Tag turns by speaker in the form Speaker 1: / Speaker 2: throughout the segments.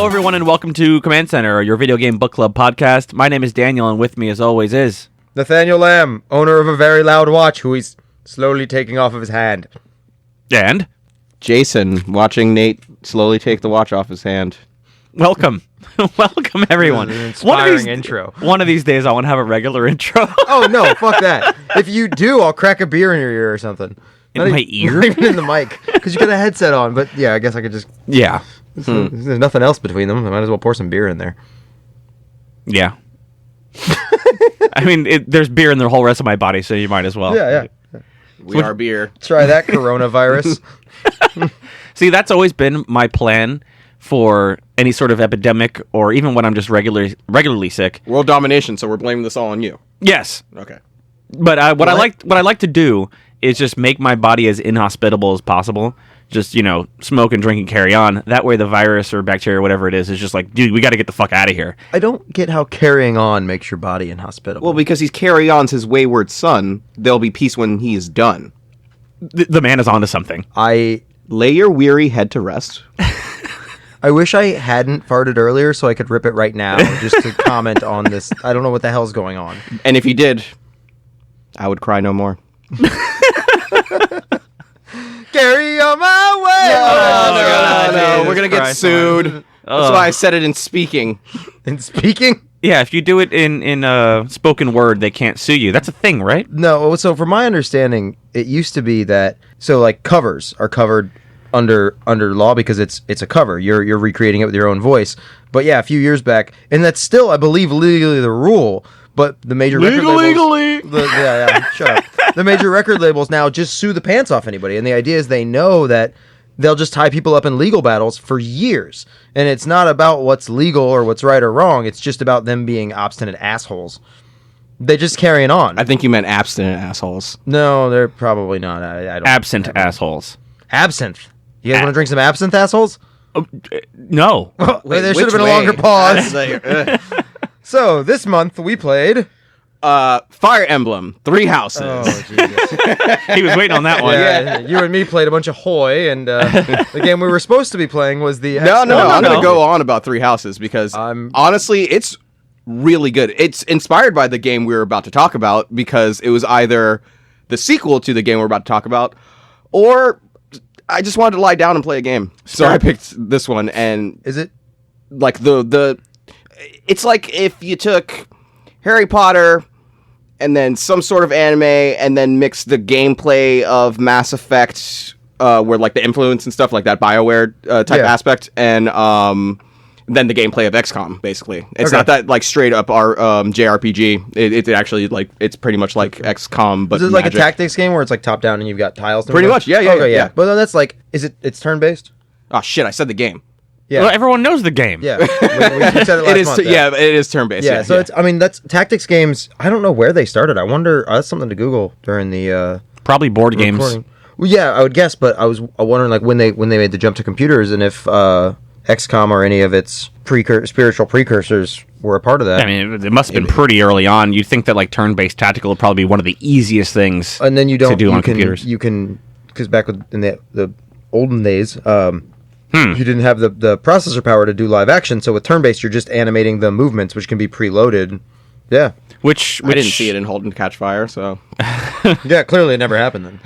Speaker 1: Hello, everyone, and welcome to Command Center, your video game book club podcast. My name is Daniel, and with me, as always, is
Speaker 2: Nathaniel Lamb, owner of a very loud watch, who he's slowly taking off of his hand.
Speaker 1: and
Speaker 3: Jason, watching Nate slowly take the watch off his hand.
Speaker 1: welcome, welcome everyone.
Speaker 2: An inspiring intro.
Speaker 1: One of these days, I want to have a regular intro.
Speaker 2: Oh no, fuck that! If you do, I'll crack a beer in your ear or something.
Speaker 1: In my ear?
Speaker 2: Not even in the mic, because you got a headset on. But yeah, I guess I could just.
Speaker 1: Yeah,
Speaker 2: There's nothing else between them. I might as well pour some beer in there.
Speaker 1: yeah. I mean, there's beer in the whole rest of my body, so you might as well.
Speaker 2: Yeah.
Speaker 3: We are beer.
Speaker 2: Try that, coronavirus.
Speaker 1: See, that's always been my plan for any sort of epidemic, or even when I'm just regularly sick.
Speaker 3: World domination, so we're blaming this all on you.
Speaker 1: Yes,
Speaker 3: Okay.
Speaker 1: but what I like to do is just make my body as inhospitable as possible. Just, smoke and drink and carry on. That way the virus or bacteria or whatever it is just like, dude, we got to get the fuck out of here.
Speaker 2: I don't get how carrying on makes your body inhospitable.
Speaker 3: Well, because he's Carry On's his wayward son, there'll be peace when he is done.
Speaker 1: The man is onto something.
Speaker 3: Lay your weary head to rest.
Speaker 2: I wish I hadn't farted earlier so I could rip it right now just to comment on this. I don't know what the hell's going on.
Speaker 3: And if he did, I would cry no more.
Speaker 2: Carry on my way.
Speaker 3: No, we're going to get sued. That's why I said it in speaking.
Speaker 2: In speaking?
Speaker 1: Yeah, if you do it in spoken word, they can't sue you. That's a thing, right?
Speaker 2: No, so from my understanding, it used to be that covers are covered under law because it's a cover. You're recreating it with your own voice. But yeah, a few years back, and that's still, I believe, legally the rule. But the major record labels, shut up. The major record labels now just sue the pants off anybody, and the idea is they know that they'll just tie people up in legal battles for years, and it's not about what's legal or what's right or wrong. It's just about them being obstinate assholes. They just carrying on.
Speaker 3: I think you meant abstinent assholes.
Speaker 2: No, they're probably not. I don't.
Speaker 1: Absent assholes.
Speaker 2: Absinthe. You guys want to drink some absinthe, assholes?
Speaker 1: No.
Speaker 2: There should have been a longer pause. So, this month we played...
Speaker 3: Fire Emblem, 3 Houses.
Speaker 2: Oh, Jesus.
Speaker 1: He was waiting on that one.
Speaker 2: Yeah, you and me played a bunch of Hoi, and the game we were supposed to be playing was the...
Speaker 3: No, I'm going to go on about 3 Houses because, honestly, it's really good. It's inspired by the game we were about to talk about because it was either the sequel to the game we're about to talk about, or I just wanted to lie down and play a game. So I picked this one, and...
Speaker 2: Is it?
Speaker 3: Like, it's like if you took Harry Potter and then some sort of anime and then mixed the gameplay of Mass Effect, where like the influence and stuff like that, BioWare type aspect, and then the gameplay of XCOM, basically. It's not that like straight up our JRPG. It actually like it's pretty much like XCOM, but
Speaker 2: is it like a tactics game where it's like top down and you've got tiles?
Speaker 3: Pretty much, yeah.
Speaker 2: But then that's like, it's turn based?
Speaker 3: Oh shit! I said the game.
Speaker 1: Yeah. Well, everyone knows the game.
Speaker 2: Yeah, we said it last month.
Speaker 3: It is turn based.
Speaker 2: Yeah, so it's. I mean, that's tactics games. I don't know where they started. I wonder. That's something to Google during the.
Speaker 1: Probably board games.
Speaker 2: Well, yeah, I would guess, but I was wondering like when they made the jump to computers and if XCOM or any of its spiritual precursors were a part of that.
Speaker 1: I mean, it must have been pretty early on. You'd think that like turn-based tactical would probably be one of the easiest things.
Speaker 2: And then
Speaker 1: to do on computers.
Speaker 2: You can because back in the olden days. You didn't have the processor power to do live action, so with turn-based, you're just animating the movements, which can be preloaded. Yeah.
Speaker 1: Which
Speaker 3: I didn't see it in Hold and Catch Fire, so...
Speaker 2: Yeah, clearly it never happened then.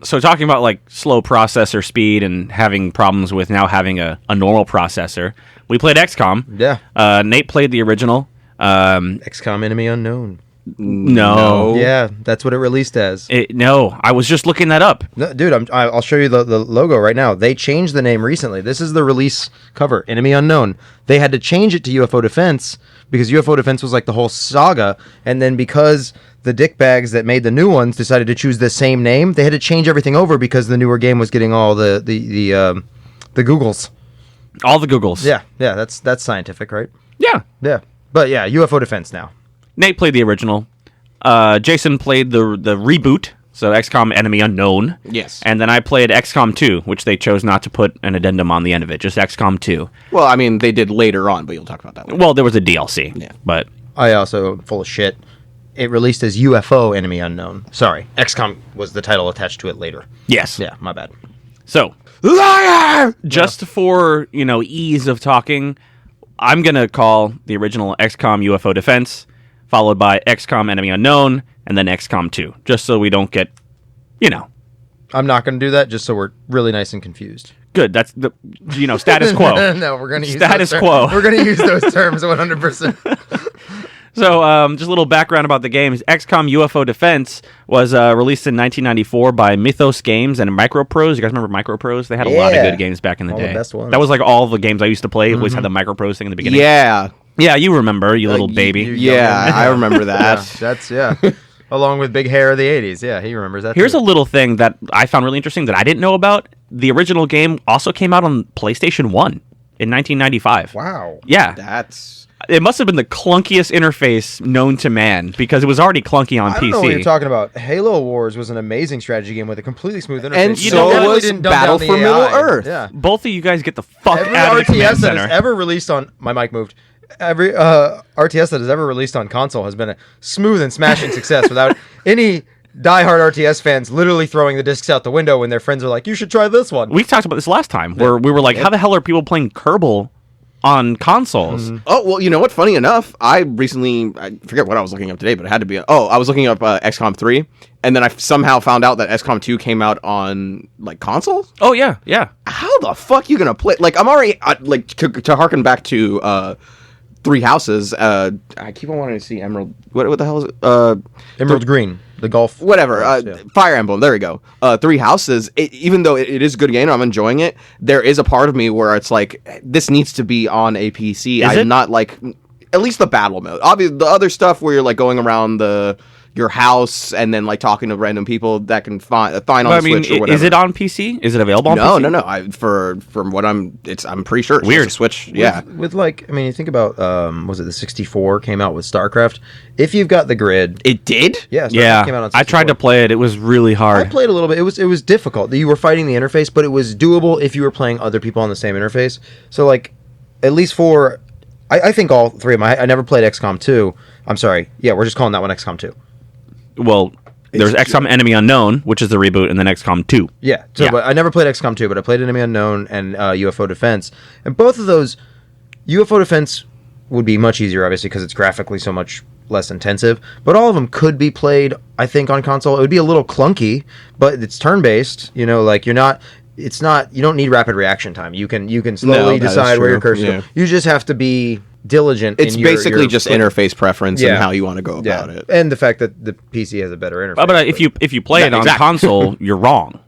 Speaker 1: So talking about like slow processor speed and having problems with now having a normal processor, we played XCOM.
Speaker 2: Yeah. Nate
Speaker 1: played the original.
Speaker 2: XCOM Enemy Unknown.
Speaker 1: No.
Speaker 2: Yeah, that's what it released as.
Speaker 1: No, I was just looking that up.
Speaker 2: No, dude, I'll show you the logo right now. They changed the name recently. This is the release cover, Enemy Unknown. They had to change it to UFO Defense because UFO Defense was like the whole saga, and then because the dickbags that made the new ones decided to choose the same name, they had to change everything over because the newer game was getting all the Googles.
Speaker 1: All the Googles.
Speaker 2: Yeah, that's scientific, right?
Speaker 1: Yeah.
Speaker 2: Yeah. But yeah, UFO Defense now.
Speaker 1: Nate played the original. Jason played the reboot, so XCOM Enemy Unknown.
Speaker 3: Yes.
Speaker 1: And then I played XCOM 2, which they chose not to put an addendum on the end of it, just XCOM 2.
Speaker 3: Well, I mean, they did later on, but you'll talk about that later.
Speaker 1: Well, there was a DLC.
Speaker 3: Yeah.
Speaker 1: But
Speaker 2: I also, full of shit, it released as UFO Enemy Unknown. Sorry, XCOM was the title attached to it later.
Speaker 1: Yes.
Speaker 2: Yeah, my bad.
Speaker 1: So,
Speaker 3: Liar!
Speaker 1: Just for, ease of talking, I'm going to call the original XCOM UFO Defense, followed by XCOM Enemy Unknown, and then XCOM 2, just so we don't get,
Speaker 2: I'm not going to do that, just so we're really nice and confused.
Speaker 1: Good. That's the, status quo.
Speaker 2: No, we're going to use
Speaker 1: status
Speaker 2: those
Speaker 1: quo.
Speaker 2: We're going to use those terms 100%.
Speaker 1: So, just a little background about the games. XCOM UFO Defense was released in 1994 by Mythos Games and Microprose. You guys remember Microprose? They had a lot of good games back in the
Speaker 2: All
Speaker 1: day.
Speaker 2: the best ones.
Speaker 1: That was like all the games I used to play. Always had the Microprose thing in the beginning.
Speaker 3: Yeah.
Speaker 1: Yeah, you remember, you little baby.
Speaker 3: Yeah, I remember that.
Speaker 2: Yeah, that's along with big hair of the 80s. Yeah, he remembers that.
Speaker 1: Here's
Speaker 2: too.
Speaker 1: a little thing that I found really interesting that I didn't know about. The original game also came out on PlayStation 1 in 1995.
Speaker 2: Wow.
Speaker 1: Yeah.
Speaker 3: That's...
Speaker 1: It must have been the clunkiest interface known to man because it was already clunky on
Speaker 2: I
Speaker 1: PC.
Speaker 2: don't know what you're talking about. Halo Wars was an amazing strategy game with a completely smooth interface.
Speaker 3: And
Speaker 2: You
Speaker 3: so
Speaker 2: definitely
Speaker 3: was
Speaker 2: didn't dumb
Speaker 3: Battle
Speaker 2: down
Speaker 3: for
Speaker 2: the
Speaker 3: Middle
Speaker 2: AI.
Speaker 3: Earth.
Speaker 2: Yeah.
Speaker 1: Both of you guys get the fuck
Speaker 2: Every
Speaker 1: out of the
Speaker 2: RTS
Speaker 1: command
Speaker 2: that
Speaker 1: center.
Speaker 2: has ever released on... My mic moved. Every RTS that has ever released on console has been a smooth and smashing success without any diehard RTS fans literally throwing the discs out the window when their friends are like, you should try this one.
Speaker 1: We talked about this last time where we were like, how the hell are people playing Kerbal on consoles?
Speaker 3: Oh, well, you know what? Funny enough, I forget what I was looking up today, but it had to be... I was looking up XCOM 3, and then I somehow found out that XCOM 2 came out on, consoles?
Speaker 1: Oh, yeah, yeah.
Speaker 3: How the fuck you gonna play? I'm already... to harken back to... Three Houses. I keep on wanting to see Emerald. What the hell is it?
Speaker 2: Emerald Green, the golf.
Speaker 3: Whatever.
Speaker 2: Yeah.
Speaker 3: Fire Emblem. There we go. Three Houses. Even though it is a good game, I'm enjoying it. There is a part of me where it's like, this needs to be on a PC.
Speaker 1: Is it?
Speaker 3: I'm not at least the battle mode. Obviously, the other stuff where you're going around your house and then talking to random people that can find on Switch or whatever.
Speaker 1: Is it on PC? Is it available on PC?
Speaker 3: No. From what I'm pretty sure it's
Speaker 1: Weird.
Speaker 3: just a Switch. Yeah.
Speaker 2: With you think about, was it the 64 came out with StarCraft? If you've got the grid.
Speaker 3: It did?
Speaker 2: Yeah, StarCraft
Speaker 1: Yeah,
Speaker 2: came out on 64.
Speaker 1: I tried to play it. It was really
Speaker 2: I
Speaker 1: hard.
Speaker 2: played a little bit. It was difficult. You were fighting the interface, but it was doable if you were playing other people on the same interface. So, at least for... I think all three of them. I never played XCOM 2. I'm sorry. Yeah, we're just calling that one XCOM 2.
Speaker 1: Well, there's XCOM Enemy Unknown, which is the reboot, and then XCOM 2.
Speaker 2: Yeah. So,
Speaker 1: Yeah.
Speaker 2: But I never played XCOM 2, but I played Enemy Unknown and UFO Defense. And both of those, UFO Defense would be much easier, obviously, because it's graphically so much less intensive. But all of them could be played, I think, on console. It would be a little clunky, but it's turn-based. You're not... It's not... You don't need rapid reaction time. You can slowly
Speaker 3: that is
Speaker 2: decide where your
Speaker 3: true.
Speaker 2: cursor
Speaker 3: Yeah.
Speaker 2: goes. You just have to be diligent.
Speaker 3: It's
Speaker 2: in your
Speaker 3: basically just interface preference
Speaker 2: Yeah.
Speaker 3: and how you want to go about it.
Speaker 2: And the fact that the PC has a better interface.
Speaker 1: But if you play
Speaker 3: Yeah,
Speaker 1: it on
Speaker 3: exactly.
Speaker 1: console, you're wrong.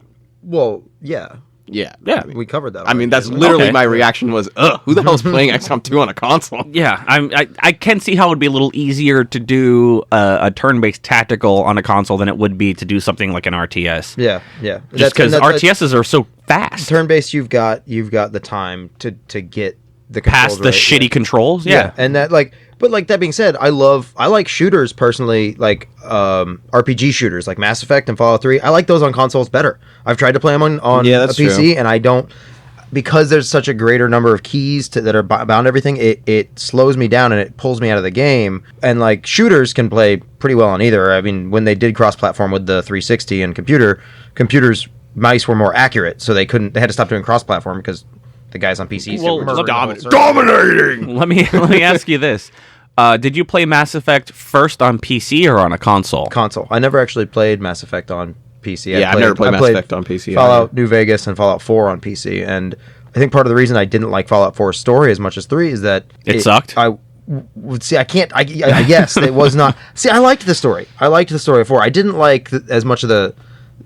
Speaker 2: Well, yeah.
Speaker 3: Yeah.
Speaker 1: Yeah.
Speaker 2: We covered that.
Speaker 3: I mean,
Speaker 2: already,
Speaker 3: that's
Speaker 2: didn't we?
Speaker 3: literally
Speaker 1: Okay.
Speaker 3: my reaction was, ugh, who the hell's playing XCOM 2 on a console?
Speaker 1: Yeah, I can see how it would be a little easier to do a turn-based tactical on a console than it would be to do something like an RTS.
Speaker 2: Yeah.
Speaker 1: Just because RTSs are so fast.
Speaker 2: Turn-based, you've got the time to get the
Speaker 1: Past
Speaker 2: controls
Speaker 1: the
Speaker 2: right.
Speaker 1: shitty controls.
Speaker 2: Yeah, and that but that being said, I like shooters personally, RPG shooters like Mass Effect and Fallout 3. I like those on consoles better. I've tried to play them on
Speaker 3: Yeah,
Speaker 2: a
Speaker 3: that's
Speaker 2: PC,
Speaker 3: true.
Speaker 2: and I don't, because there's such a greater number of keys that are bound to everything. It slows me down and it pulls me out of the game. And shooters can play pretty well on either. I mean, when they did cross-platform with the 360 and computers mice were more accurate, so they had to stop doing cross-platform because the guys on PCs
Speaker 1: Well,
Speaker 2: were murdering the whole server.
Speaker 3: Dominating!
Speaker 1: Let me ask you this: did you play Mass Effect first on PC or on a console?
Speaker 2: Console. I never actually played Mass Effect on PC.
Speaker 3: Yeah, I've never played Mass Effect on PC
Speaker 2: Fallout New Vegas and Fallout 4 on PC, and I think part of the reason I didn't like Fallout 4's story as much as 3 is that
Speaker 1: It sucked?
Speaker 2: I would see. I can't. I guess it was not. See, I liked the story. I liked the story of 4. I didn't like as much of the.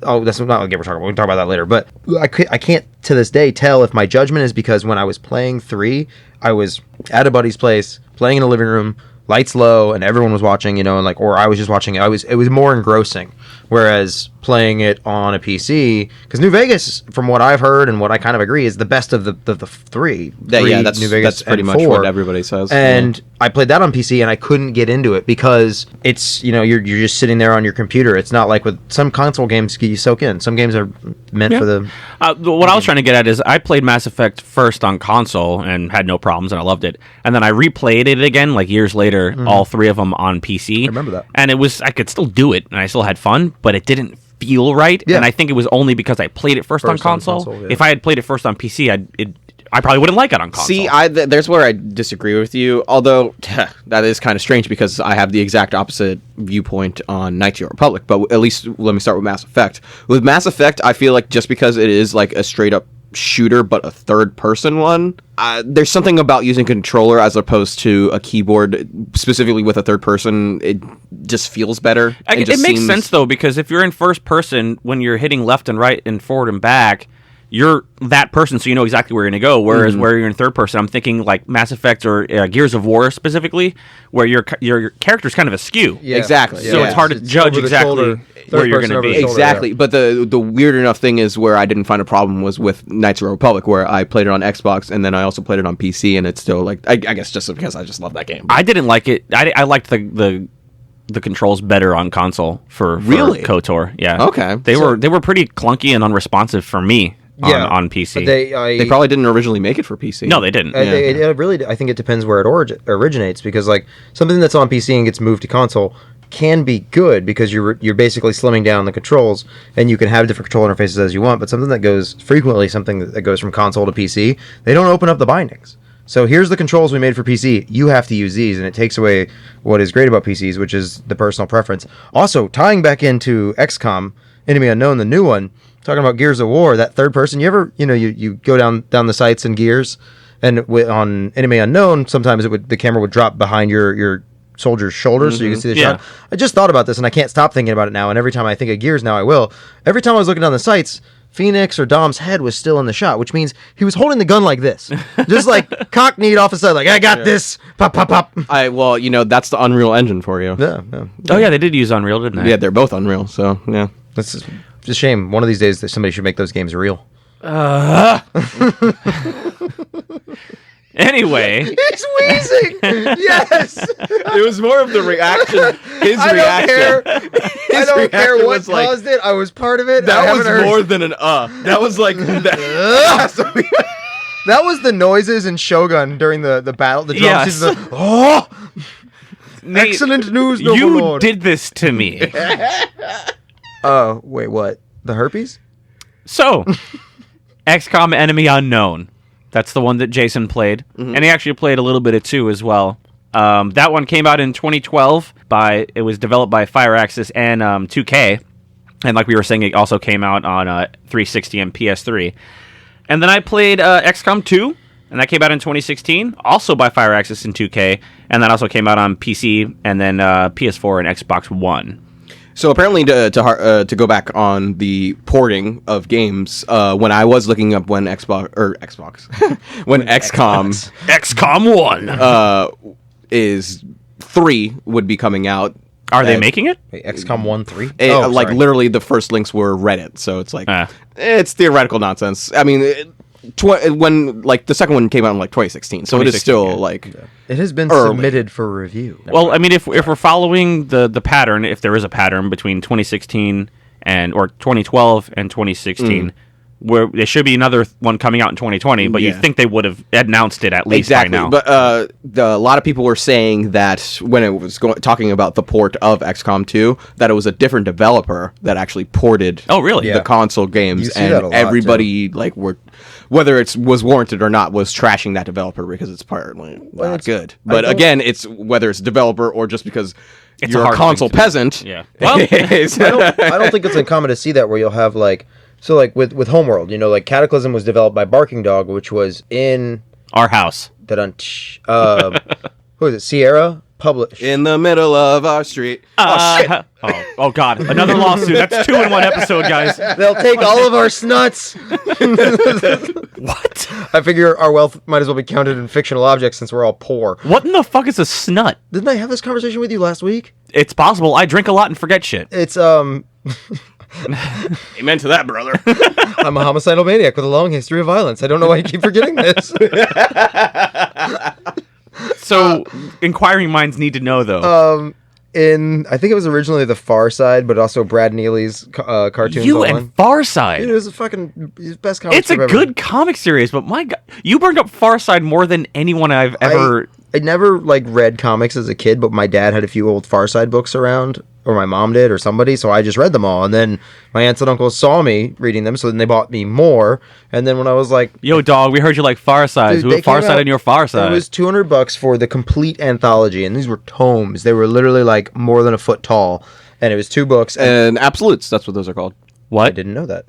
Speaker 2: Oh, that's not what we're talking about. We can talk about that later. But I can't to this day tell if my judgment is because when I was playing 3, I was at a buddy's place playing in a living room, lights low, and everyone was watching, or I was just watching it. It was more engrossing. Whereas playing it on a PC, because New Vegas, from what I've heard and what I kind of agree, is the best of the three.
Speaker 3: That's
Speaker 2: New Vegas
Speaker 3: that's pretty
Speaker 2: and
Speaker 3: much
Speaker 2: 4.
Speaker 3: what everybody says.
Speaker 2: And I played that on PC, and I couldn't get into it because it's you're just sitting there on your computer. It's not like with some console games you soak in. Some games are meant for the.
Speaker 1: What I was trying to get at is I played Mass Effect first on console and had no problems, and I loved it. And then I replayed it again, years later, all 3 of them on PC. I
Speaker 2: remember that.
Speaker 1: And I could still do it, and I still had fun, but it didn't feel right.
Speaker 2: Yeah.
Speaker 1: And I think it was only because I played it first on
Speaker 2: First on
Speaker 1: console.
Speaker 2: console, yeah.
Speaker 1: If I had played it first on PC, I probably wouldn't like it on console.
Speaker 3: See, there's where I disagree with you. Although that is kind of strange because I have the exact opposite viewpoint on Knights of the Republic. But at least let me start with Mass Effect. With Mass Effect, I feel like just because it is like a straight up shooter but a third person one, there's something about using a controller as opposed to a keyboard, specifically with a third person. It just feels better.
Speaker 1: It makes sense though, because if you're in first person, when you're hitting left and right and forward and back, you're that person, so you know exactly where you're going to go. Whereas where you're in third person, I'm thinking like Mass Effect or Gears of War specifically, where your character's kind of askew.
Speaker 3: Yeah. Exactly.
Speaker 1: So it's hard to judge exactly where you're going to be.
Speaker 3: Exactly. Yeah. But the weird enough thing is where I didn't find a problem was with Knights of the Republic, where I played it on Xbox and then I also played it on PC, and it's still like I guess just because I just love that game.
Speaker 1: I didn't like it. I liked the controls better on console for
Speaker 3: really?
Speaker 1: KOTOR. Yeah.
Speaker 3: Okay.
Speaker 1: They were pretty clunky and unresponsive for me. On PC.
Speaker 3: They probably didn't originally make it for PC.
Speaker 1: No, they didn't.
Speaker 2: It really, I think it depends where it originates, because like something that's on PC and gets moved to console can be good because you're basically slimming down the controls and you can have different control interfaces as you want. But something that goes from console to PC, they don't open up the bindings. So here's the controls we made for PC. You have to use these, and it takes away what is great about PCs, which is the personal preference. Also, tying back into XCOM, Enemy Unknown, the new one. Talking about Gears of War, that third person. You ever, you go down the sights in Gears, and on Enemy Unknown, sometimes the camera would drop behind your soldier's shoulder so you can see the shot. I just thought about this, and I can't stop thinking about it now. And every time I think of Gears now, I will. Every time I was looking down the sights, Phoenix or Dom's head was still in the shot, which means he was holding the gun like this, just like cock-kneed off the side, like I got this. Pop, pop, pop.
Speaker 3: That's the Unreal Engine for you.
Speaker 2: Yeah.
Speaker 1: Oh yeah, they did use Unreal, didn't they?
Speaker 3: Yeah, they're both Unreal. So yeah,
Speaker 2: this is. It's a shame. One of these days, somebody should make those games real.
Speaker 1: Anyway.
Speaker 2: He's wheezing! Yes!
Speaker 3: It was more of the reaction. His reaction.
Speaker 2: I don't care what caused it. I was part of it.
Speaker 3: That was more than an That was like...
Speaker 2: That was the noises in Shogun during the battle. The drums.
Speaker 1: Yes. Nate,
Speaker 2: excellent news,
Speaker 1: you did this to me.
Speaker 2: Oh, wait, what? The herpes?
Speaker 1: So, XCOM Enemy Unknown. That's the one that Jason played. Mm-hmm. And he actually played a little bit of 2 as well. That one came out in 2012. It was developed by Firaxis and 2K. And like we were saying, it also came out on 360 and PS3. And then I played XCOM 2. And that came out in 2016, also by Firaxis and 2K. And that also came out on PC and then PS4 and Xbox One.
Speaker 3: So apparently, to go back on the porting of games, when I was looking up when when
Speaker 1: XCOM 1
Speaker 3: is 3 would be coming out.
Speaker 1: Are they making it?
Speaker 2: Wait, XCOM 1, 3?
Speaker 3: Literally the first links were Reddit, so it's like it's theoretical nonsense. I mean, when like the second one came out in like 2016, so it is still like
Speaker 2: it has been submitted for review.
Speaker 1: Well, I mean, if we're following the pattern, if there is a pattern between 2016 or 2012 and 2016, where there should be another one coming out in 2020, but you think they would have announced it at least by now.
Speaker 3: But a lot of people were saying that when it was talking about the port of XCOM 2, that it was a different developer that actually ported the console games, and everybody like whether it was warranted or not, was trashing that developer because it's partly not good. But again, it's whether it's developer or just because you're a console peasant.
Speaker 1: Yeah. Well,
Speaker 2: I don't think it's uncommon to see that where you'll have like with Homeworld, like Cataclysm was developed by Barking Dog, which was in
Speaker 1: our house.
Speaker 2: Who is it? Sierra published
Speaker 3: in the middle of our street. Oh shit!
Speaker 1: Oh god! Another lawsuit. That's 2 in 1 episode, guys.
Speaker 2: They'll take all of our snuts.
Speaker 1: What?
Speaker 2: I figure our wealth might as well be counted in fictional objects since we're all poor.
Speaker 1: What in the fuck is a snut?
Speaker 2: Didn't I have this conversation with you last week?
Speaker 1: It's possible. I drink a lot and forget shit.
Speaker 2: It's
Speaker 3: Amen to that, brother.
Speaker 2: I'm a homicidal maniac with a long history of violence. I don't know why you keep forgetting this.
Speaker 1: So, inquiring minds need to know, though.
Speaker 2: I think it was originally The Far Side, but also Brad Neely's cartoons.
Speaker 1: You and Far Side.
Speaker 2: Dude, it was his best comic.
Speaker 1: It's a good comic series, but my god, you burned up Far Side more than anyone I've ever.
Speaker 2: I never read comics as a kid, but my dad had a few old Far Side books around, or my mom did, or somebody. So I just read them all, and then my aunts and uncles saw me reading them, so then they bought me more. And then when I was like,
Speaker 1: Yo, dog, we heard you like Far Side.
Speaker 2: Dude,
Speaker 1: Who
Speaker 2: they
Speaker 1: Far
Speaker 2: came
Speaker 1: Side
Speaker 2: out-
Speaker 1: and your Far Side?
Speaker 2: It was $200 for the complete anthology, and these were tomes. They were literally like more than a foot tall, and it was 2 books. And
Speaker 3: And absolutes, that's what those are called.
Speaker 2: I
Speaker 1: what?
Speaker 2: didn't know that.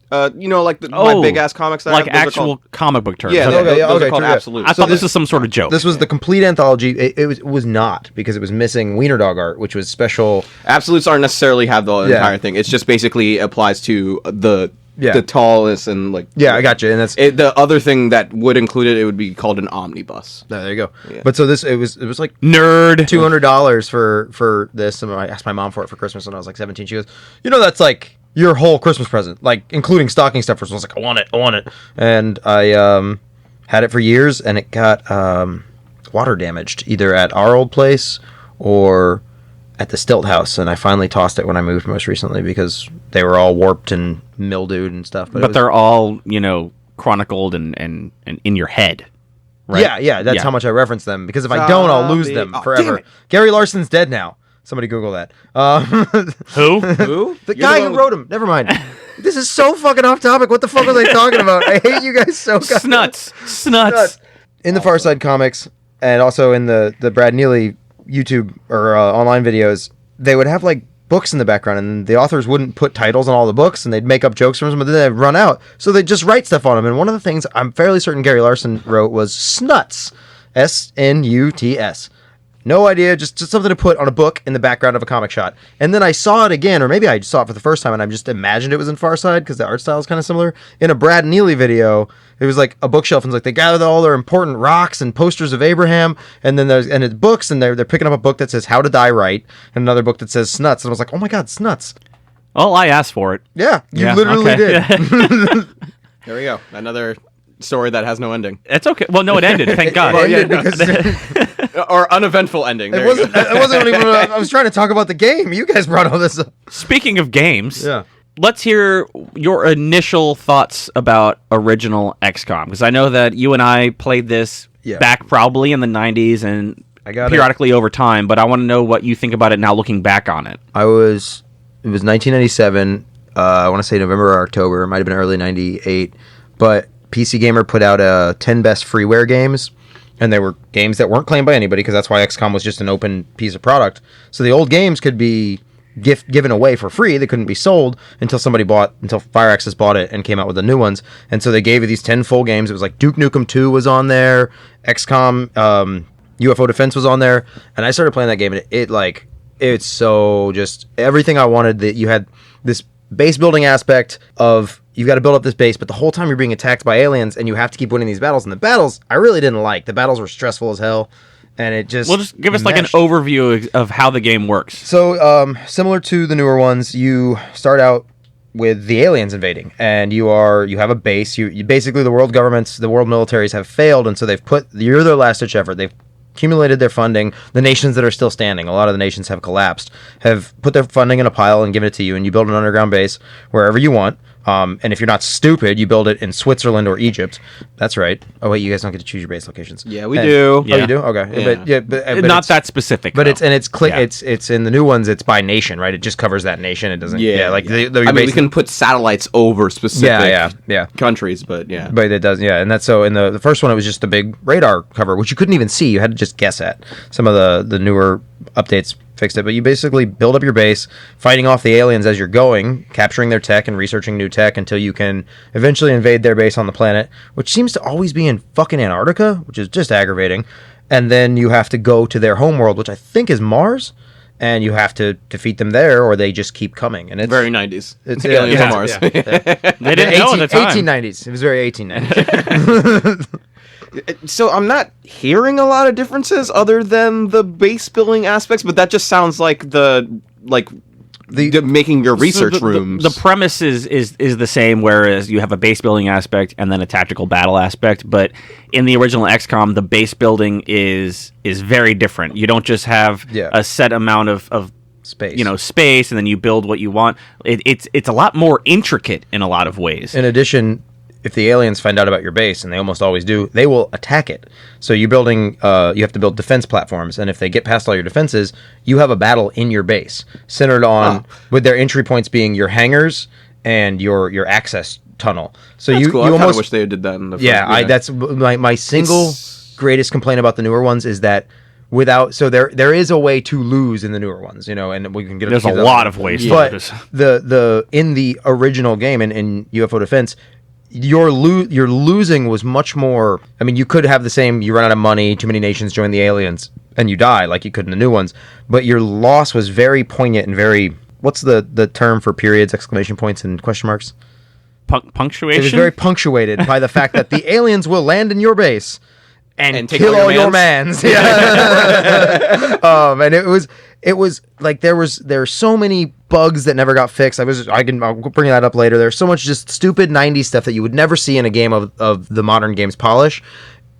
Speaker 3: Like my big ass comics. That I
Speaker 1: like
Speaker 3: have, those are
Speaker 1: actual
Speaker 3: called-
Speaker 1: comic book terms.
Speaker 3: Yeah,
Speaker 1: Okay.
Speaker 2: Okay,
Speaker 3: those
Speaker 2: okay,
Speaker 3: are called
Speaker 2: true, yeah.
Speaker 3: absolutes.
Speaker 1: I thought this was some sort of joke.
Speaker 2: This was the complete anthology. It was not, because it was missing Wiener Dog art, which was special.
Speaker 3: Absolutes aren't necessarily have the
Speaker 2: Yeah.
Speaker 3: entire thing. It's just basically applies to the
Speaker 2: Yeah.
Speaker 3: tallness and like.
Speaker 2: Yeah, I got you. And that's
Speaker 3: The other thing that would include it, it would be called an omnibus.
Speaker 2: there you go. But so this it was like
Speaker 1: Nerd.
Speaker 2: $200 for this, and I asked my mom for it for Christmas when I was like 17. She goes, that's like your whole Christmas present, like including stocking stuffers. I was like, I want it, and I had it for years, and it got water damaged either at our old place or at the Stilt house, and I finally tossed it when I moved most recently because they were all warped and mildewed and stuff.
Speaker 1: But they're all, chronicled and in your head. Right?
Speaker 2: Yeah, that's how much I reference them, because if I don't, I'll lose them
Speaker 3: Oh,
Speaker 2: forever.
Speaker 3: damn it.
Speaker 2: Gary Larson's dead now. Somebody Google that.
Speaker 1: Who?
Speaker 3: Who?
Speaker 2: The guy who wrote him. Never mind. This is so fucking off topic. What the fuck are they talking about? I hate you guys so goddamn
Speaker 1: Snuts.
Speaker 2: In the Far Side comics, and also in the Brad Neely YouTube or online videos, they would have like books in the background, and the authors wouldn't put titles on all the books, and they'd make up jokes from them, but then they'd run out. So they'd just write stuff on them. And one of the things I'm fairly certain Gary Larson wrote was Snuts. SNUTS. No idea, just something to put on a book in the background of a comic shot. And then I saw it again, or maybe I saw it for the first time, and I just imagined it was in Far Side because the art style is kind of similar. In a Brad Neely video, it was like a bookshelf, and it's like they gathered all their important rocks and posters of Abraham, and then it's books, and they're picking up a book that says How to Die Right, and another book that says Snuts. And I was like, oh my god, Snuts.
Speaker 1: Well, I asked for it.
Speaker 2: Yeah, you
Speaker 1: Yeah,
Speaker 2: literally
Speaker 1: okay.
Speaker 2: did.
Speaker 3: There we go. Another story that has no ending.
Speaker 1: It's okay. Well, no, it ended. Thank God.
Speaker 2: It ended because
Speaker 3: Or uneventful ending. There
Speaker 2: it
Speaker 3: you go.
Speaker 2: wasn't even. I was trying to talk about the game. You guys brought all this up.
Speaker 1: Speaking of games,
Speaker 2: Yeah.
Speaker 1: let's hear your initial thoughts about original XCOM, because I know that you and I played this back probably in the 90s and
Speaker 2: I got
Speaker 1: periodically over time, but I want to know what you think about it now looking back on it.
Speaker 2: It was 1997. I want to say November or October. It might have been early 98. But PC Gamer put out 10 best freeware games. And they were games that weren't claimed by anybody, because that's why XCOM was just an open piece of product. So the old games could be given away for free. They couldn't be sold until Fire Access bought it and came out with the new ones. And so they gave you these 10 full games. It was like Duke Nukem 2 was on there. XCOM UFO Defense was on there. And I started playing that game, and it's so just everything I wanted. That you had this base building aspect of you've got to build up this base, but the whole time you're being attacked by aliens, and you have to keep winning these battles. And the battles I really didn't like. The battles were stressful as hell, and it just
Speaker 1: Just give us like an
Speaker 2: meshed.
Speaker 1: overview of how the game works.
Speaker 2: So similar to the newer ones, you start out with the aliens invading, and you have a base. You basically, the world governments, the world militaries have failed, and so you're their last ditch effort. They've accumulated their funding. The nations that are still standing, a lot of the nations have collapsed, have put their funding in a pile and given it to you, and you build an underground base wherever you want. And if you're not stupid, you build it in Switzerland or Egypt. That's right. Oh wait, you guys don't get to choose your base locations.
Speaker 3: Yeah, we do.
Speaker 2: Oh,
Speaker 1: Yeah.
Speaker 2: you do? Okay.
Speaker 3: Yeah.
Speaker 2: But
Speaker 1: Not
Speaker 2: it's-
Speaker 1: that specific,
Speaker 2: but
Speaker 1: though.
Speaker 2: it's
Speaker 1: Yeah.
Speaker 2: it's in the new ones. It's by nation, right? It just covers that nation. It doesn't.
Speaker 3: Yeah,
Speaker 2: Like
Speaker 3: yeah.
Speaker 2: The
Speaker 3: I mean, we can put satellites over specific
Speaker 2: Yeah.
Speaker 3: countries, but yeah.
Speaker 2: But it does, yeah. And that's so in the first one, it was just a big radar cover, which you couldn't even see. You had to just guess at. Some of the newer updates fixed it, but you basically build up your base, fighting off the aliens as you're going, capturing their tech and researching new tech until you can eventually invade their base on the planet, which seems to always be in fucking Antarctica, which is just aggravating. And then you have to go to their homeworld, which I think is Mars, and you have to defeat them there, or they just keep coming. And it's
Speaker 3: Very 90s.
Speaker 2: It's
Speaker 3: Aliens
Speaker 1: yeah,
Speaker 3: on Mars.
Speaker 1: They didn't know at the time.
Speaker 2: 1890s. It was very 1890s.
Speaker 3: So I'm not hearing a lot of differences other than the base building aspects, but that just sounds like the making your research
Speaker 1: So the-
Speaker 3: rooms.
Speaker 1: The premise is the same, whereas you have a base building aspect and then a tactical battle aspect. But in the original XCOM, the base building is very different. You don't just have
Speaker 2: Yeah.
Speaker 1: a set amount of
Speaker 2: Space.
Speaker 1: space, and then you build what you want. It's a lot more intricate in a lot of ways.
Speaker 2: In addition, if the aliens find out about your base, and they almost always do, they will attack it. So you're building, you have to build defense platforms, and if they get past all your defenses, you have a battle in your base centered on with their entry points being your hangars and your access tunnel. So
Speaker 3: That's
Speaker 2: you
Speaker 3: cool.
Speaker 2: you
Speaker 3: I kind of
Speaker 2: almost
Speaker 3: wish they did that in the first,
Speaker 2: that's my single greatest complaint about the newer ones is that there is a way to lose in the newer ones, and we can get
Speaker 1: There's a lot of ways to
Speaker 2: but
Speaker 1: lose.
Speaker 2: the in the original game in UFO Defense, your losing was much more. I mean, you could have the same. You run out of money, too many nations join the aliens, and you die like you could in the new ones. But your loss was very poignant and very. What's the term for periods, exclamation points, and question marks?
Speaker 1: Punctuation.
Speaker 2: It was very punctuated by the fact that the aliens will land in your base and
Speaker 3: take
Speaker 2: kill all your mans. Yeah. And it was like there's so many bugs that never got fixed. I'll bring that up later. There's so much just stupid 90s stuff that you would never see in a game of the modern game's polish.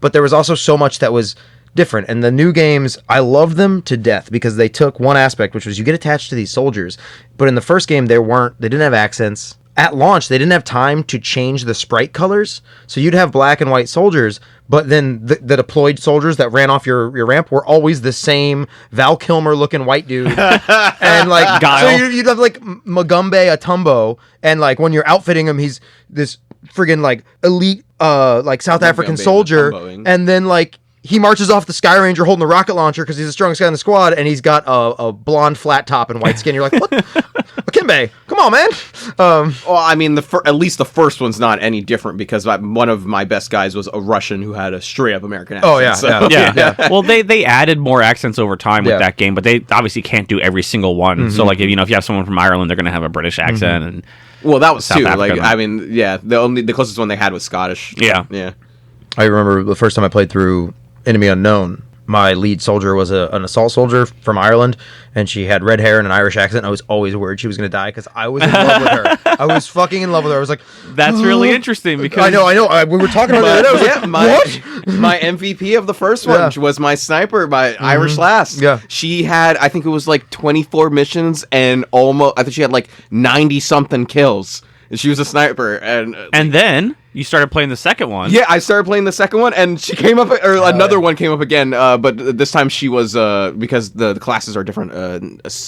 Speaker 2: But there was also so much that was different. And the new games, I loved them to death because they took one aspect, which was you get attached to these soldiers. But in the first game, they didn't have accents. At launch, they didn't have time to change the sprite colors, so you'd have black and white soldiers, but then the deployed soldiers that ran off your ramp were always the same Val Kilmer-looking white dude. And, like,
Speaker 1: Guile.
Speaker 2: so you'd have, like, Magumbe Atumbo, and, like, when you're outfitting him, he's this friggin', like, elite, like, South African soldier, and then, like, he marches off the Sky Ranger holding the rocket launcher because he's the strongest guy in the squad, and he's got a blonde flat top and white skin. You're like, what? Akimbe, come on, man.
Speaker 3: Well, I mean, at least the first one's not any different because one of my best guys was a Russian who had a straight up American accent.
Speaker 2: Oh, yeah.
Speaker 3: So.
Speaker 1: Yeah. Well, they added more accents over time with that game, but they obviously can't do every single one. So, like, if you have someone from Ireland, they're going to have a British accent. And
Speaker 3: Well, that was
Speaker 1: South
Speaker 3: too.
Speaker 1: African.
Speaker 3: Like, I mean, yeah, the closest one they had was Scottish.
Speaker 1: Yeah.
Speaker 2: I remember the first time I played through Enemy Unknown, my lead soldier was an assault soldier from Ireland, and she had red hair and an Irish accent. And I was always worried she was going to die because I was in love with her. I was fucking in love with her. I was like,
Speaker 1: that's really interesting because
Speaker 2: I know. We were talking about it. I was like, what?
Speaker 3: My MVP of the first one was my sniper, my Irish lass.
Speaker 2: Yeah.
Speaker 3: She had, I think it was like 24 missions and I think she had like 90 something kills. And she was a sniper. And
Speaker 1: then you started playing the second one.
Speaker 3: Yeah, I started playing the second one, and she came up, or another one came up again, but this time she was, because the classes are different,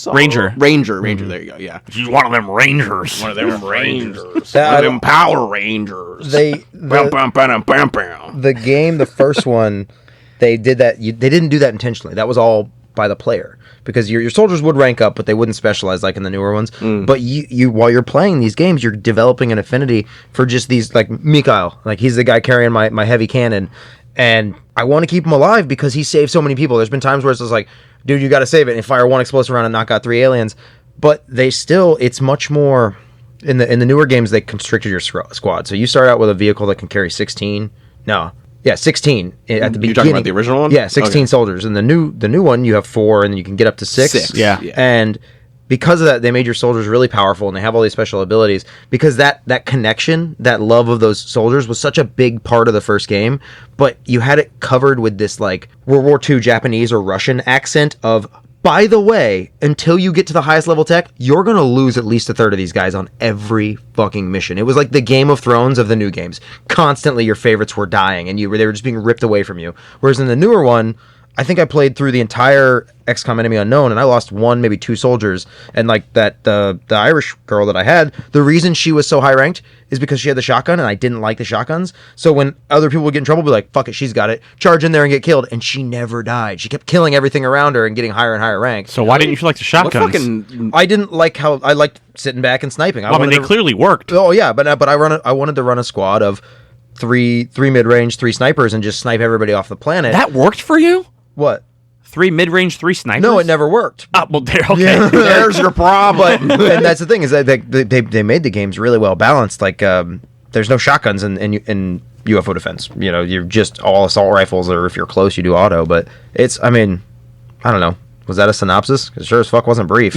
Speaker 1: Ranger.
Speaker 3: There you go, yeah.
Speaker 1: She's one of them Rangers.
Speaker 3: One of them Rangers. One of them Power Rangers.
Speaker 2: The game, the first one, they did that. They didn't do that intentionally. That was all by the player because your soldiers would rank up, but they wouldn't specialize like in the newer ones. But you while you're playing these games, you're developing an affinity for just these, like Mikhail, like he's the guy carrying my heavy cannon, and I want to keep him alive because he saved so many people. There's been times where it's just like, dude, you got to save it and fire one explosive round and knock out 3 aliens. But it's much more in the newer games. They constricted your squad, so you start out with a vehicle that can carry 16. No. Yeah, 16 at the beginning.
Speaker 3: You're talking about the original one?
Speaker 2: Yeah, 16 soldiers. And the new one, you have 4, and then you can get up to 6.
Speaker 1: Yeah.
Speaker 2: And because of that, they made your soldiers really powerful, and they have all these special abilities. Because that connection, that love of those soldiers was such a big part of the first game, but you had it covered with this, like, World War II Japanese or Russian accent of, by the way, until you get to the highest level tech, you're going to lose at least a third of these guys on every fucking mission. It was like the Game of Thrones of the new games. Constantly your favorites were dying, and they were just being ripped away from you. Whereas in the newer one, I think I played through the entire XCOM Enemy Unknown, and I lost 1, maybe 2 soldiers. And like the Irish girl that I had, the reason she was so high ranked is because she had the shotgun, and I didn't like the shotguns. So when other people would get in trouble, be like, fuck it, she's got it. Charge in there and get killed. And she never died. She kept killing everything around her and getting higher and higher rank.
Speaker 1: So why didn't you like the shotguns?
Speaker 2: I didn't like how I liked sitting back and sniping.
Speaker 1: I mean, they clearly worked.
Speaker 2: Oh yeah, but I wanted to run a squad of three mid-range, 3 snipers, and just snipe everybody off the planet.
Speaker 1: That worked for you?
Speaker 2: What?
Speaker 1: 3 mid-range, 3 snipers?
Speaker 2: No, it never worked.
Speaker 1: Oh, well, okay.
Speaker 2: Yeah.
Speaker 3: There's your problem.
Speaker 2: And that's the thing, is that they made the games really well balanced. Like, there's no shotguns in UFO Defense. You're just all assault rifles, or if you're close, you do auto. But I don't know. Was that a synopsis? Because sure as fuck wasn't brief.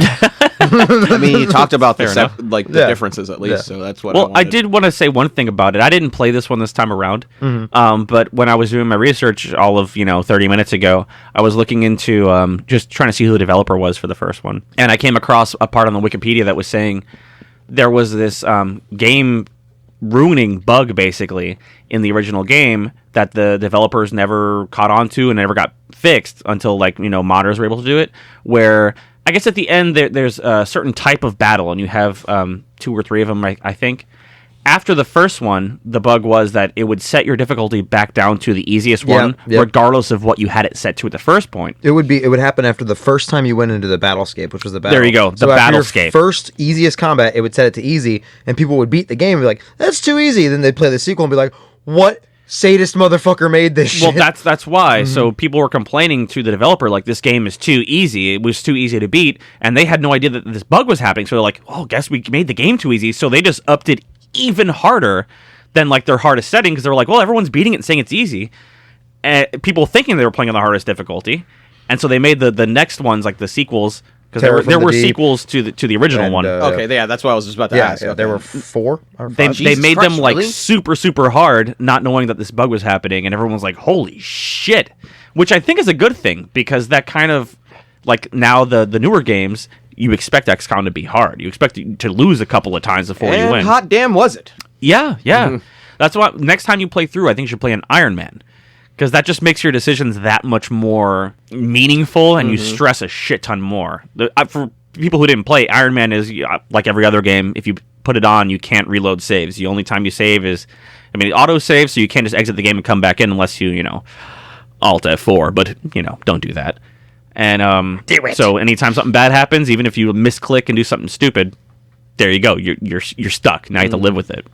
Speaker 3: I mean, you talked about the
Speaker 2: Yeah.
Speaker 3: differences at least, so that's what.
Speaker 1: Well, I did want to say one thing about it. I didn't play this one this time around, but when I was doing my research all of 30 minutes ago, I was looking into just trying to see who the developer was for the first one, and I came across a part on the Wikipedia that was saying there was this game ruining bug basically in the original game that the developers never caught on to and never got fixed until modders were able to do it, where I guess at the end there's a certain type of battle and you have 2 or 3 of them, I think. After the first one, the bug was that it would set your difficulty back down to the easiest one, regardless of what you had it set to at the first point.
Speaker 2: It would happen after the first time you went into the battlescape, which was the battle.
Speaker 1: There you go, the battlescape.
Speaker 2: First easiest combat, it would set it to easy, and people would beat the game and be like, "That's too easy." Then they'd play the sequel and be like, "What sadist motherfucker made this shit?"
Speaker 1: Well, that's why. Mm-hmm. So people were complaining to the developer like this game is too easy. It was too easy to beat, and they had no idea that this bug was happening. So they're like, "Oh, guess we made the game too easy." So they just upped it even harder than their hardest setting because they were like, well, everyone's beating it and saying it's easy, and people thinking they were playing on the hardest difficulty, and so they made the next ones the sequels because there were sequels to the original one.
Speaker 3: Okay, that's what I was just about to ask.
Speaker 2: Yeah, there were 4 or 5.
Speaker 1: They made them
Speaker 3: really?
Speaker 1: super hard, not knowing that this bug was happening, and everyone was like, holy shit, which I think is a good thing because that kind of now the newer games, you expect XCOM to be hard. You expect to lose a couple of times before you win.
Speaker 3: Hot damn was it.
Speaker 1: Yeah. Mm-hmm. That's why next time you play through, I think you should play an Iron Man. Because that just makes your decisions that much more meaningful and you stress a shit ton more. For people who didn't play, Iron Man is like every other game. If you put it on, you can't reload saves. The only time you save is... auto save, so you can't just exit the game and come back in unless you, Alt F4. But, don't do that. And
Speaker 2: do it.
Speaker 1: So anytime something bad happens, even if you misclick and do something stupid, there you go. You're stuck. Now you have to live with it.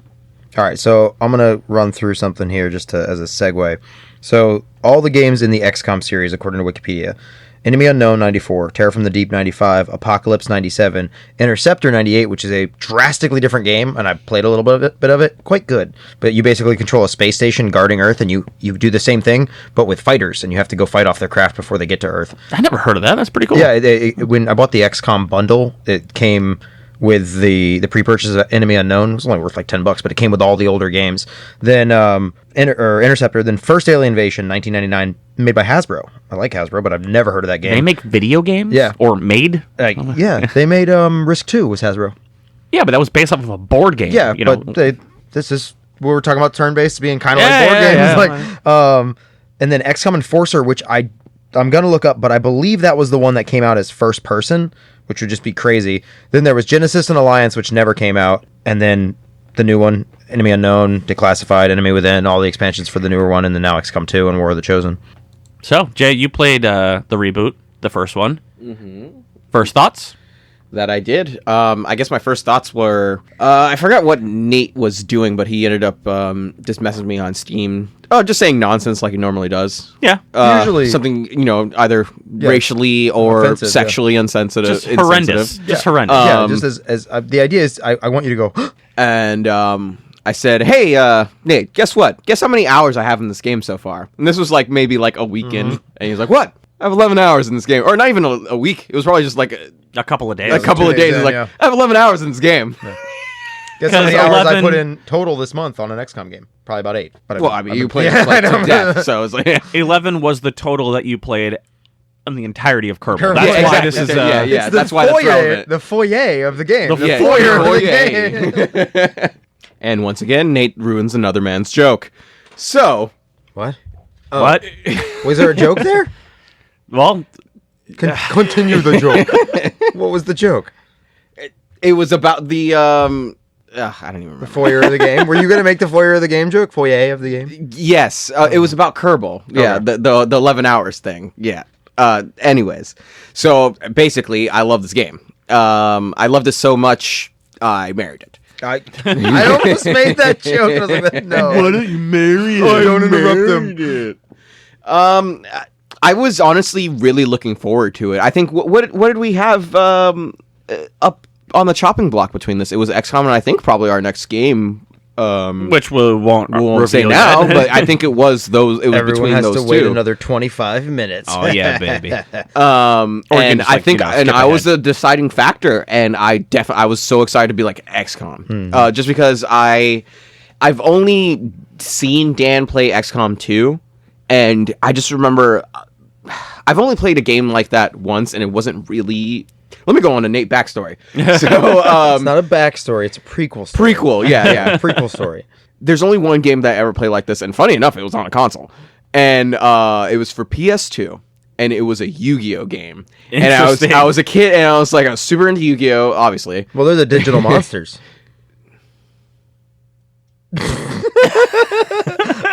Speaker 2: All right, so I'm gonna run through something here just as a segue. So all the games in the XCOM series, according to Wikipedia: Enemy Unknown 94, Terror from the Deep 95, Apocalypse 97, Interceptor 98, which is a drastically different game, and I played a little bit of it, quite good. But you basically control a space station guarding Earth, and you do the same thing, but with fighters, and you have to go fight off their craft before they get to Earth.
Speaker 1: I never heard of that. That's pretty cool.
Speaker 2: Yeah, when I bought the XCOM bundle, it came with the pre-purchase of Enemy Unknown. It was only worth $10, but it came with all the older games. Then Interceptor, then First Alien Invasion, 1999, made by Hasbro. I like Hasbro, but I've never heard of that game.
Speaker 1: They make video games?
Speaker 2: Yeah.
Speaker 1: Or made?
Speaker 2: Yeah, they made Risk 2 was Hasbro.
Speaker 1: Yeah, but that was based off of a board game.
Speaker 2: Yeah, but this is... We were talking about turn-based being kind of like board games.
Speaker 1: Yeah.
Speaker 2: And then XCOM Enforcer, which I'm going to look up, but I believe that was the one that came out as first person, which would just be crazy. Then there was Genesis and Alliance, which never came out. And then the new one, Enemy Unknown, Declassified, Enemy Within, all the expansions for the newer one, and then now XCOM 2 and War of the Chosen.
Speaker 1: So, Jay, you played the reboot, the first one. Mm-hmm. First thoughts?
Speaker 3: That I did. I guess my first thoughts were... I forgot what Nate was doing, but he ended up just messaging me on Steam. Oh, just saying nonsense like he normally does.
Speaker 1: Yeah.
Speaker 2: Usually...
Speaker 3: Something, either racially or
Speaker 2: offensive,
Speaker 3: sexually insensitive.
Speaker 1: Just horrendous. Just horrendous.
Speaker 2: Yeah, just as the idea is, I want you to go...
Speaker 3: And I said, hey, Nate, guess what? Guess how many hours I have in this game so far? And this was maybe a week in. And he's like, what? I have 11 hours in this game. Or not even a week. It was probably just
Speaker 1: a couple of days.
Speaker 3: A couple of days. He's like, I have 11 hours in this game.
Speaker 2: Yeah. Guess how many hours I put in total this month on an XCOM game? Probably about 8. But
Speaker 3: you played it to death, so it's like...
Speaker 1: 11 was the total that you played in the entirety of Kerbal. That's
Speaker 3: Yeah,
Speaker 1: why
Speaker 3: exactly.
Speaker 1: this is...
Speaker 3: Yeah, that's why that's relevant.
Speaker 2: The foyer of the game.
Speaker 1: The
Speaker 2: foyer of the game.
Speaker 3: And once again, Nate ruins another man's joke. So...
Speaker 2: What?
Speaker 1: What?
Speaker 2: Was there a joke there?
Speaker 1: Well...
Speaker 2: Continue the joke. What was the joke?
Speaker 3: It was about the... I don't even remember.
Speaker 2: The foyer of the game? Were you going to make the foyer of the game joke? Foyer of the game?
Speaker 3: Yes. It was about Kerbal. Yeah,
Speaker 2: Okay.
Speaker 3: the 11 hours thing. Yeah. Anyways. So, basically, I love this game. I loved it so much, I married it.
Speaker 2: I almost made that joke. I was like, no.
Speaker 1: Why don't you marry it?
Speaker 2: Oh, don't interrupt them.
Speaker 3: I was honestly really looking forward to it. I think what did we have up on the chopping block between this? It was XCOM and I think probably our next game.
Speaker 1: Which we won't
Speaker 3: say
Speaker 1: reveal
Speaker 3: now,
Speaker 1: yet.
Speaker 3: but I think it was those. It was
Speaker 2: Everyone
Speaker 3: between
Speaker 2: has
Speaker 3: those
Speaker 2: to wait
Speaker 3: two.
Speaker 2: another 25 minutes.
Speaker 1: Oh yeah, baby.
Speaker 3: And
Speaker 1: just,
Speaker 3: I think, and
Speaker 1: skip
Speaker 3: I was
Speaker 1: ahead.
Speaker 3: the deciding factor, and I was so excited to be like XCOM, just because I've only seen Dan play XCOM 2, and I just remember I've only played a game like that once, and it wasn't really Let me go on a Nate backstory. So,
Speaker 2: It's not a backstory. It's a prequel story.
Speaker 3: prequel, yeah.
Speaker 2: Prequel story.
Speaker 3: There's only one game that I ever played like this, and funny enough, it was on a console, and it was for PS2, and it was a Yu-Gi-Oh game. And I was a kid, and I was super into Yu-Gi-Oh, obviously.
Speaker 2: Well, they're the digital monsters.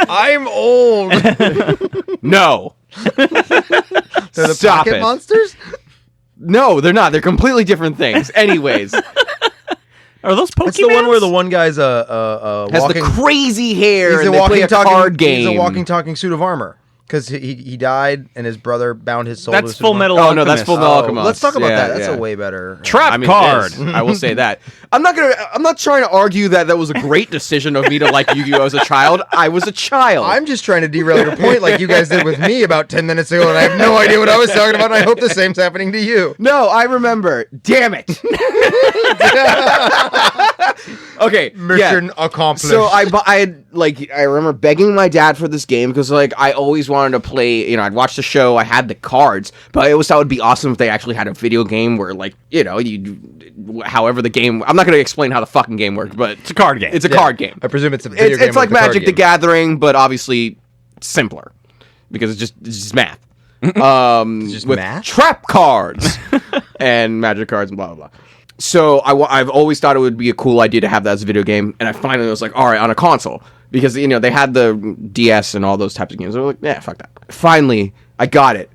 Speaker 2: I'm old.
Speaker 3: No.
Speaker 2: They're the
Speaker 3: Stop
Speaker 2: pocket
Speaker 3: it.
Speaker 2: monsters?
Speaker 3: No, they're not. They're completely different things. Anyways,
Speaker 1: Are those Pokemon?
Speaker 2: It's the one where the one guy's a
Speaker 3: has
Speaker 2: walking,
Speaker 3: the crazy hair,
Speaker 2: he's
Speaker 3: and
Speaker 2: a
Speaker 3: they play
Speaker 2: walking
Speaker 3: a
Speaker 2: talking
Speaker 3: card game.
Speaker 2: He's a walking talking suit of armor because he died and his brother bound his soul. to a
Speaker 1: That's
Speaker 2: suit
Speaker 1: Full
Speaker 2: of
Speaker 1: Metal
Speaker 3: Oh
Speaker 1: Alchemist.
Speaker 3: no, that's Full Metal Alchemist.
Speaker 2: Let's talk about
Speaker 3: Yeah,
Speaker 2: that. That's
Speaker 3: yeah.
Speaker 2: a way better
Speaker 1: Trap
Speaker 3: It
Speaker 1: card.
Speaker 3: is. I will say that. I'm not trying to argue that was a great decision of me to like Yu-Gi-Oh as a child. I was a child.
Speaker 2: I'm just trying to derail your point like you guys did with me about 10 minutes ago, and I have no idea what I was talking about, and I hope the same's happening to you.
Speaker 3: No, I remember. Damn it. Okay.
Speaker 2: Mission accomplished.
Speaker 3: So I remember begging my dad for this game because I always wanted to play. I'd watch the show. I had the cards, but I always thought it would be awesome if they actually had a video game where however the game. I'm not going to explain how the fucking game works, but
Speaker 1: It's a card game.
Speaker 3: it's a card game.
Speaker 2: I presume it's a video game.
Speaker 3: It's like
Speaker 2: with a card
Speaker 3: Magic the
Speaker 2: game.
Speaker 3: Gathering, but obviously simpler because it's just math.
Speaker 2: just
Speaker 3: With
Speaker 2: math?
Speaker 3: trap cards and magic cards and blah blah blah. So I've always thought it would be a cool idea to have that as a video game, and I finally was like, all right, on a console, because they had the DS and all those types of games. I was like, yeah, fuck that. Finally, I got it.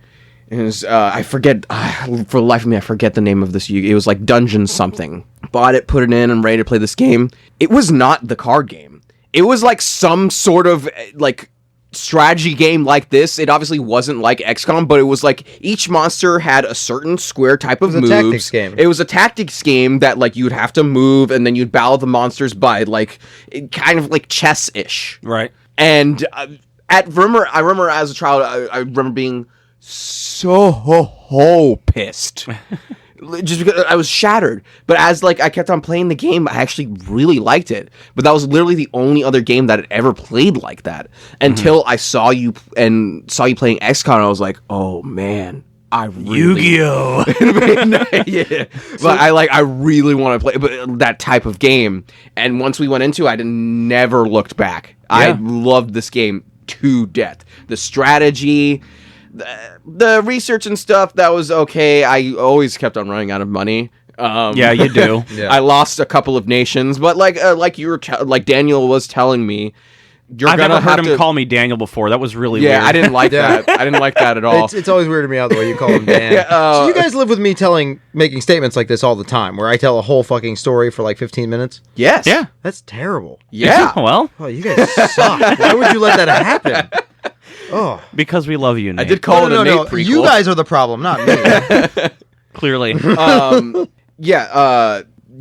Speaker 3: And it was, I forget for the life of me, I forget the name of this. It was like Dungeon something. Bought it, put it in, and ready to play this game. It was not the card game. It was like some sort of strategy game like this. It obviously wasn't like XCOM, but it was like each monster had a certain square type of moves.
Speaker 2: It was a tactics game.
Speaker 3: It was a tactics game that you'd have to move, and then you'd battle the monsters by kind of like chess-ish.
Speaker 1: Right.
Speaker 3: And I remember as a child, I remember being so pissed. Just because I was shattered. But as I kept on playing the game, I actually really liked it. But that was literally the only other game that I'd ever played like that. Until I saw you playing XCOM, and I was like, oh man, I really
Speaker 1: Yu-Gi-Oh.
Speaker 3: yeah. But I really want to play that type of game. And once we went into it, I never looked back. I loved this game to death. The strategy, the research and stuff, that was okay. I always kept on running out of money.
Speaker 1: Yeah, you do.
Speaker 2: Yeah.
Speaker 3: I lost a couple of nations, but like you were like Daniel was telling me, you're
Speaker 1: I've
Speaker 3: gonna
Speaker 1: never heard
Speaker 3: have
Speaker 1: him
Speaker 3: to
Speaker 1: call me Daniel before. That was really
Speaker 3: Yeah,
Speaker 1: weird.
Speaker 3: I didn't like
Speaker 2: Yeah.
Speaker 3: that. I didn't like that at all.
Speaker 2: It's always weirded me out the way you call him Dan. So you guys live with me making statements like this all the time, where I tell a whole fucking story for like 15 minutes.
Speaker 3: Yes.
Speaker 1: Yeah.
Speaker 2: That's terrible.
Speaker 3: Yeah.
Speaker 1: Well,
Speaker 2: Oh, you guys suck. Why would you let that happen? Oh,
Speaker 1: because we love you, Nate.
Speaker 3: I did call it a Nate prequel.
Speaker 2: You guys are the problem, not me.
Speaker 1: Clearly.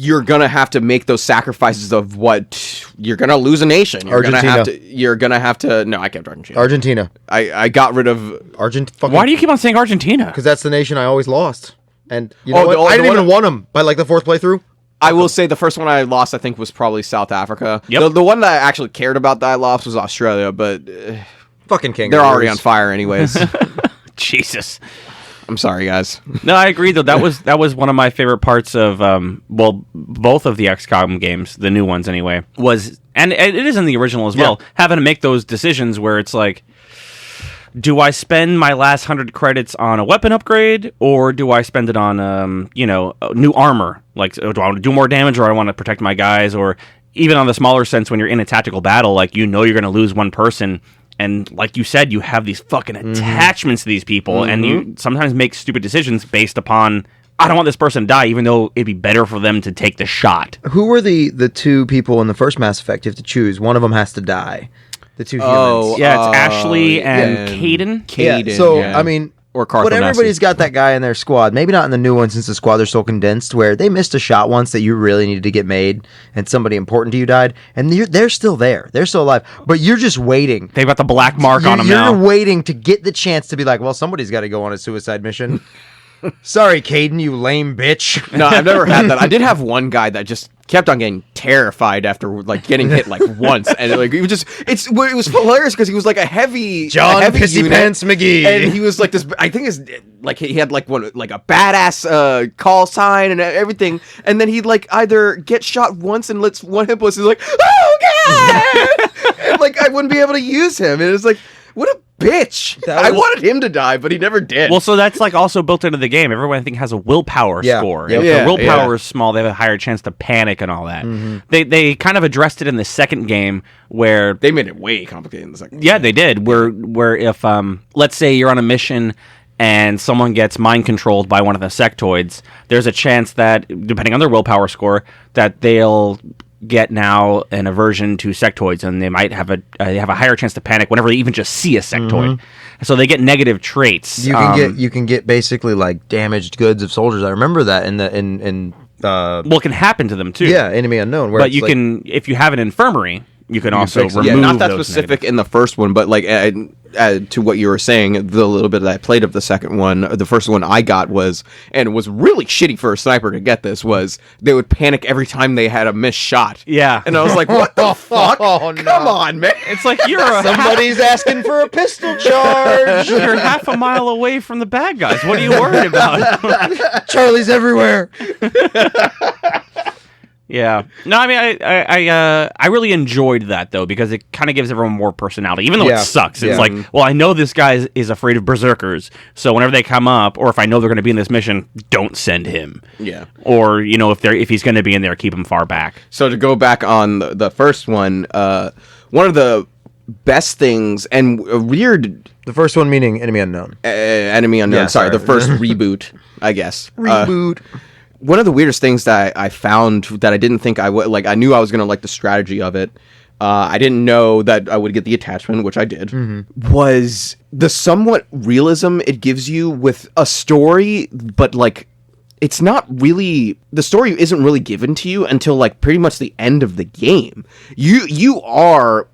Speaker 3: You're gonna have to make those sacrifices of what you're gonna lose a nation. You're gonna have to. No, I kept Argentina.
Speaker 2: Argentina.
Speaker 3: I got rid of.
Speaker 1: Why do you keep on saying Argentina?
Speaker 2: Because that's the nation I always lost. And you know
Speaker 3: Oh,
Speaker 2: what? I
Speaker 3: the
Speaker 2: didn't
Speaker 3: one-
Speaker 2: even want them by like the fourth playthrough.
Speaker 3: I will say the first one I lost, I think, was probably South Africa.
Speaker 1: Yep.
Speaker 3: The one that I actually cared about that I lost was Australia, but
Speaker 2: Fucking kangaroos.
Speaker 3: they're already on fire anyways.
Speaker 1: Jesus.
Speaker 3: I'm sorry, guys.
Speaker 1: No, I agree though. That was one of my favorite parts of both of the XCOM games, the new ones anyway. And it is in the original as well. Having to make those decisions where it's like, do I spend my last 100 credits on a weapon upgrade, or do I spend it on new armor? Like, do I want to do more damage, or I want to protect my guys, or even on the smaller sense when you're in a tactical battle, like you're going to lose one person. And like you said, you have these fucking attachments to these people, and you sometimes make stupid decisions based upon, I don't want this person to die, even though it'd be better for them to take the shot.
Speaker 2: Who were the two people in the first Mass Effect you have to choose? One of them has to die. The two humans.
Speaker 1: Yeah, it's Ashley and Caden.
Speaker 3: Caden.
Speaker 2: So,
Speaker 3: yeah.
Speaker 2: I mean,
Speaker 3: Or Cartho
Speaker 2: but everybody's
Speaker 3: Nasty.
Speaker 2: got that guy in their squad. Maybe not in the new one since the squads are so condensed, where they missed a shot once that you really needed to get made, and somebody important to you died, and they're still there. They're still alive. But you're just waiting.
Speaker 1: They've got the black mark on them
Speaker 2: You're
Speaker 1: now.
Speaker 2: waiting to get the chance to be like, well, somebody's got to go on a suicide mission. Sorry, Caden, you lame bitch.
Speaker 3: No, I've never had that. I did have one guy that just kept on getting terrified after like getting hit like once, and like it was hilarious because he was like a heavy
Speaker 2: Pissy
Speaker 3: unit,
Speaker 2: Pants McGee,
Speaker 3: and he was like this. I think he had like a badass call sign and everything, and then he'd like either get shot once and let's one hit post is like, oh god, and, like I wouldn't be able to use him, and it was like, what a bitch. I wanted him to die, but he never did.
Speaker 1: Well, so that's like also built into the game. Everyone I think has a willpower score.
Speaker 2: Yeah.
Speaker 1: If the willpower is small, they have a higher chance to panic and all that. They kind of addressed it in the second game where
Speaker 3: they made it way complicated in the second.
Speaker 1: Yeah, they did. Where if let's say you're on a mission and someone gets mind controlled by one of the sectoids, there's a chance that depending on their willpower score that they'll get now an aversion to sectoids, and they might have a higher chance to panic whenever they even just see a sectoid. So they get negative traits.
Speaker 2: You can get basically like damaged goods of soldiers. I remember that in
Speaker 1: well, it can happen to them too.
Speaker 2: Yeah, Enemy Unknown. Where
Speaker 1: But you can, if you have an infirmary, you can also remove
Speaker 3: not that
Speaker 1: those
Speaker 3: specific
Speaker 1: negatives.
Speaker 3: in the first one, but like to what you were saying, the little bit that I played of the second one, the first one I got was, and it was really shitty for a sniper to get this, was they would panic every time they had a missed shot.
Speaker 1: Yeah.
Speaker 3: And I was like, what the fuck?
Speaker 2: Oh, no.
Speaker 3: Come on, man.
Speaker 1: It's like you're
Speaker 2: somebody's asking for a pistol charge.
Speaker 1: you're half a mile away from the bad guys. What are you worried about?
Speaker 2: Charlie's everywhere.
Speaker 1: Yeah. No, I mean, I really enjoyed that, though, because it kind of gives everyone more personality, even though it sucks. It's like, well, I know this guy is afraid of berserkers, so whenever they come up, or if I know they're going to be in this mission, don't send him.
Speaker 3: Yeah.
Speaker 1: Or, if he's going to be in there, keep him far back.
Speaker 3: So to go back on the first one of the best things and weird...
Speaker 2: The first one meaning Enemy Unknown.
Speaker 3: Enemy Unknown,
Speaker 2: Yeah,
Speaker 3: sorry,
Speaker 2: sorry.
Speaker 3: the first reboot, I guess.
Speaker 2: Reboot.
Speaker 3: One of the weirdest things that I found that I didn't think I would like, I knew I was going to like the strategy of it. I didn't know that I would get the attachment, which I did, was the somewhat realism it gives you with a story, but like, it's not really, the story isn't really given to you until like pretty much the end of the game. You are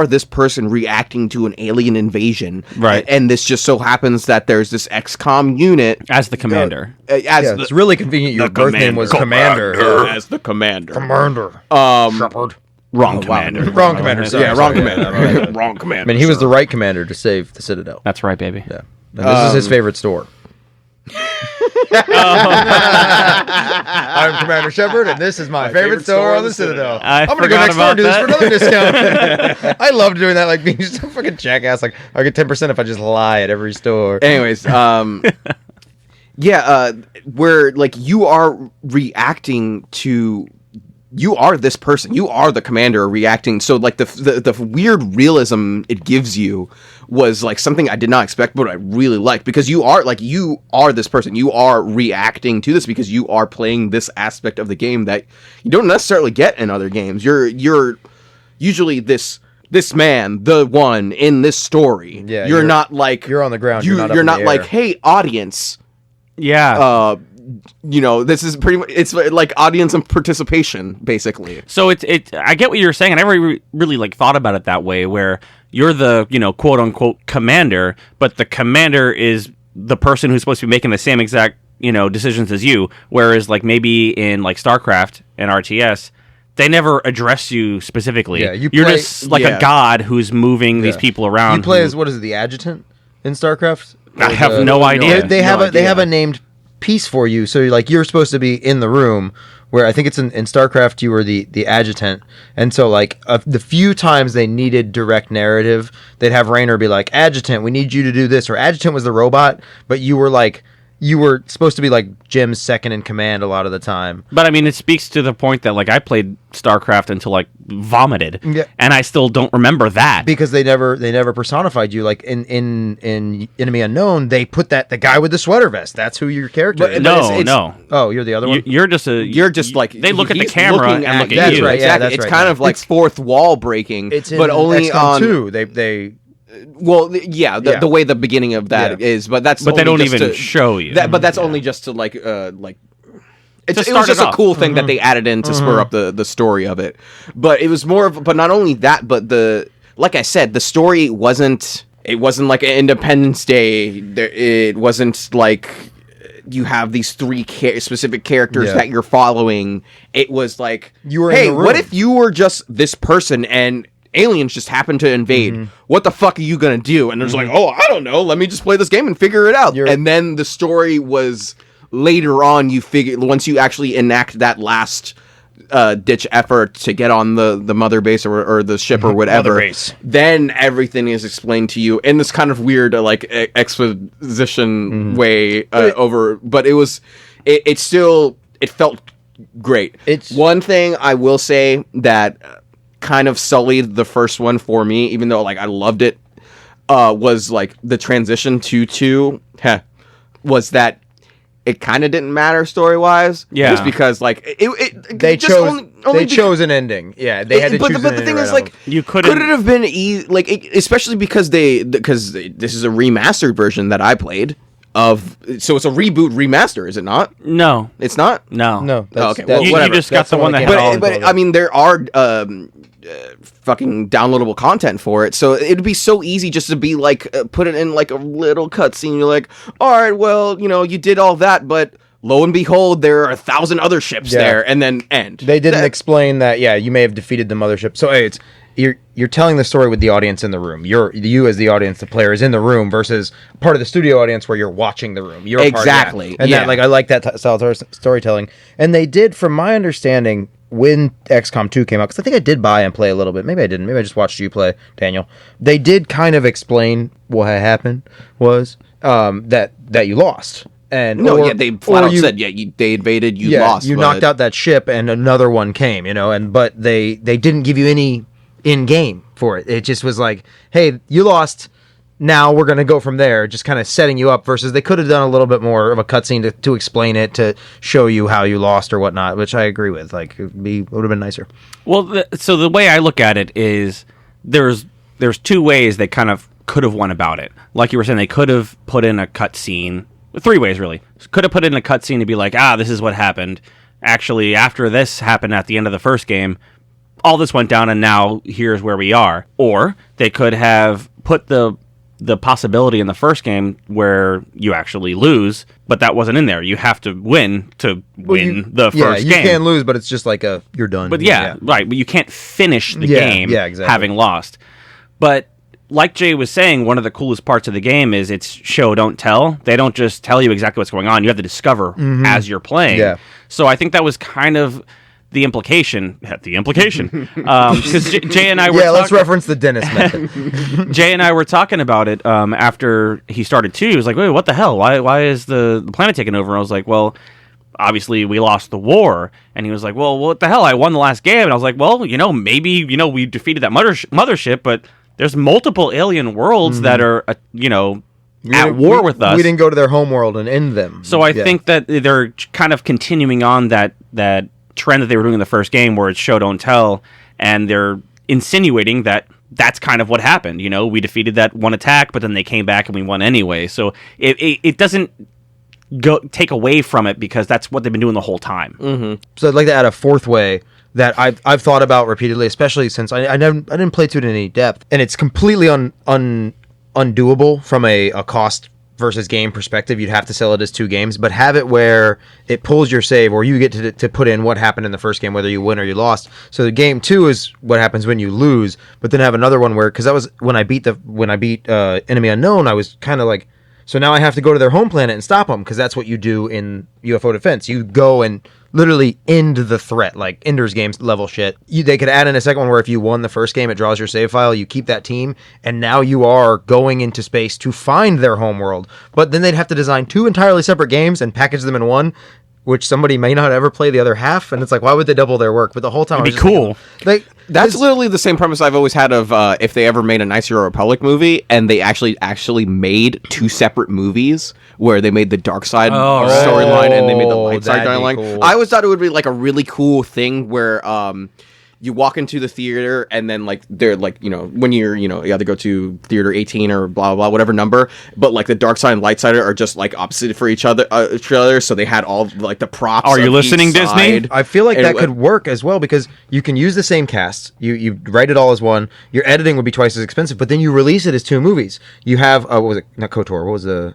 Speaker 3: this person reacting to an alien invasion.
Speaker 1: Right.
Speaker 3: And this just so happens that there's this XCOM unit.
Speaker 1: As the commander.
Speaker 2: It's really convenient your birth name was Commander.
Speaker 3: As the commander.
Speaker 2: Commander.
Speaker 3: Shepard.
Speaker 1: Wrong commander.
Speaker 2: Wrong commander. Sorry,
Speaker 3: Yeah, wrong
Speaker 2: sorry.
Speaker 3: commander. Wrong commander.
Speaker 2: I mean, he was the right commander to save the Citadel.
Speaker 1: That's right, baby.
Speaker 2: Yeah. And this is his favorite store. I'm Commander Shepard, and this is my favorite store on the Citadel. I'm gonna go next door and do this for another discount. I love doing that, like being just a fucking jackass. Like I get 10% if I just lie at every store.
Speaker 3: Anyways, where like you are reacting to. You are this person. You are the commander reacting. So like the weird realism it gives you was like something I did not expect, but I really liked, because you are this person. You are reacting to this because you are playing this aspect of the game that you don't necessarily get in other games. You're usually this man, the one in this story.
Speaker 2: Yeah,
Speaker 3: you're not like
Speaker 2: you're on the ground.
Speaker 3: You're not like, hey, audience.
Speaker 1: Yeah.
Speaker 3: This is pretty much, it's like audience and participation, basically.
Speaker 1: So I get what you're saying, and I never really like thought about it that way, where you're the, quote unquote commander, but the commander is the person who's supposed to be making the same exact, decisions as you. Whereas like maybe in like StarCraft and RTS, they never address you specifically.
Speaker 2: Yeah,
Speaker 1: you're just like a god who's moving these people around.
Speaker 2: You play as, what is it, the adjutant in StarCraft?
Speaker 1: I have no idea.
Speaker 2: They have a named piece for you, so you're supposed to be in the room, where I think it's in StarCraft you were the adjutant, and so like the few times they needed direct narrative, they'd have Raynor be like, adjutant, we need you to do this, or adjutant was the robot, but you were supposed to be like Jim's second in command a lot of the time.
Speaker 1: But I mean, it speaks to the point that like I played StarCraft until like vomited, and I still don't remember that
Speaker 2: because they never personified you. Like in Enemy Unknown, they put the guy with the sweater vest. That's who your character is.
Speaker 1: No.
Speaker 2: Oh, you're the other one.
Speaker 1: You're just like
Speaker 3: they
Speaker 1: look at the camera and look at
Speaker 2: that's
Speaker 1: you.
Speaker 2: right. Yeah, that's
Speaker 3: it's
Speaker 2: right.
Speaker 3: kind of like fourth wall breaking.
Speaker 2: It's in
Speaker 3: but only
Speaker 2: XCOM
Speaker 3: on
Speaker 2: 2. They
Speaker 3: the way the beginning of that is, but that's
Speaker 1: but they don't
Speaker 3: just
Speaker 1: even
Speaker 3: to,
Speaker 1: show you.
Speaker 3: But that's only just to like it was
Speaker 1: start
Speaker 3: just
Speaker 1: it
Speaker 3: a
Speaker 1: off.
Speaker 3: cool thing that they added in to spur up the story of it. But it was more of, but not only that, but like I said, the story wasn't like an Independence Day. It wasn't like you have these three specific characters
Speaker 2: Yeah.
Speaker 3: that you're following. It was like,
Speaker 2: You were in
Speaker 3: hey,
Speaker 2: the room.
Speaker 3: what if you were just this person and aliens just happened to invade?
Speaker 2: Mm-hmm.
Speaker 3: What the fuck are you gonna do? And there's like, oh, I don't know. Let me just play this game and figure it out. And then the story was later on. You figure once you actually enact that last ditch effort to get on the mother base or the ship or whatever,
Speaker 2: Mother base.
Speaker 3: then everything is explained to you in this kind of weird exposition way over. But it still felt great.
Speaker 2: It's
Speaker 3: one thing I will say that kind of sullied the first one for me, even though like I loved it, was like the transition to 2 was that it kind of didn't matter story wise.
Speaker 1: Yeah.
Speaker 3: Just because like
Speaker 2: they
Speaker 3: just
Speaker 2: chose
Speaker 3: only
Speaker 2: chose an ending. Yeah, they had to choose.
Speaker 3: But the thing is, like,
Speaker 1: You
Speaker 3: could
Speaker 1: couldn't-
Speaker 3: it have been especially because this is a remastered version that I played of. So it's a reboot remaster, is it not?
Speaker 1: No,
Speaker 3: It's not.
Speaker 1: no,
Speaker 2: No,
Speaker 3: Oh, okay.
Speaker 2: that's,
Speaker 3: Well,
Speaker 1: You
Speaker 3: whatever.
Speaker 1: just got
Speaker 2: That's
Speaker 1: the one that
Speaker 2: came
Speaker 1: had
Speaker 2: out
Speaker 1: all.
Speaker 2: in
Speaker 3: But
Speaker 2: both.
Speaker 3: I mean, there are fucking downloadable content for it, so it'd be so easy just to be like put it in like a little cutscene. You're like, all right, well, you did all that, but lo and behold, there are 1,000 other ships
Speaker 2: Yeah.
Speaker 3: there, and then end.
Speaker 2: They didn't explain that. Yeah, you may have defeated the mothership. So hey, you're telling the story with the audience in the room. You as the audience, the player is in the room versus part of the studio audience where you're watching the room. You're a part of that.
Speaker 3: Exactly,
Speaker 2: And
Speaker 3: yeah.
Speaker 2: that, like, I like that style of storytelling. And they did, from my understanding, when XCOM 2 came out, because I think I did buy and play a little bit. Maybe I didn't. Maybe I just watched you play, Daniel. They did kind of explain what had happened was that you lost. And
Speaker 3: They flat out said, they invaded, you lost.
Speaker 2: You
Speaker 3: but-
Speaker 2: knocked out that ship, and another one came. But they didn't give you any in game for it. It just was like, hey, you lost. Now we're gonna go from there, just kind of setting you up. Versus they could have done a little bit more of a cutscene to explain it, to show you how you lost or whatnot, which I agree with. Like, it would have been nicer.
Speaker 1: Well, so the way I look at it is there's 2 ways they kind of could have went about it. Like you were saying, they could have put in a cutscene. 3 ways, really. Could have put in a cutscene to be like, this is what happened. Actually, after this happened at the end of the first game, all this went down, and now here's where we are. Or they could have put the possibility in the first game where you actually lose, but that wasn't in there. You have to win to win the first
Speaker 2: you
Speaker 1: game.
Speaker 2: can't lose, but it's just like you're done.
Speaker 1: But right. But you can't finish the
Speaker 2: Yeah,
Speaker 1: game
Speaker 2: yeah, exactly.
Speaker 1: having lost. But like Jay was saying, one of the coolest parts of the game is it's show, don't tell. They don't just tell you exactly what's going on. You have to discover as you're playing.
Speaker 2: Yeah.
Speaker 1: So I think that was kind of the implication. Because Jay and I were
Speaker 2: let's
Speaker 1: talking-
Speaker 2: reference the dentist method.
Speaker 1: Jay and I were talking about it after he started 2. He was like, wait, what the hell? Why is the planet taking over? And I was like, well, obviously we lost the war. And he was like, well, what the hell? I won the last game. And I was like, well, maybe, we defeated that mothership, but there's multiple alien worlds that are, at war with us.
Speaker 2: We didn't go to their home world and end them.
Speaker 1: So I think that they're kind of continuing on that trend that they were doing in the first game where it's show, don't tell. And they're insinuating that that's kind of what happened. We defeated that one attack, but then they came back and we won anyway. So it doesn't take away from it because that's what they've been doing the whole time.
Speaker 2: So I'd like to add a 4th way that I've thought about repeatedly, especially since I didn't play to it in any depth, and it's completely undoable from a cost versus game perspective. You'd have to sell it as 2 games, but have it where it pulls your save, or you get to put in what happened in the first game, whether you win or you lost. So the game 2 is what happens when you lose, but then have another one where, because that was when I beat Enemy Unknown, I was kind of like, so now I have to go to their home planet and stop them, because that's what you do in UFO Defense. You go and literally end the threat, like Ender's Game level shit. They could add in a second one where if you won the first game, it draws your save file, you keep that team, and now you are going into space to find their home world. But then they'd have to design 2 entirely separate games and package them in one, which somebody may not ever play the other half, and it's like, why would they double their work? But the whole time,
Speaker 1: It'd
Speaker 2: I was
Speaker 1: be
Speaker 2: just
Speaker 1: cool.
Speaker 2: thinking,
Speaker 3: That's literally the same premise I've always had of if they ever made a Knights of the Republic movie and they actually made 2 separate movies where they made the dark side storyline and they made the light side
Speaker 2: that'd be
Speaker 3: storyline.
Speaker 2: cool.
Speaker 3: I always thought it would be like a really cool thing where you walk into the theater and then like they're like, when you either go to theater 18 or blah blah blah, whatever number, but like the dark side and light side are just like opposite for each other, so they had all like the props.
Speaker 1: Are you
Speaker 3: of
Speaker 1: listening,
Speaker 3: each
Speaker 1: Disney?
Speaker 3: side.
Speaker 2: I feel like
Speaker 3: And
Speaker 2: that could work as well, because you can use the same cast. You write it all as one. Your editing would be twice as expensive, but then you release it as 2 movies. You have what was it? Not KOTOR. What was the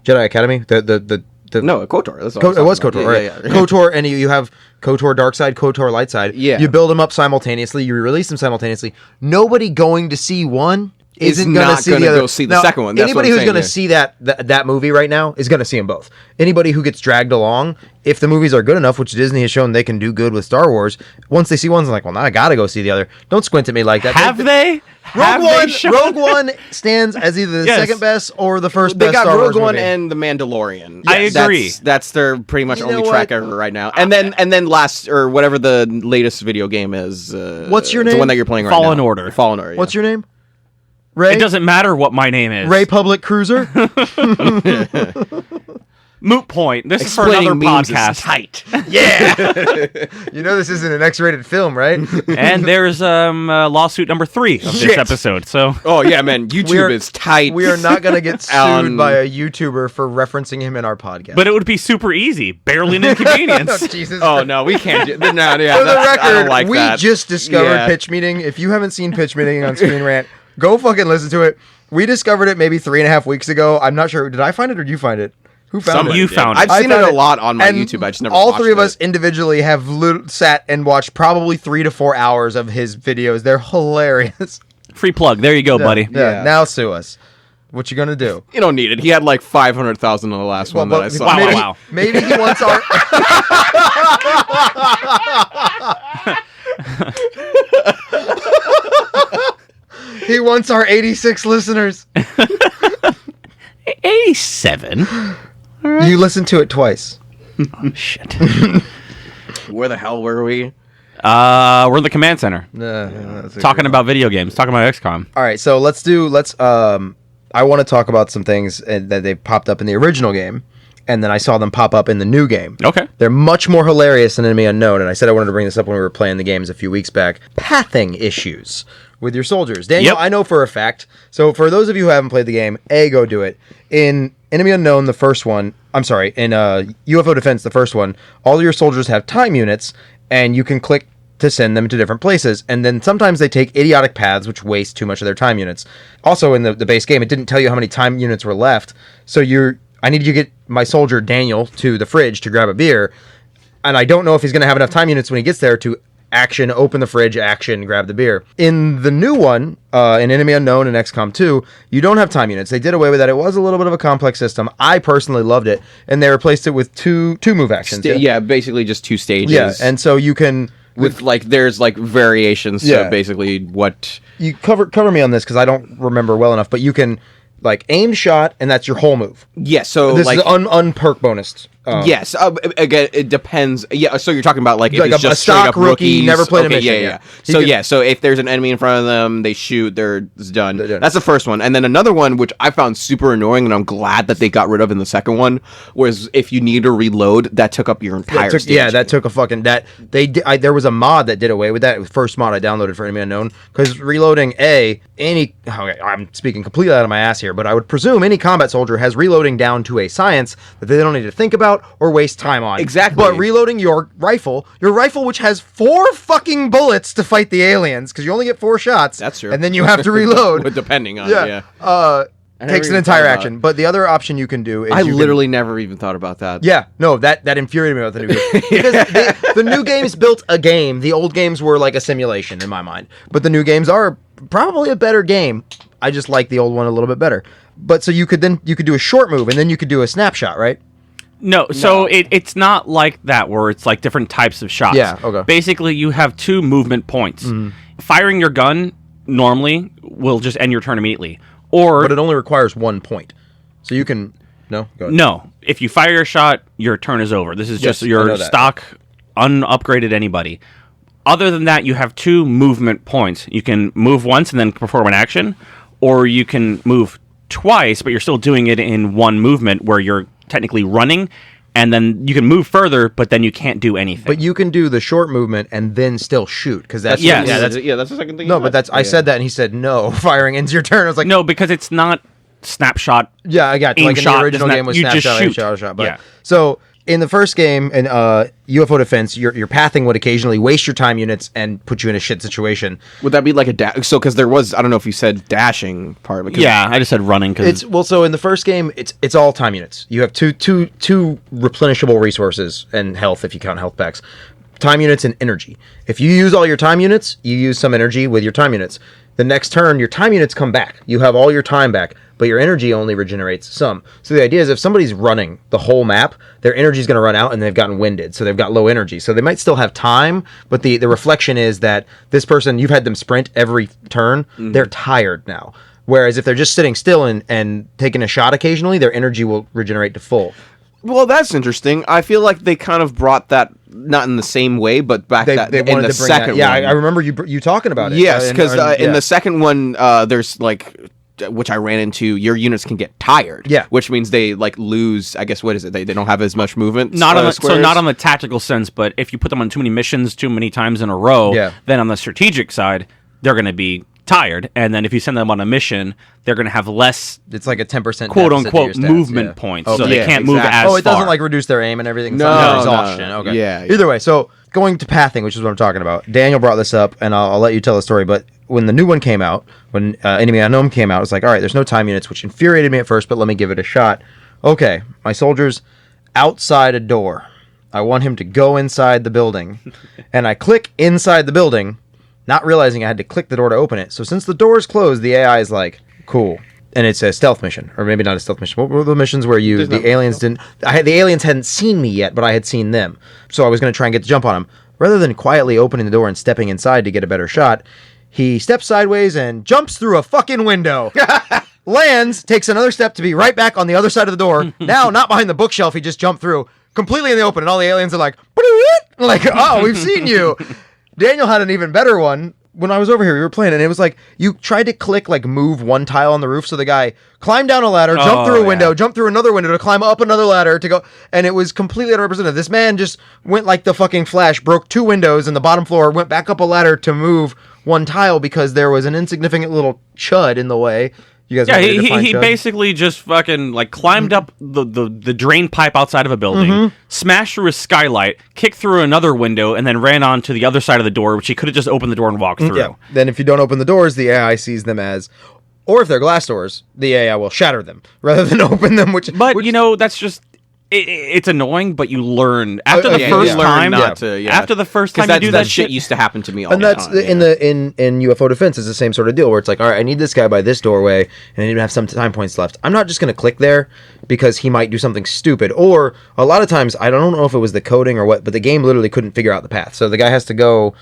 Speaker 2: Jedi Academy? The
Speaker 3: No, KOTOR. That's what
Speaker 2: It was KOTOR,
Speaker 3: about.
Speaker 2: right?
Speaker 3: Yeah.
Speaker 2: KOTOR, and you have KOTOR Dark Side, KOTOR Light Side.
Speaker 3: Yeah.
Speaker 2: You build them up simultaneously. You release them simultaneously. Nobody going to see one isn't going to see the other.
Speaker 3: Go see the second one. That's
Speaker 2: Anybody
Speaker 3: what I'm
Speaker 2: who's going to
Speaker 3: saying,
Speaker 2: see that movie right now is going to see them both. Anybody who gets dragged along, if the movies are good enough, which Disney has shown they can do good with Star Wars, once they see one's like, well, now I got to go see the other. Don't squint at me like that.
Speaker 1: Have they?
Speaker 2: Rogue One stands as either the second best or the first
Speaker 3: They
Speaker 2: best
Speaker 3: got
Speaker 2: Star Wars
Speaker 3: Rogue One
Speaker 2: movie.
Speaker 3: and The Mandalorian.
Speaker 1: I agree.
Speaker 3: That's their pretty much
Speaker 2: You know
Speaker 3: only track ever right now. And then last or whatever the latest video game is.
Speaker 2: What's your
Speaker 3: The
Speaker 2: name?
Speaker 3: one that you're playing right now.
Speaker 1: Fallen Order.
Speaker 3: Fallen Order.
Speaker 2: What's your name? Ray?
Speaker 1: It doesn't matter what my name is.
Speaker 2: Ray Public Cruiser?
Speaker 1: Moot point. This is for
Speaker 3: Explaining
Speaker 1: another
Speaker 3: memes is
Speaker 1: podcast.
Speaker 3: tight.
Speaker 2: Yeah. You know this isn't an X-rated film, right?
Speaker 1: And there's lawsuit number 3 of this
Speaker 2: Shit.
Speaker 1: episode. So
Speaker 3: Oh yeah, man. YouTube is tight.
Speaker 2: We are not going to get sued
Speaker 3: Um,
Speaker 2: by a YouTuber for referencing him in our podcast.
Speaker 1: but it would be super easy. Barely an inconvenience.
Speaker 2: Jesus.
Speaker 3: Oh no, we can't. No, yeah,
Speaker 2: For the
Speaker 3: I don't
Speaker 2: record,
Speaker 3: like
Speaker 2: we
Speaker 3: that.
Speaker 2: just discovered
Speaker 3: Yeah.
Speaker 2: Pitch Meeting. If you haven't seen Pitch Meeting on Screen Rant, go fucking listen to it. We discovered it maybe 3.5 weeks ago. I'm not sure. Did I find it or did you find it? Who found
Speaker 3: Somebody
Speaker 2: it?
Speaker 1: You
Speaker 3: did.
Speaker 1: found
Speaker 3: I've
Speaker 1: it.
Speaker 3: seen it
Speaker 2: found
Speaker 3: a lot on my
Speaker 2: and
Speaker 3: YouTube. I just never.
Speaker 2: all
Speaker 3: watched
Speaker 2: three of
Speaker 3: it.
Speaker 2: us individually have sat and watched probably 3 to 4 hours of his videos. They're hilarious.
Speaker 1: Free plug. There you go, buddy.
Speaker 2: Yeah.
Speaker 3: Yeah.
Speaker 2: Now sue us. What you gonna do?
Speaker 3: You don't need it. He had like 500,000 on the last one that I saw.
Speaker 2: maybe,
Speaker 1: Wow.
Speaker 2: maybe he wants our. He wants our 86 listeners.
Speaker 1: 87.
Speaker 2: You listened to it twice.
Speaker 1: Oh, shit.
Speaker 3: Where the hell were we?
Speaker 1: We're in the command center.
Speaker 2: That's
Speaker 1: Talking about video games. Talking about XCOM.
Speaker 2: All right, so I want to talk about some things that they popped up in the original game, and then I saw them pop up in the new game.
Speaker 1: Okay.
Speaker 2: They're much more hilarious than Enemy Unknown, and I said I wanted to bring this up when we were playing the games a few weeks back. Pathing issues with your soldiers. Daniel,
Speaker 1: Yep.
Speaker 2: I know for a fact. So for those of you who haven't played the game, go do it. In Enemy Unknown, the first one, in UFO Defense, the first one, all your soldiers have time units, and you can click to send them to different places, and then sometimes they take idiotic paths which waste too much of their time units. Also in the base game, it didn't tell you how many time units were left, so I needed to get my soldier Daniel to the fridge to grab a beer, and I don't know if he's going to have enough time units when he gets there to open the fridge, grab the beer. In the new one, in Enemy Unknown and XCOM 2, you don't have time units. They did away with that. It was a little bit of a complex system. I personally loved it, and they replaced it with two move actions.
Speaker 3: Yeah, basically just 2 stages.
Speaker 2: Yeah, and so you can
Speaker 3: with like there's like variations.
Speaker 2: Yeah.
Speaker 3: So basically, what
Speaker 2: you cover me on this because I don't remember well enough, but you can like aimed shot, and that's your whole move.
Speaker 3: Yeah, so
Speaker 2: This
Speaker 3: like
Speaker 2: is unperk bonus.
Speaker 3: yes, again, it depends. Yeah, so you're talking about like if
Speaker 2: Like
Speaker 3: it's
Speaker 2: a
Speaker 3: just
Speaker 2: stock
Speaker 3: straight up
Speaker 2: rookie,
Speaker 3: rookies.
Speaker 2: never played a
Speaker 3: okay,
Speaker 2: mission,
Speaker 3: Yeah,
Speaker 2: yeah.
Speaker 3: yeah.
Speaker 2: He
Speaker 3: So
Speaker 2: could-
Speaker 3: yeah, so if there's an enemy in front of them, they shoot, it's done.
Speaker 2: They're done.
Speaker 3: That's the first one, and then another one which I found super annoying, and I'm glad that they got rid of in the second one was if you need to reload, that took up your entire stage.
Speaker 2: That took a fucking there was a mod that did away with that. It was the first mod I downloaded for Enemy Unknown because reloading I'm speaking completely out of my ass here, but I would presume any combat soldier has reloading down to a science that they don't need to think about or waste time on.
Speaker 3: Exactly.
Speaker 2: But reloading your rifle which has 4 fucking bullets to fight the aliens because you only get 4 shots.
Speaker 3: That's true.
Speaker 2: And then you have to reload.
Speaker 3: depending on
Speaker 2: yeah.
Speaker 3: never
Speaker 2: Takes an
Speaker 3: even
Speaker 2: entire
Speaker 3: thought about
Speaker 2: action. But the other option you can do is
Speaker 3: I
Speaker 2: you can-
Speaker 3: literally never even thought about that.
Speaker 2: Yeah, no, that infuriated me about the new game. Because the new games built a game. The old games were like a simulation in my mind. But the new games are probably a better game. I just like the old one a little bit better. But so you could do a short move, and then you could do a snapshot, right?
Speaker 1: No, so it's not like that where it's like different types of shots.
Speaker 2: Yeah, okay.
Speaker 1: Basically, you have 2 movement points. Firing your gun normally will just end your turn immediately. Or
Speaker 2: But it only requires 1 point. So you can... No? Go ahead.
Speaker 1: no, if you fire your shot, your turn is over. This is just
Speaker 2: Yes, I
Speaker 1: your
Speaker 2: know that.
Speaker 1: stock, unupgraded anybody. Other than that, you have 2 movement points. You can move once and then perform an action, or you can move twice, but you're still doing it in one movement where you're technically running, and then you can move further, but then you can't do anything.
Speaker 2: But you can do the short movement and then still shoot, because that's...
Speaker 1: Yes.
Speaker 3: That's the second thing.
Speaker 2: No, but I said that, and he said, no, firing ends your turn. I was like,
Speaker 1: no, because it's not snapshot.
Speaker 2: yeah, I got
Speaker 1: Aim
Speaker 2: like in
Speaker 1: shot,
Speaker 2: the original
Speaker 1: isn't that-
Speaker 2: game was
Speaker 1: you just
Speaker 2: snapshot, aim
Speaker 1: shoot.
Speaker 2: shot, shot. But
Speaker 1: Yeah.
Speaker 2: so in the first game, in UFO Defense, your pathing would occasionally waste your time units and put you in a shit situation.
Speaker 3: Would that be like a dash? So, because there was, I don't know if you said dashing part. Because
Speaker 1: Yeah, I just said running because
Speaker 2: So in the first game, it's all time units. You have two replenishable resources and health if you count health packs. Time units and energy. If you use all your time units, you use some energy with your time units. The next turn, your time units come back. You have all your time back, but your energy only regenerates some. So the idea is if somebody's running the whole map, their energy is going to run out and they've gotten winded, so they've got low energy. So they might still have time, but the reflection is that this person, you've had them sprint every turn, they're tired now. Whereas if they're just sitting still and taking a shot occasionally, their energy will regenerate to full.
Speaker 3: Well, that's interesting. I feel like they kind of brought that, not in the same way, but back
Speaker 2: They
Speaker 3: in
Speaker 2: wanted
Speaker 3: the
Speaker 2: to bring
Speaker 3: second
Speaker 2: that. Yeah,
Speaker 3: one.
Speaker 2: I remember you talking about it.
Speaker 3: Yes, because in
Speaker 2: yeah.
Speaker 3: the second one, there's like, which I ran into, your units can get tired.
Speaker 2: Yeah.
Speaker 3: Which means they like lose, I guess, what is it? They don't have as much movement.
Speaker 1: not on
Speaker 3: squares?
Speaker 1: not on the tactical sense, but if you put them on too many missions too many times in a row,
Speaker 2: Yeah.
Speaker 1: then on the strategic side, they're going to be tired. And then if you send them on a mission, they're going to have less
Speaker 2: It's like a 10%
Speaker 1: quote
Speaker 2: deficit to
Speaker 1: unquote
Speaker 2: your stats,
Speaker 1: movement
Speaker 2: yeah.
Speaker 1: points,
Speaker 2: Oh,
Speaker 1: so they
Speaker 3: yeah,
Speaker 1: can't move
Speaker 3: exactly.
Speaker 1: as
Speaker 2: Oh, it doesn't
Speaker 1: far.
Speaker 2: like reduce their aim and everything. It's
Speaker 3: No,
Speaker 2: not
Speaker 3: no.
Speaker 2: exhaustion. Okay.
Speaker 3: Yeah.
Speaker 2: Either way, so going to pathing, which is what I'm talking about. Daniel brought this up, and I'll let you tell the story. But when the new one came out, when Enemy Unknown came out, it was like, all right, there's no time units, which infuriated me at first, but let me give it a shot. Okay, my soldier's outside a door. I want him to go inside the building, and I click inside the building, not realizing I had to click the door to open it. So since the door is closed, the AI is like, cool. And it's a stealth mission, or maybe not a stealth mission. What were the missions where the aliens didn't? The aliens hadn't seen me yet, but I had seen them. So I was going to try and get the jump on them. Rather than quietly opening the door and stepping inside to get a better shot, he steps sideways and jumps through a fucking window. Lands, takes another step to be right back on the other side of the door. Now, not behind the bookshelf, he just jumped through completely in the open, and all the aliens are like, oh, we've seen you. Daniel had an even better one. When I was over here, we were playing, and it was like, you tried to click, like, move one tile on the roof, so the guy climbed down a ladder, jumped through a window, jumped through another window to climb up another ladder to go, and it was completely unrepresentative. This man just went like the fucking Flash, broke 2 windows in the bottom floor, went back up a ladder to move one tile because there was an insignificant little chud in the way. You guys
Speaker 1: Yeah,
Speaker 2: want me to define
Speaker 1: he
Speaker 2: chud?
Speaker 1: basically just fucking like climbed up the drain pipe outside of a building, smashed through a skylight, kicked through another window, and then ran on to the other side of the door, which he could have just opened the door and walked through.
Speaker 2: Yeah. Then if you don't open the doors, the AI sees them as, or if they're glass doors, the AI will shatter them rather than open them.
Speaker 1: But you know, that's just it's annoying. But you learn after the
Speaker 3: yeah,
Speaker 1: first
Speaker 3: you learn
Speaker 1: time.
Speaker 3: not to, yeah.
Speaker 1: After the first time you do that shit,
Speaker 3: used to happen to me all
Speaker 2: And
Speaker 3: the
Speaker 2: that's
Speaker 3: time.
Speaker 2: in UFO Defense is the same sort of deal where it's like, all right, I need this guy by this doorway, and I need to have some time points left. I'm not just going to click there because he might do something stupid. Or a lot of times, I don't know if it was the coding or what, but the game literally couldn't figure out the path. So the guy has to go,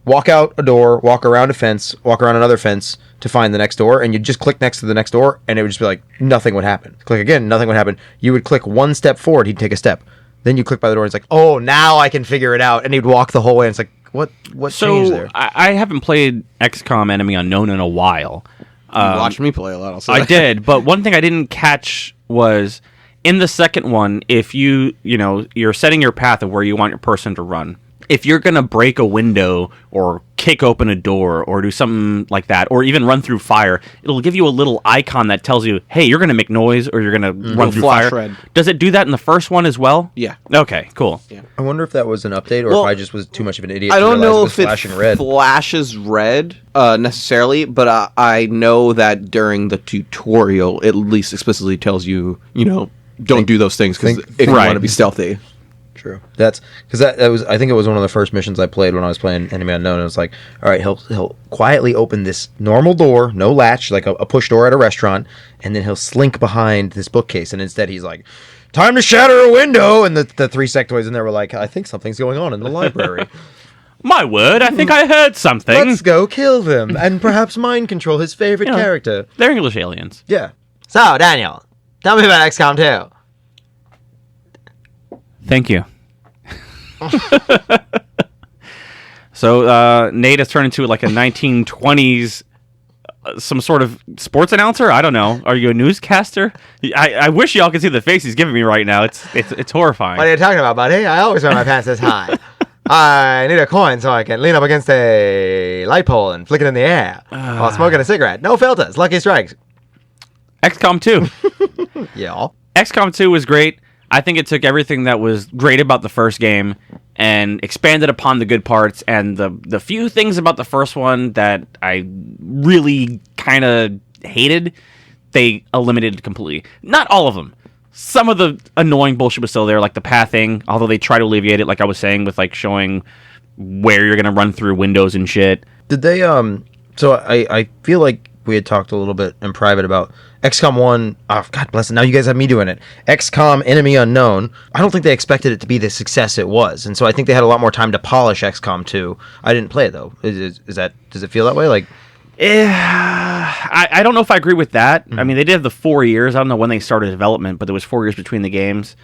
Speaker 2: walk out a door, walk around a fence, walk around another fence to find the next door, and you just click next to the next door, and it would just be like, nothing would happen. Click again, nothing would happen. You would click one step forward, he'd take a step. Then you click by the door, and it's like, oh, now I can figure it out. And he'd walk the whole way, and it's like, what changed there?
Speaker 1: I haven't played XCOM Enemy Unknown in a while.
Speaker 3: You watched me play a lot. I'll say
Speaker 1: I
Speaker 3: that.
Speaker 1: did, but one thing I didn't catch was in the second one, if you're setting your path of where you want your person to run. If you're going to break a window or kick open a door or do something like that, or even run through fire, it'll give you a little icon that tells you, hey, you're going to make noise or you're going to run through
Speaker 3: flash
Speaker 1: fire.
Speaker 3: red.
Speaker 1: Does it do that in the first one as well?
Speaker 3: Yeah.
Speaker 1: Okay, cool.
Speaker 3: Yeah.
Speaker 2: I wonder if that was an update or
Speaker 3: Well,
Speaker 2: if I just was too much of an idiot.
Speaker 3: I
Speaker 2: to
Speaker 3: don't
Speaker 2: realize
Speaker 3: know
Speaker 2: it was
Speaker 3: if it
Speaker 2: flashing red.
Speaker 3: flashes red necessarily, but I know that during the tutorial, it at least explicitly tells you, don't do those things because if you want to be stealthy.
Speaker 2: True. That's because that was. I think it was one of the first missions I played when I was playing Enemy Unknown. It was like, all right, he'll quietly open this normal door, no latch, like a push door at a restaurant, and then he'll slink behind this bookcase. And instead, he's like, "Time to shatter a window!" And the 3 sectoids in there were like, "I think something's going on in the library.
Speaker 1: My word, I think I heard something.
Speaker 2: Let's go kill them and perhaps mind control his favorite character."
Speaker 1: They're English aliens.
Speaker 2: Yeah. So Daniel, tell me about XCOM 2.
Speaker 1: Thank you. So Nate has turned into like a 1920s some sort of sports announcer. I don't know. Are you a newscaster? I wish y'all could see the face he's giving me right now. It's horrifying.
Speaker 2: What are you talking about, buddy? I always wear my pants this high. I need a coin so I can lean up against a light pole and flick it in the air while smoking a cigarette. No filters. Lucky strikes.
Speaker 1: XCOM 2.
Speaker 2: Yeah.
Speaker 1: XCOM 2 was great. I think it took everything that was great about the first game and expanded upon the good parts, and the few things about the first one that I really kind of hated, they eliminated completely. Not all of them. Some of the annoying bullshit was still there, like the pathing, although they try to alleviate it, like I was saying, with like showing where you're going to run through windows and shit.
Speaker 2: Did they, so I feel like we had talked a little bit in private about XCOM 1. Oh, God bless it. Now you guys have me doing it. XCOM Enemy Unknown. I don't think they expected it to be the success it was. And so I think they had a lot more time to polish XCOM 2. I didn't play it, though. Is that, does it feel that way? Like,
Speaker 1: I don't know if I agree with that. I mean, they did have the 4 years. I don't know when they started development, but there was 4 years between the games.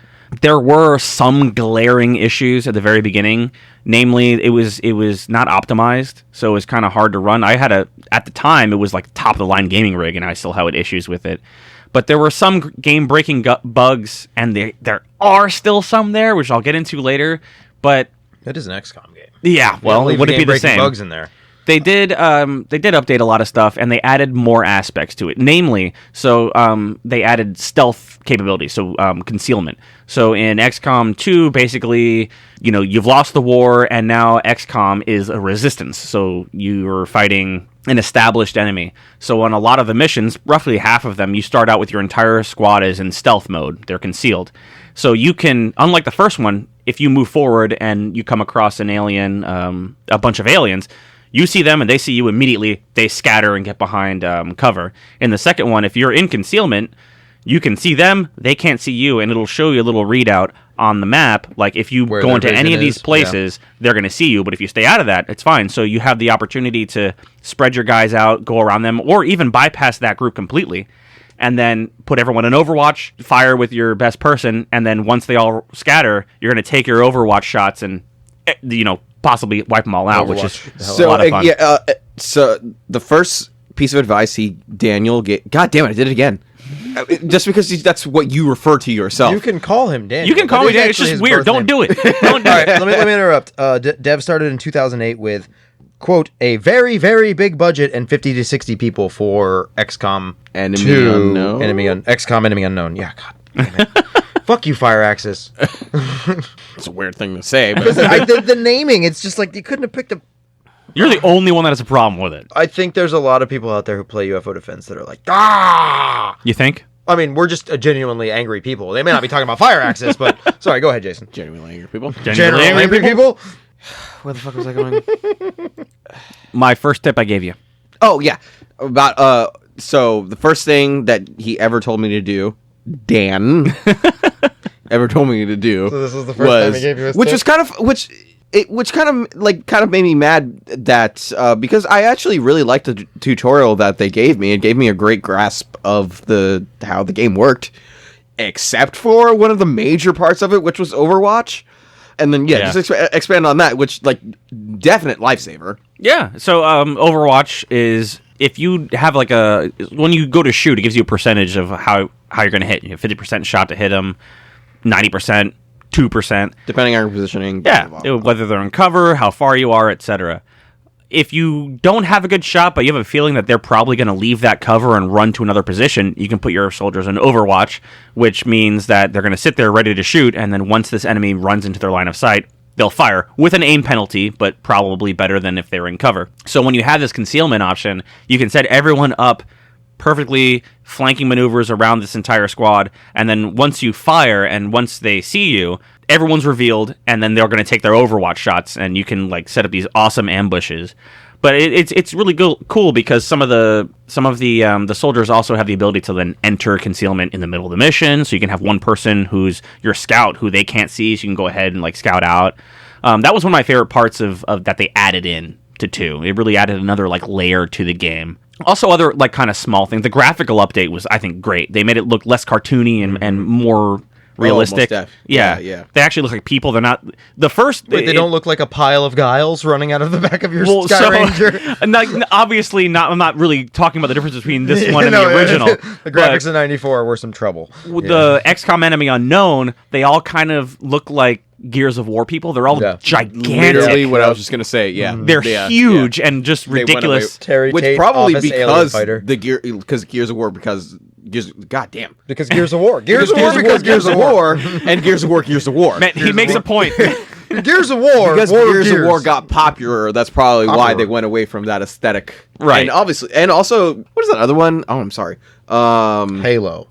Speaker 1: There were some glaring issues at the very beginning. Namely, it was not optimized, so it was kind of hard to run. At the time, it was like top of the line gaming rig, and I still had issues with it. But there were some game breaking bugs, and there are still some there, which I'll get into later. But
Speaker 2: that is an XCOM game.
Speaker 1: Yeah, well, would it be the same?
Speaker 2: Bugs in there.
Speaker 1: They did update a lot of stuff, and they added more aspects to it. Namely, so they added stealth capabilities, so concealment. So in XCOM 2, basically, you've lost the war, and now XCOM is a resistance. So you're fighting an established enemy. So on a lot of the missions, roughly half of them, you start out with your entire squad as in stealth mode. They're concealed. So you can, unlike the first one, if you move forward and you come across an alien, a bunch of aliens, you see them and they see you immediately. They scatter and get behind cover. In the second one, if you're in concealment, you can see them, they can't see you, and it'll show you a little readout on the map. Like, if you go into any of these places, they're going to see you, but if you stay out of that, it's fine. So you have the opportunity to spread your guys out, go around them, or even bypass that group completely, and then put everyone in Overwatch, fire with your best person, and then once they all scatter, you're going to take your Overwatch shots and, possibly wipe them all out, which is a lot of fun.
Speaker 3: So the first piece of advice Daniel gave... God damn it, I did it again. Just because that's what you refer to yourself.
Speaker 2: You can call him Daniel.
Speaker 1: You can call me Daniel. It's just weird. Don't do it. Don't do it.
Speaker 2: All right, let me interrupt. Dev started in 2008 with, quote, a very, very big budget and 50 to 60 people for XCOM
Speaker 3: Enemy Unknown.
Speaker 2: XCOM Enemy Unknown. Yeah, God damn it. Fuck you, Fire Axis.
Speaker 3: It's a weird thing to say, but
Speaker 2: the naming, it's just like you couldn't have picked a...
Speaker 1: You're the only one that has a problem with it.
Speaker 2: I think there's a lot of people out there who play UFO Defense that are like, ah!
Speaker 1: You think?
Speaker 2: I mean, we're just genuinely angry people. They may not be talking about Fire Axis, but... Sorry, go ahead, Jason.
Speaker 3: Genuinely angry people.
Speaker 2: Genuinely angry people?
Speaker 3: Where the fuck was I going?
Speaker 1: My first tip I gave you.
Speaker 3: Oh, yeah. About, so the first thing that he ever told me to do, Dan, ever told me to do...
Speaker 2: So this was the first time he gave you his
Speaker 3: which
Speaker 2: tip?
Speaker 3: was kind of... Which kind of made me mad that because I actually really liked the tutorial that they gave me. It gave me a great grasp of how the game worked, except for one of the major parts of it, which was Overwatch. And then just expand on that, which definite lifesaver.
Speaker 1: Yeah. So Overwatch is, if you have when you go to shoot, it gives you a percentage of how you're going to hit. You have 50% shot to hit them, 90%. 2%,
Speaker 3: depending on your positioning.
Speaker 1: Yeah, whether they're in cover, how far you are, etc. If you don't have a good shot, but you have a feeling that they're probably going to leave that cover and run to another position, you can put your soldiers in Overwatch, which means that they're going to sit there ready to shoot, and then once this enemy runs into their line of sight, they'll fire with an aim penalty, but probably better than if they were in cover. So when you have this concealment option, you can set everyone up perfectly, flanking maneuvers around this entire squad, and then once you fire and once they see you, everyone's revealed, and then they're going to take their Overwatch shots, and you can set up these awesome ambushes. But it's really cool because some of the soldiers also have the ability to then enter concealment in the middle of the mission, so you can have one person who's your scout who they can't see, so you can go ahead and scout out. That was one of my favorite parts of that they added in to 2. It really added another layer to the game. Also, other kind of small things. The graphical update was, I think, great. They made it look less cartoony and more realistic. Yeah. They actually look like people. They're not the first.
Speaker 2: Wait, they don't look like a pile of guiles running out of the back of your Sky Ranger.
Speaker 1: Obviously, not. I'm not really talking about the difference between this one and the original.
Speaker 2: The graphics in '94 were some trouble.
Speaker 1: The XCOM Enemy Unknown, they all kind of look like Gears of War people. They're all gigantic.
Speaker 3: Literally what I was just gonna say. Yeah,
Speaker 1: they're huge and just ridiculous.
Speaker 2: Terry
Speaker 3: Which
Speaker 2: Tate,
Speaker 3: probably
Speaker 2: Office
Speaker 3: because
Speaker 2: Alien Fighter.
Speaker 3: because Gears of War, because Goddamn.
Speaker 2: Because Gears of War. Gears of War because Gears of War.
Speaker 3: And Gears of War, Gears of War.
Speaker 1: Man, he makes a point.
Speaker 2: Gears of War.
Speaker 3: Because
Speaker 2: War
Speaker 3: Gears of War got popular, that's probably why they went away from that aesthetic.
Speaker 1: Right.
Speaker 3: And obviously, and also, what is that other one? Oh, I'm sorry.
Speaker 2: Halo.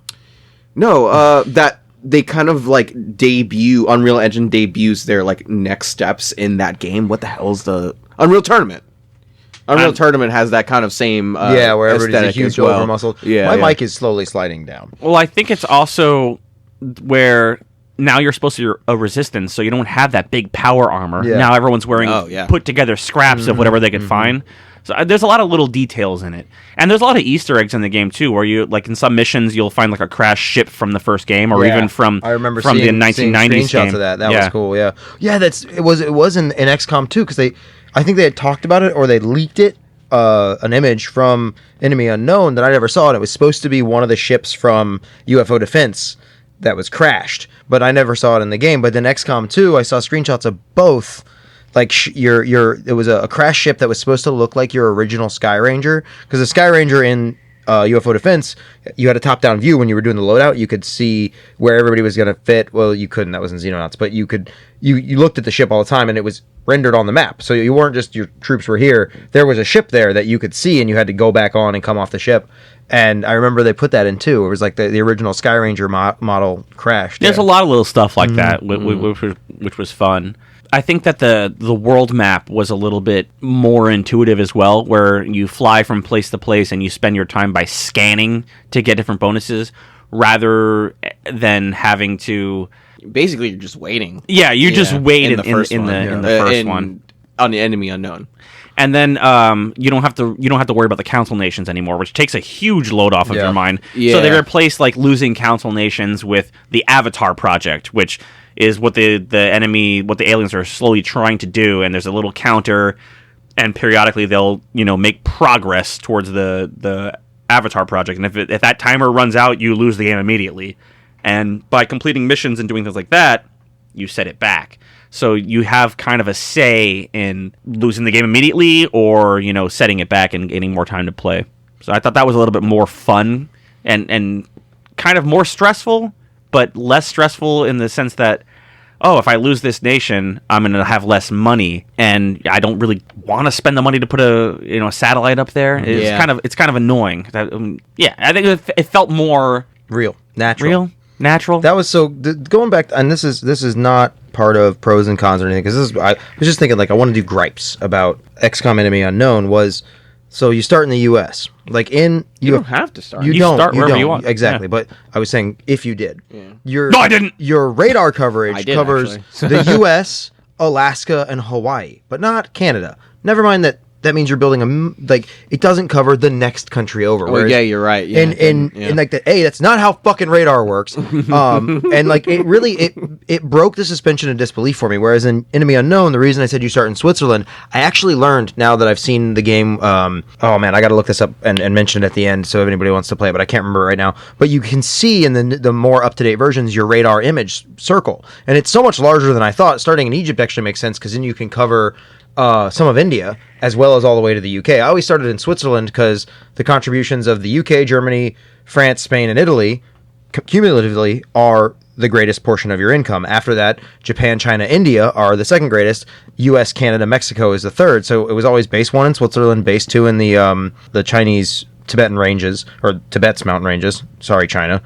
Speaker 3: No, that they kind of like Unreal Engine debuts their like next steps in that game. What the hell is the Unreal Tournament? Unreal Tournament has that kind of same
Speaker 2: where everybody's a
Speaker 3: aesthetic
Speaker 2: huge
Speaker 3: as well.
Speaker 2: over muscle.
Speaker 3: Yeah,
Speaker 2: my mic is slowly sliding down.
Speaker 1: Well, I think it's also where now you're supposed to be a resistance, so you don't have that big power armor.
Speaker 2: Yeah.
Speaker 1: Now everyone's wearing put together scraps of whatever they could find. So there's a lot of little details in it. And there's a lot of Easter eggs in the game, too, where you, like, in some missions, you'll find, like, a crashed ship from the first game, or even from
Speaker 2: I remember
Speaker 1: from
Speaker 2: seeing,
Speaker 1: the 1990s
Speaker 2: screenshots
Speaker 1: game.
Speaker 2: of that. That was cool, yeah. Yeah, it was in XCOM 2, because I think they had talked about it, or they leaked it, an image from Enemy Unknown that I never saw, and it was supposed to be one of the ships from UFO Defense that was crashed, but I never saw it in the game. But then XCOM 2, I saw screenshots of both. Like it was a crash ship that was supposed to look like your original Sky Ranger, because the Sky Ranger in UFO Defense, you had a top-down view when you were doing the loadout. You could see where everybody was going to fit. Well, you couldn't. That was in Xenonauts, but you could. You looked at the ship all the time, and it was rendered on the map. So you weren't just your troops were here. There was a ship there that you could see, and you had to go back on and come off the ship. And I remember they put that in too. It was like the original Sky Ranger model crashed.
Speaker 1: There's a lot of little stuff like that, which was fun. I think that the world map was a little bit more intuitive as well, where you fly from place to place and you spend your time by scanning to get different bonuses, rather than having to.
Speaker 3: Basically, you're just waiting.
Speaker 1: Yeah, you just wait in the
Speaker 3: first
Speaker 1: one
Speaker 3: on the Enemy Unknown.
Speaker 1: And then you don't have to worry about the council nations anymore, which takes a huge load off of your mind.
Speaker 3: Yeah.
Speaker 1: So they replaced like losing council nations with the Avatar Project, which is what the aliens are slowly trying to do. And there's a little counter, and periodically they'll make progress towards the Avatar Project. And if that timer runs out, you lose the game immediately. And by completing missions and doing things like that, you set it back. So you have kind of a say in losing the game immediately or, setting it back and gaining more time to play. So I thought that was a little bit more fun and kind of more stressful, but less stressful in the sense that, if I lose this nation, I'm going to have less money, and I don't really want to spend the money to put a satellite up there. It's kind of annoying. I think it felt more
Speaker 2: real, natural.
Speaker 1: That
Speaker 2: was going back, and this is not part of pros and cons or anything, because I was just thinking, like, I want to do gripes about XCOM Enemy Unknown. So you start in the U.S. Like you
Speaker 3: don't have to start.
Speaker 1: You start wherever you want.
Speaker 2: Exactly,
Speaker 1: Yeah.
Speaker 2: But I was saying if you did,
Speaker 1: No, I didn't.
Speaker 2: Your radar coverage covers the U.S., Alaska, and Hawaii, but not Canada. Never mind that. That means you're building it doesn't cover the next country over.
Speaker 3: Oh, yeah, you're right. Yeah,
Speaker 2: and like that's not how fucking radar works. And like it really it broke the suspension of disbelief for me. Whereas in Enemy Unknown, the reason I said you start in Switzerland, I actually learned now that I've seen the game. Oh man, I got to look this up and mention it at the end so if anybody wants to play, but I can't remember right now. But you can see in the more up to date versions your radar image circle, and it's so much larger than I thought. Starting in Egypt actually makes sense because then you can cover some of India, as well as all the way to the UK. I always started in Switzerland because the contributions of the UK, Germany, France, Spain, and Italy cumulatively are the greatest portion of your income. After that, Japan, China, India are the second greatest. US, Canada, Mexico is the third. So it was always base 1 in Switzerland, base 2 in the Chinese Tibetan ranges, or Tibet's mountain ranges. Sorry, China.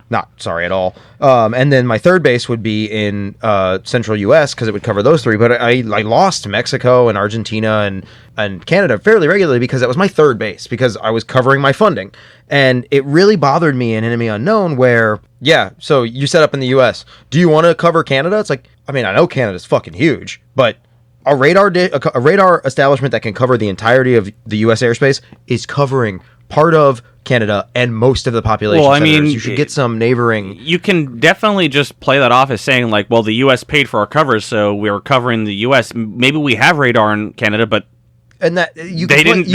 Speaker 2: Not sorry at all. And then my third base would be in central U.S. because it would cover those three. But I lost Mexico and Argentina and Canada fairly regularly because that was my third base because I was covering my funding. And it really bothered me in Enemy Unknown where, so you set up in the U.S. Do you want to cover Canada? It's like, I mean, I know Canada's fucking huge, but a radar establishment that can cover the entirety of the U.S. airspace is covering part of Canada and most of the population.
Speaker 1: Well, I mean,
Speaker 2: you should get some neighboring.
Speaker 1: You can definitely just play that off as saying like, well, the U.S. paid for our covers, so we're covering the U.S. Maybe we have radar in Canada, but
Speaker 2: and that you can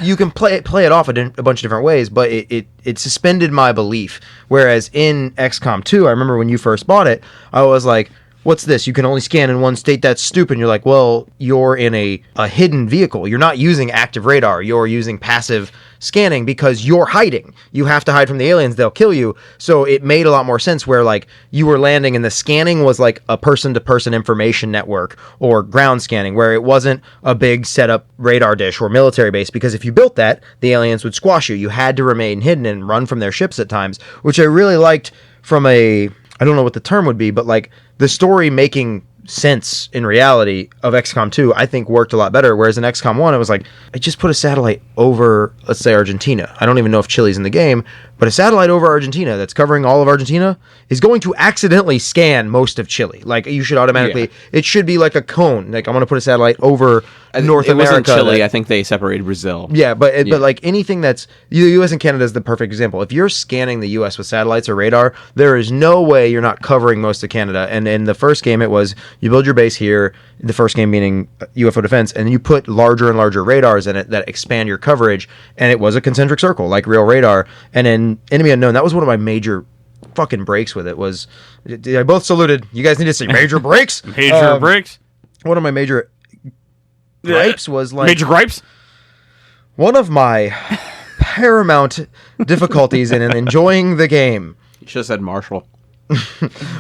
Speaker 2: You can play it off a bunch of different ways, but it suspended my belief. Whereas in XCOM 2, I remember when you first bought it, I was like, what's this? You can only scan in one state. That's stupid. And you're like, well, you're in a hidden vehicle. You're not using active radar. You're using passive scanning because you're hiding. You have to hide from the aliens. They'll kill you. So it made a lot more sense where like you were landing and the scanning was like a person-to-person information network or ground scanning, where it wasn't a big setup radar dish or military base, because if you built that, the aliens would squash you. You had to remain hidden and run from their ships at times, which I really liked from I don't know what the term would be, but like the story making sense in reality of XCOM 2, I think worked a lot better. Whereas in XCOM 1, it was like, I just put a satellite over, let's say, Argentina. I don't even know if Chile's in the game, but a satellite over Argentina that's covering all of Argentina is going to accidentally scan most of Chile. Like, you should automatically, it should be like a cone. Like, I'm going to put a satellite over North America.
Speaker 3: It wasn't Chile. I think they separated Brazil.
Speaker 2: Yeah, but like anything that's, the U.S. and Canada is the perfect example. If you're scanning the U.S. with satellites or radar, there is no way you're not covering most of Canada. And in the first game, it was, you build your base here, the first game meaning UFO defense, and you put larger and larger radars in it that expand your coverage, and it was a concentric circle, like real radar. And in Enemy Unknown, that was one of my major fucking breaks with it. Was, I both saluted. You guys need to say major breaks?
Speaker 1: Major breaks?
Speaker 2: One of my major gripes was like...
Speaker 1: Major gripes?
Speaker 2: One of my paramount difficulties in enjoying the game.
Speaker 3: You should have said Marshall.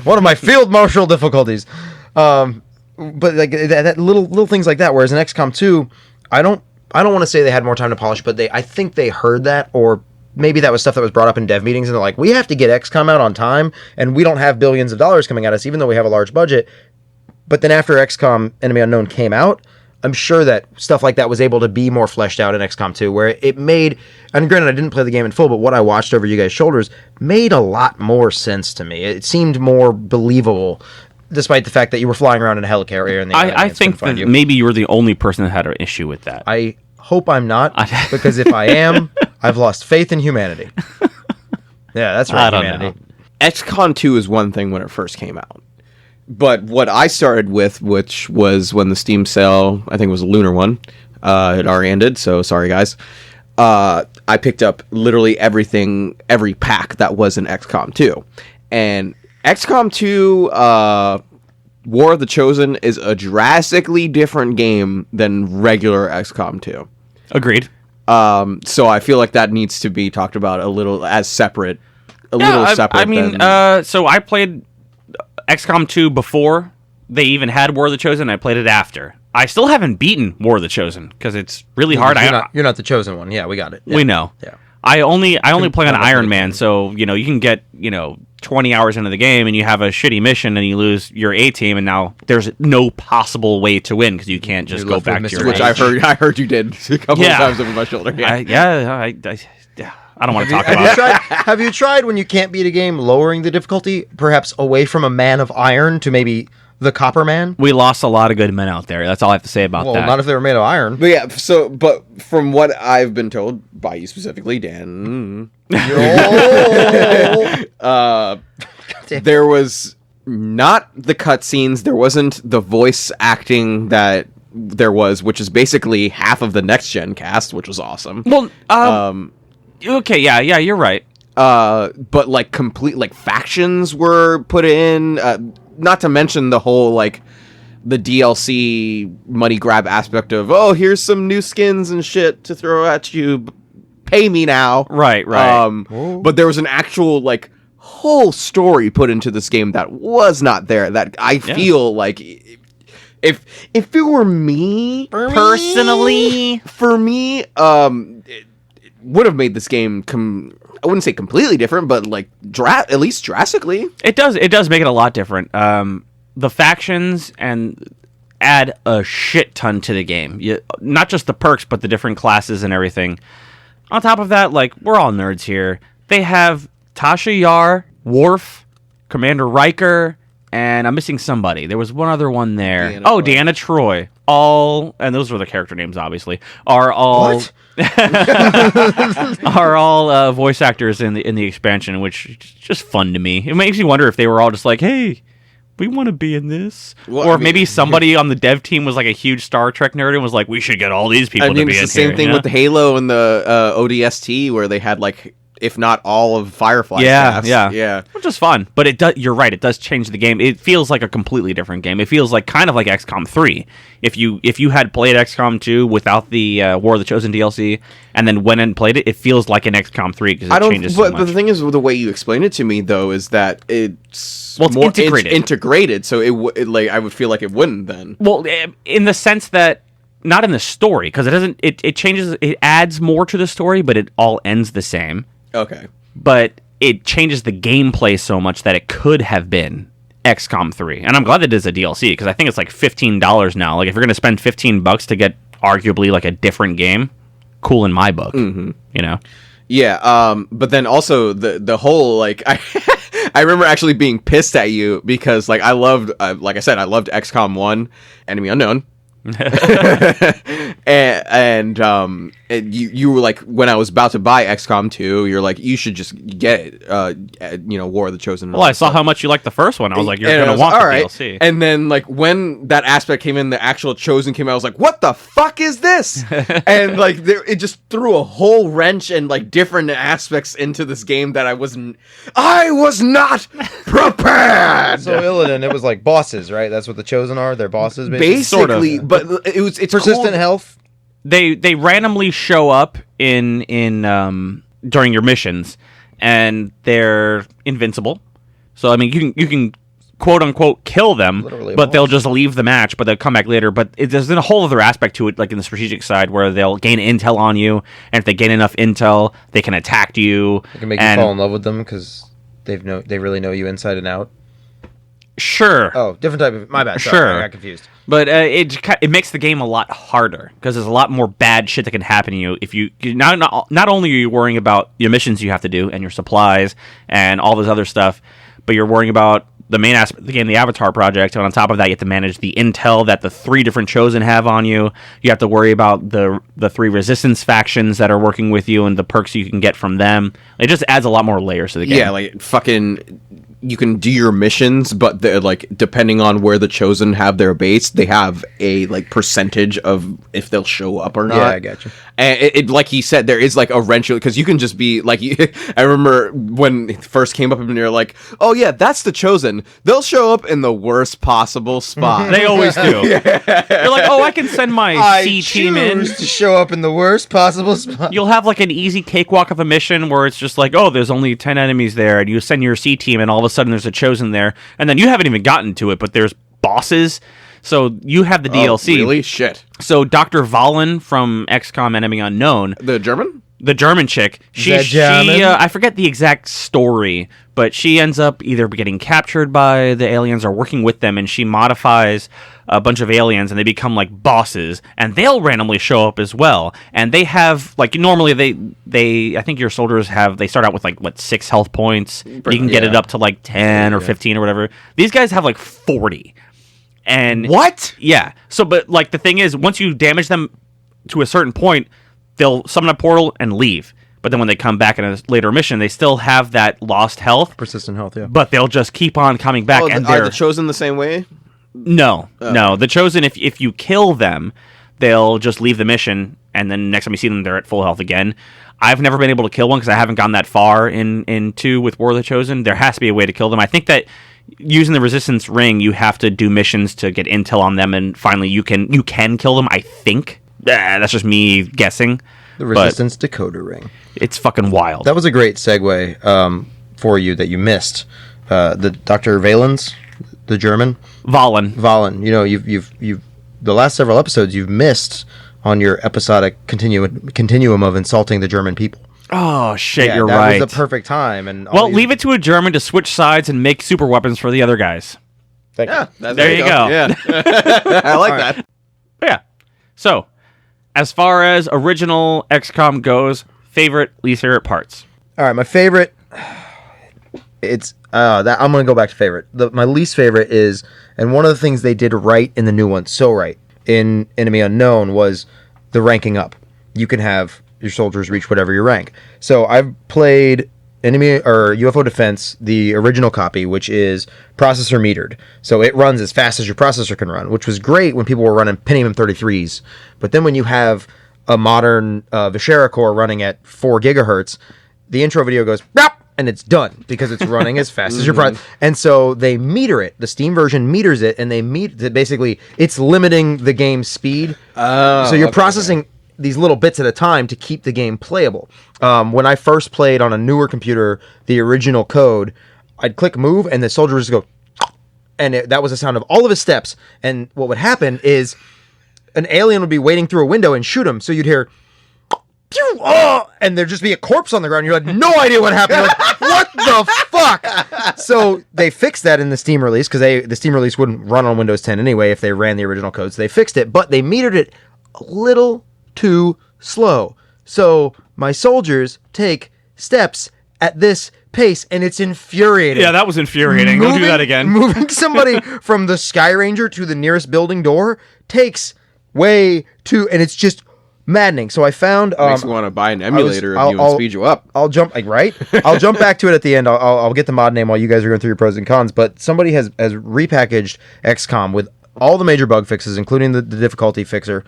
Speaker 2: One of my field marshal difficulties. But like that little things like that. Whereas in XCOM 2, I don't want to say they had more time to polish, but I think they heard that, or maybe that was stuff that was brought up in dev meetings, and they're like, we have to get XCOM out on time, and we don't have billions of dollars coming at us, even though we have a large budget. But then after XCOM Enemy Unknown came out, I'm sure that stuff like that was able to be more fleshed out in XCOM 2, where it made, and granted I didn't play the game in full, but what I watched over you guys' shoulders made a lot more sense to me. It seemed more believable, despite the fact that you were flying around in a helicarrier. And
Speaker 1: I think that maybe you were the only person that had an issue with that.
Speaker 2: I hope I'm not, because if I am, I've lost faith in humanity. Yeah, that's right, humanity.
Speaker 3: XCOM 2 is one thing when it first came out. But what I started with, which was when the Steam sale, I think it was a lunar one, it already ended, so sorry guys. I picked up literally everything, every pack that was in XCOM 2. And XCOM 2, War of the Chosen is a drastically different game than regular XCOM 2.
Speaker 1: Agreed.
Speaker 3: So I feel like that needs to be talked about a little as separate.
Speaker 1: I mean, so I played XCOM 2 before they even had War of the Chosen. I played it after. I still haven't beaten War of the Chosen because it's really hard.
Speaker 2: You're not the chosen one. Yeah, we got it. Yeah.
Speaker 1: We know.
Speaker 2: Yeah.
Speaker 1: I only play on Iron Man, so you can get 20 hours into the game and you have a shitty mission and you lose your A team, and now there's no possible way to win because you can't just go back to your
Speaker 3: which I heard you did a couple of times over my shoulder.
Speaker 1: Yeah. I don't want to talk about it.
Speaker 2: Have you tried, when you can't beat a game, lowering the difficulty, perhaps away from a man of iron to maybe the Copper Man?
Speaker 1: We lost a lot of good men out there. That's all I have to say about that.
Speaker 2: Well, not if they were made of iron.
Speaker 3: But yeah, but from what I've been told by you specifically, Dan, there was not the cutscenes, there wasn't the voice acting that there was, which is basically half of the next gen cast, which was awesome.
Speaker 1: Well, okay, yeah, you're right.
Speaker 3: But like complete factions were put in. Not to mention the whole the DLC money grab aspect of, oh, here's some new skins and shit to throw at you. Pay me now.
Speaker 1: Right.
Speaker 3: But there was an actual whole story put into this game that was not there. That I feel like if it were me personally, it would have made this game I wouldn't say completely different, but at least drastically.
Speaker 1: It does make it a lot different. The factions and add a shit ton to the game. Not just the perks, but the different classes and everything. On top of that, we're all nerds here. They have Tasha Yar, Worf, Commander Riker, and I'm missing somebody. There was one other one there. Deanna Troi. All, and those were the character names, obviously, are all...
Speaker 2: What?
Speaker 1: are all voice actors in the expansion, which is just fun to me. It makes me wonder if they were all just like, hey, we want to be in this. Well, or maybe somebody on the dev team was a huge Star Trek nerd and was like, we should get all these people to be in here.
Speaker 3: It's the same thing with the Halo and the ODST, where they had if not all of Firefly's cast. Yeah.
Speaker 1: Which is fun, but it does. You're right. It does change the game. It feels like a completely different game. It feels like kind of like XCOM 3. If you had played XCOM 2 without the War of the Chosen DLC and then went and played it, it feels like an XCOM 3 because it changes so much.
Speaker 3: But the thing is, the way you explain it to me though is that it's
Speaker 1: more
Speaker 3: integrated. So it like I would feel like it wouldn't then.
Speaker 1: Well, in the sense that. Not in the story, because it doesn't. It changes. It adds more to the story, but it all ends the same.
Speaker 3: Okay.
Speaker 1: But it changes the gameplay so much that it could have been XCOM 3, and I'm glad it is a DLC because I think it's like $15 now. Like if you're gonna spend $15 to get arguably like a different game, cool in my book.
Speaker 3: Mm-hmm.
Speaker 1: You know.
Speaker 3: Yeah. But then also the whole like I remember actually being pissed at you because like I loved like I said I loved XCOM 1, Enemy Unknown. and you were like when I was about to buy XCOM 2, you're like you should just get it, War of the Chosen.
Speaker 1: Well, I saw how much you liked the first one. I was like, you're gonna want the DLC.
Speaker 3: And then like when that aspect came in, the actual Chosen came out. I was like, what the fuck is this? And like it just threw a whole wrench and like different aspects into this game that I was not prepared.
Speaker 2: So Illidan, it was like bosses, right? That's what the Chosen are. They're bosses,
Speaker 3: basically.
Speaker 1: Sort of.
Speaker 3: But it's
Speaker 2: persistent
Speaker 3: cool.
Speaker 2: health.
Speaker 1: They randomly show up in during your missions, and they're invincible. So I mean, you can quote unquote kill them,
Speaker 2: Literally
Speaker 1: but they'll just leave the match. But they'll come back later. But there's a whole other aspect to it, like in the strategic side, where they'll gain intel on you, and if they gain enough intel, they can attack you.
Speaker 2: It can make you fall in love with them because they really know you inside and out.
Speaker 1: Sure.
Speaker 2: Oh, different type of. My bad. Sorry,
Speaker 1: Sure.
Speaker 2: I got confused.
Speaker 1: But it makes the game a lot harder because there's a lot more bad shit that can happen to you if you not only are you worrying about your missions you have to do and your supplies and all this other stuff, but you're worrying about the main aspect of the game, the Avatar Project, and on top of that you have to manage the intel that the 3 different Chosen have on you. You have to worry about the 3 Resistance factions that are working with you and the perks you can get from them. It just adds a lot more layers to the game.
Speaker 3: Yeah, like fucking. You can do your missions, but like depending on where the Chosen have their base, they have a like percentage of if they'll show up or not.
Speaker 2: Yeah, I got you.
Speaker 3: And it like he said, there is like a wrench because you can just be like. I remember when it first came up and you're like, "Oh yeah, that's the Chosen. They'll show up in the worst possible spot."
Speaker 1: They always do. Yeah. You're like, "Oh, I can send my C team in
Speaker 2: to show up in the worst possible spot."
Speaker 1: You'll have like an easy cakewalk of a mission where it's just like, "Oh, there's only 10 enemies there," and you send your C team, and all of a sudden there's a Chosen there, and then you haven't even gotten to it, but there's bosses. So you have the DLC.
Speaker 3: Really? Shit.
Speaker 1: So Dr. Valen from XCOM Enemy Unknown,
Speaker 3: The German
Speaker 1: chick, she I forget the exact story, but she ends up either getting captured by the aliens or working with them, and she modifies a bunch of aliens and they become like bosses, and they'll randomly show up as well. And they have like normally they I think your soldiers they start out with like 6 health points. You can get it up to like 10 or 15 or whatever. These guys have like 40. And
Speaker 3: what?
Speaker 1: Yeah. So, but like the thing is, once you damage them to a certain point, they'll summon a portal and leave. But then when they come back in a later mission, they still have that lost health,
Speaker 2: persistent health. Yeah.
Speaker 1: But they'll just keep on coming back. And
Speaker 3: are the Chosen the same way?
Speaker 1: No. The Chosen, if you kill them, they'll just leave the mission, and then next time you see them, they're at full health again. I've never been able to kill one because I haven't gone that far in 2 with War of the Chosen. There has to be a way to kill them. I think that using the Resistance Ring, you have to do missions to get intel on them, and finally you can kill them, I think. That's just me guessing.
Speaker 2: The Resistance Decoder Ring.
Speaker 1: It's fucking wild.
Speaker 2: That was a great segue for you that you missed. The Dr. Valens, the German.
Speaker 1: Valen.
Speaker 2: You know, you've the last several episodes you've missed on your episodic continuum of insulting the German people.
Speaker 1: Oh shit,
Speaker 2: yeah,
Speaker 1: you're right.
Speaker 2: That was the perfect time. And
Speaker 1: leave it to a German to switch sides and make super weapons for the other guys.
Speaker 2: Yeah,
Speaker 1: there you go.
Speaker 3: Yeah, I like that.
Speaker 1: Yeah. So, as far as original XCOM goes, favorite, least favorite parts.
Speaker 2: All right, my favorite. It's that I'm gonna go back to favorite. My least favorite is, and one of the things they did right in the new one, so right in Enemy Unknown, was the ranking up. You can have your soldiers reach whatever your rank. So I've played Enemy or UFO Defense, the original copy, which is processor metered. So it runs as fast as your processor can run, which was great when people were running Pentium 33s. But then when you have a modern Vishera core running at 4 gigahertz, the intro video goes, "Bop," and it's done because it's running as fast as your product. And so they meter it. The Steam version meters it, and basically it's limiting the game's speed. So you're processing these little bits at a time to keep the game playable. When I first played on a newer computer, the original code, I'd click move, and the soldier would just go, and that was the sound of all of his steps. And what would happen is an alien would be waiting through a window and shoot him. So you'd hear, pew, oh, and there'd just be a corpse on the ground. You're like, no idea what happened. You're like, what the fuck? So they fixed that in the Steam release, because the Steam release wouldn't run on Windows 10 anyway if they ran the original code. So they fixed it, but they metered it a little too slow. So my soldiers take steps at this pace, and it's infuriating.
Speaker 1: Yeah, that was infuriating. Don't do that again.
Speaker 2: Moving somebody from the Sky Ranger to the nearest building door takes way too, and it's just maddening. So I found
Speaker 3: Makes you want to buy an emulator and even speed you up.
Speaker 2: I'll jump I'll jump back to it at the end. I'll get the mod name while you guys are going through your pros and cons. But somebody has repackaged XCOM with all the major bug fixes, including the difficulty fixer.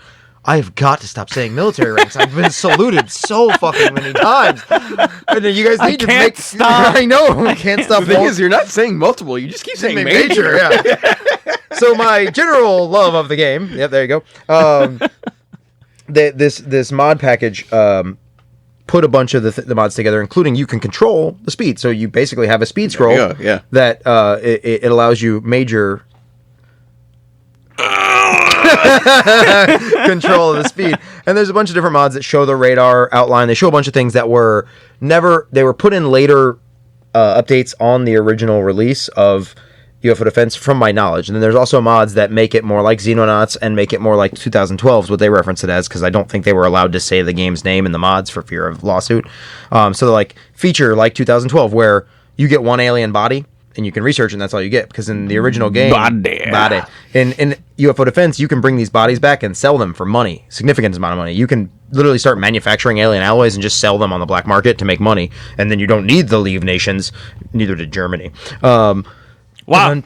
Speaker 2: I've got to stop saying military ranks. I've been saluted so fucking many times. And then you guys need to make
Speaker 1: stop.
Speaker 2: I know. I can't stop.
Speaker 3: The thing is, you're not saying multiple. You just keep saying major.
Speaker 2: Yeah. So my general love of the game. Yep, there you go. This mod package put a bunch of the mods together, including you can control the speed. So you basically have a speed scroll that it allows you major control of the speed. And there's a bunch of different mods that show the radar outline. They show a bunch of things that were put in later updates on the original release of UFO Defense, from my knowledge. And then there's also mods that make it more like Xenonauts and make it more like 2012's, what they reference it as, because I don't think they were allowed to say the game's name in the mods for fear of lawsuit. So they're like feature like 2012, where you get one alien body and you can research, and that's all you get. Because in the original game, body. In UFO Defense, you can bring these bodies back and sell them for money, significant amount of money. You can literally start manufacturing alien alloys and just sell them on the black market to make money, and then you don't need the Leave Nations. Neither did Germany.
Speaker 1: Wow.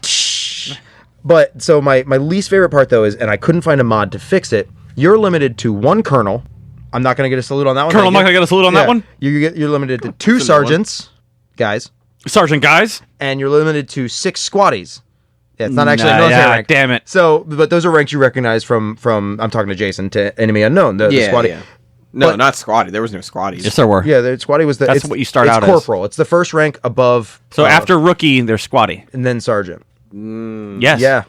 Speaker 2: But so my least favorite part, though, is, and I couldn't find a mod to fix it, you're limited to one colonel. I'm not going to get a salute on that one.
Speaker 1: Colonel, I'm not going to get a salute on that one?
Speaker 2: You're limited to 2 sergeants, guys.
Speaker 1: Sergeant guys?
Speaker 2: And you're limited to 6 squatties. Yeah, it's not actually a military rank.
Speaker 1: Damn it.
Speaker 2: So, but those are ranks you recognize from I'm talking to Jason, to Enemy Unknown, the squatty.
Speaker 3: Yeah. No, not squatty. There was no squatties.
Speaker 1: Yes, there were.
Speaker 2: Yeah, the squatty was
Speaker 1: That's what you start out
Speaker 2: as.
Speaker 1: as.
Speaker 2: It's corporal. It's the first rank above.
Speaker 1: So after rookie, there's squatty.
Speaker 2: And then sergeant.
Speaker 1: Yes.
Speaker 2: Yeah.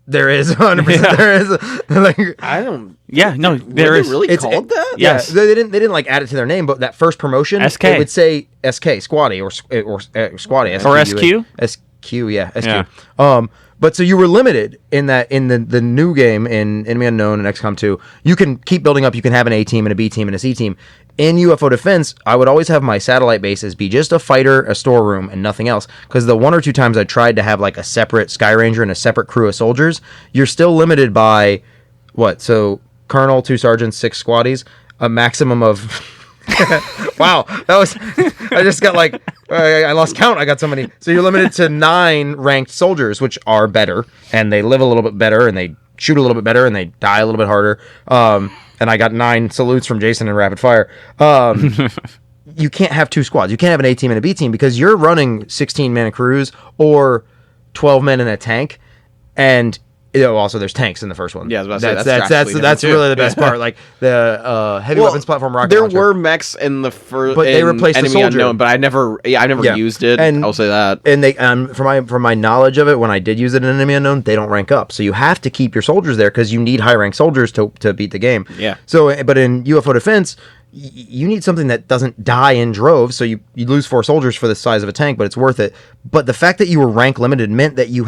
Speaker 2: There is 100%. There is.
Speaker 3: I don't.
Speaker 1: Yeah, no, there is.
Speaker 3: Really called that?
Speaker 1: Yes.
Speaker 2: Yeah, they didn't like add it to their name, but that first promotion,
Speaker 1: SK.
Speaker 2: it would say SK, squatty, or squatty.
Speaker 1: Or SQ?
Speaker 2: SQ, yeah, SQ. Yeah. But so you were limited in that in the new game in Enemy Unknown and XCOM 2, you can keep building up. You can have an A team and a B team and a C team. In UFO Defense, I would always have my satellite bases be just a fighter, a storeroom, and nothing else. Because the 1 or 2 times I tried to have like a separate Sky Ranger and a separate crew of soldiers, you're still limited by what? So colonel, 2 sergeants, 6 squatties, a maximum of. Wow, that was. I just got like. I lost count. I got so many. So you're limited to 9 ranked soldiers, which are better, and they live a little bit better, and they shoot a little bit better, and they die a little bit harder. And I got 9 salutes from Jason in rapid fire. You can't have 2 squads. You can't have an A team and a B team because you're running 16-man crews or 12 men in a tank, and also there's tanks in the first one.
Speaker 3: Yeah, I was about to say,
Speaker 2: that's really the best part. Like the heavy weapons platform rocket
Speaker 3: there
Speaker 2: launcher.
Speaker 3: Were mechs in the first,
Speaker 2: but they replaced the
Speaker 3: Enemy
Speaker 2: soldier.
Speaker 3: Unknown, but I never used it.
Speaker 2: And,
Speaker 3: I'll say that.
Speaker 2: And they, from my knowledge of it, when I did use it in Enemy Unknown, they don't rank up. So you have to keep your soldiers there because you need high ranked soldiers to beat the game.
Speaker 3: Yeah.
Speaker 2: So, but in UFO Defense, you need something that doesn't die in droves, so you lose 4 soldiers for the size of a tank, but it's worth it. But the fact that you were rank limited meant that you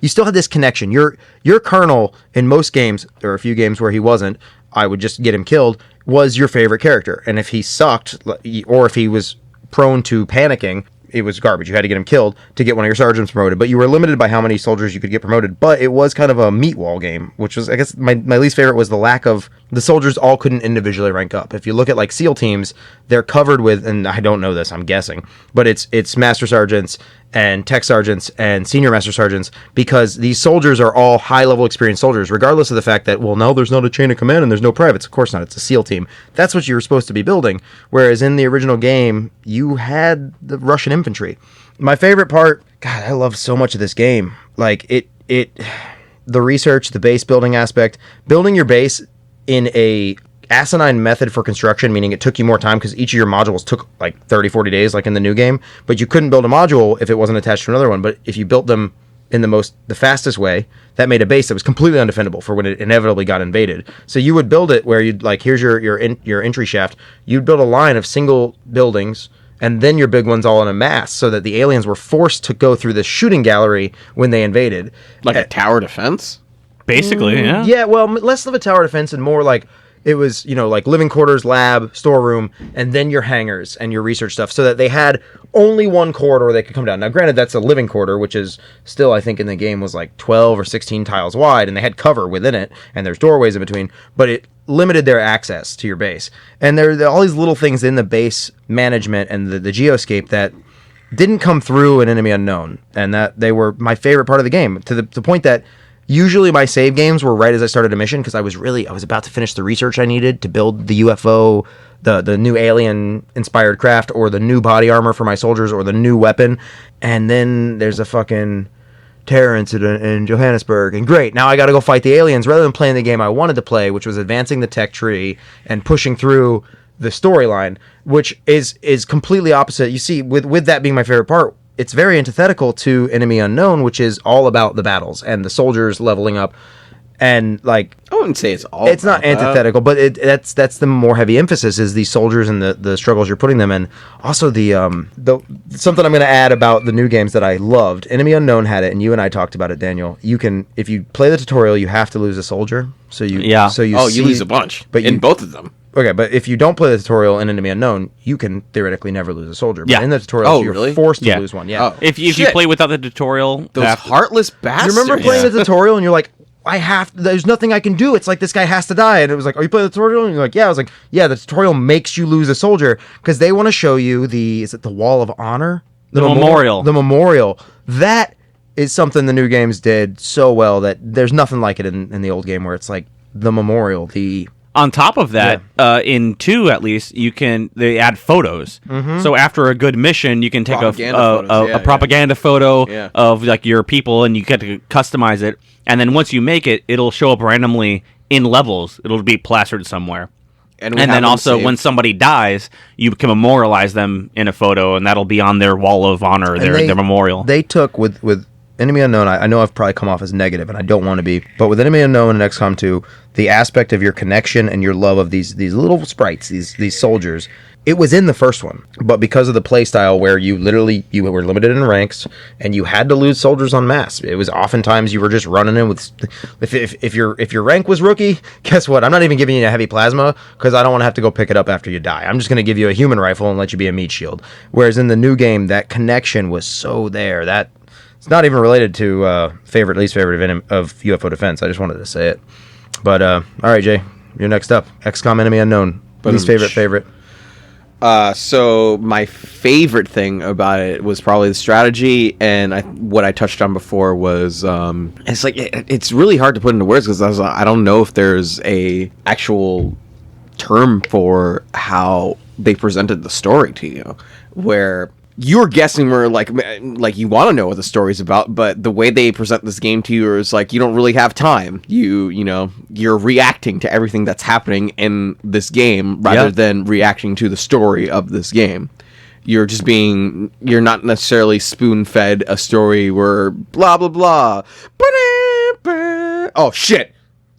Speaker 2: still had this connection. Your colonel in most games, there were a few games where he wasn't, I would just get him killed, was your favorite character. And if he sucked, or if he was prone to panicking, it was garbage. You had to get him killed to get one of your sergeants promoted, but you were limited by how many soldiers you could get promoted. But it was kind of a meat wall game, which was, I guess, my least favorite was the lack of, the soldiers all couldn't individually rank up. If you look at like SEAL teams, they're covered with, and I don't know this, I'm guessing, but it's master sergeants and tech sergeants and senior master sergeants, because these soldiers are all high-level experienced soldiers, regardless of the fact that, well, no, there's not a chain of command and there's no privates. Of course not. It's a SEAL team. That's what you were supposed to be building. Whereas in the original game, you had the Russian infantry. My favorite part, God, I love so much of this game. Like, the research, the base building aspect, building your base in a asinine method for construction, meaning it took you more time because each of your modules took like 30, 40 days, like in the new game, but you couldn't build a module if it wasn't attached to another one. But if you built them in the fastest way, that made a base that was completely undefendable for when it inevitably got invaded. So you would build it where you'd like, here's your entry shaft. You'd build a line of single buildings, and then your big ones all in a mass, so that the aliens were forced to go through the shooting gallery when they invaded.
Speaker 3: Like a tower defense?
Speaker 1: Basically, yeah.
Speaker 2: Yeah, well, less of a tower defense and more like it was, like living quarters, lab, storeroom, and then your hangars and your research stuff, so that they had only one corridor they could come down. Now, granted, that's a living quarter, which is still, I think, in the game was like 12 or 16 tiles wide, and they had cover within it, and there's doorways in between, but it limited their access to your base. And there are all these little things in the base management and the geoscape that didn't come through in Enemy Unknown, and that they were my favorite part of the game, to the point that usually my save games were right as I started a mission, because I was about to finish the research I needed to build the UFO, the new alien-inspired craft, or the new body armor for my soldiers, or the new weapon, and then there's a fucking terror incident in Johannesburg, and great, now I gotta go fight the aliens, rather than playing the game I wanted to play, which was advancing the tech tree and pushing through the storyline, which is completely opposite. You see, with that being my favorite part, it's very antithetical to Enemy Unknown, which is all about the battles and the soldiers leveling up. And like,
Speaker 3: I wouldn't say it's all.
Speaker 2: It's not antithetical, but that's the more heavy emphasis is these soldiers and the struggles you're putting them in. Also, the something I'm going to add about the new games that I loved. Enemy Unknown had it, and you and I talked about it, Daniel. You can, if you play the tutorial, you have to lose a soldier. So you
Speaker 3: you lose a bunch, but in both of them.
Speaker 2: Okay, but if you don't play the tutorial in Enemy Unknown, you can theoretically never lose a soldier. But in the tutorial, you're forced to lose one. Yeah.
Speaker 1: Oh. If you play without the tutorial,
Speaker 3: those heartless bastards.
Speaker 2: You remember playing the tutorial and you're like, there's nothing I can do. It's like this guy has to die. And it was like, are you playing the tutorial? And you're like, yeah. I was like, yeah, the tutorial makes you lose a soldier because they want to show you is it the Wall of Honor?
Speaker 1: The memorial.
Speaker 2: The memorial. That is something the new games did so well that there's nothing like it in the old game where it's like the memorial,
Speaker 1: On top of that, in 2 at least, they add photos. Mm-hmm. So after a good mission, you can take a propaganda photo of like your people, and you get to customize it. And then once you make it, it'll show up randomly in levels. It'll be plastered somewhere. And then also, when somebody dies, you can memorialize them in a photo, and that'll be on their wall of honor, their memorial.
Speaker 2: They took with Enemy Unknown, I know I've probably come off as negative, and I don't want to be, but with Enemy Unknown and XCOM 2, the aspect of your connection and your love of these little sprites, these soldiers, it was in the first one. But because of the playstyle where you were limited in ranks, and you had to lose soldiers en masse, it was oftentimes you were just running in with, if your rank was rookie, guess what? I'm not even giving you a heavy plasma, because I don't want to have to go pick it up after you die. I'm just going to give you a human rifle and let you be a meat shield. Whereas in the new game, that connection was so there, that it's not even related to least favorite of UFO Defense. I just wanted to say it. But all right, Jay, you're next up. XCOM Enemy Unknown. Least favorite.
Speaker 3: So my favorite thing about it was probably the strategy, and what I touched on before was it's like it's really hard to put into words because I don't know if there's a actual term for how they presented the story to you, where you're guessing where like you want to know what the story's about, but the way they present this game to you is like you don't really have time. You're reacting to everything that's happening in this game rather than reacting to the story of this game. You're not necessarily spoon-fed a story where blah blah blah. Oh shit.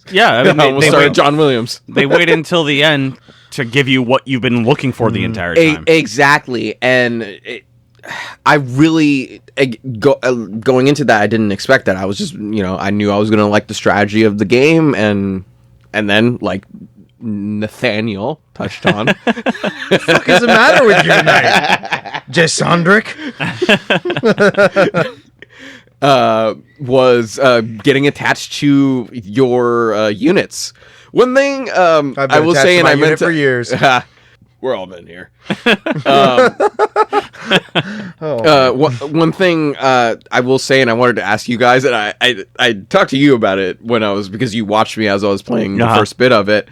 Speaker 1: Yeah, I mean,
Speaker 3: they started John Williams.
Speaker 1: They wait until the end to give you what you've been looking for the entire time.
Speaker 3: Exactly, and I really going into that, I didn't expect that. I was just, I knew I was gonna like the strategy of the game, and then like Nathaniel touched on.
Speaker 2: What the fuck is the matter with you tonight, Jasondric?
Speaker 3: Was getting attached to your units. One thing I will say, and I meant
Speaker 2: for years.
Speaker 3: We're all men here. one thing I will say, and I wanted to ask you guys, and I talked to you about it because you watched me as I was playing the first bit of it,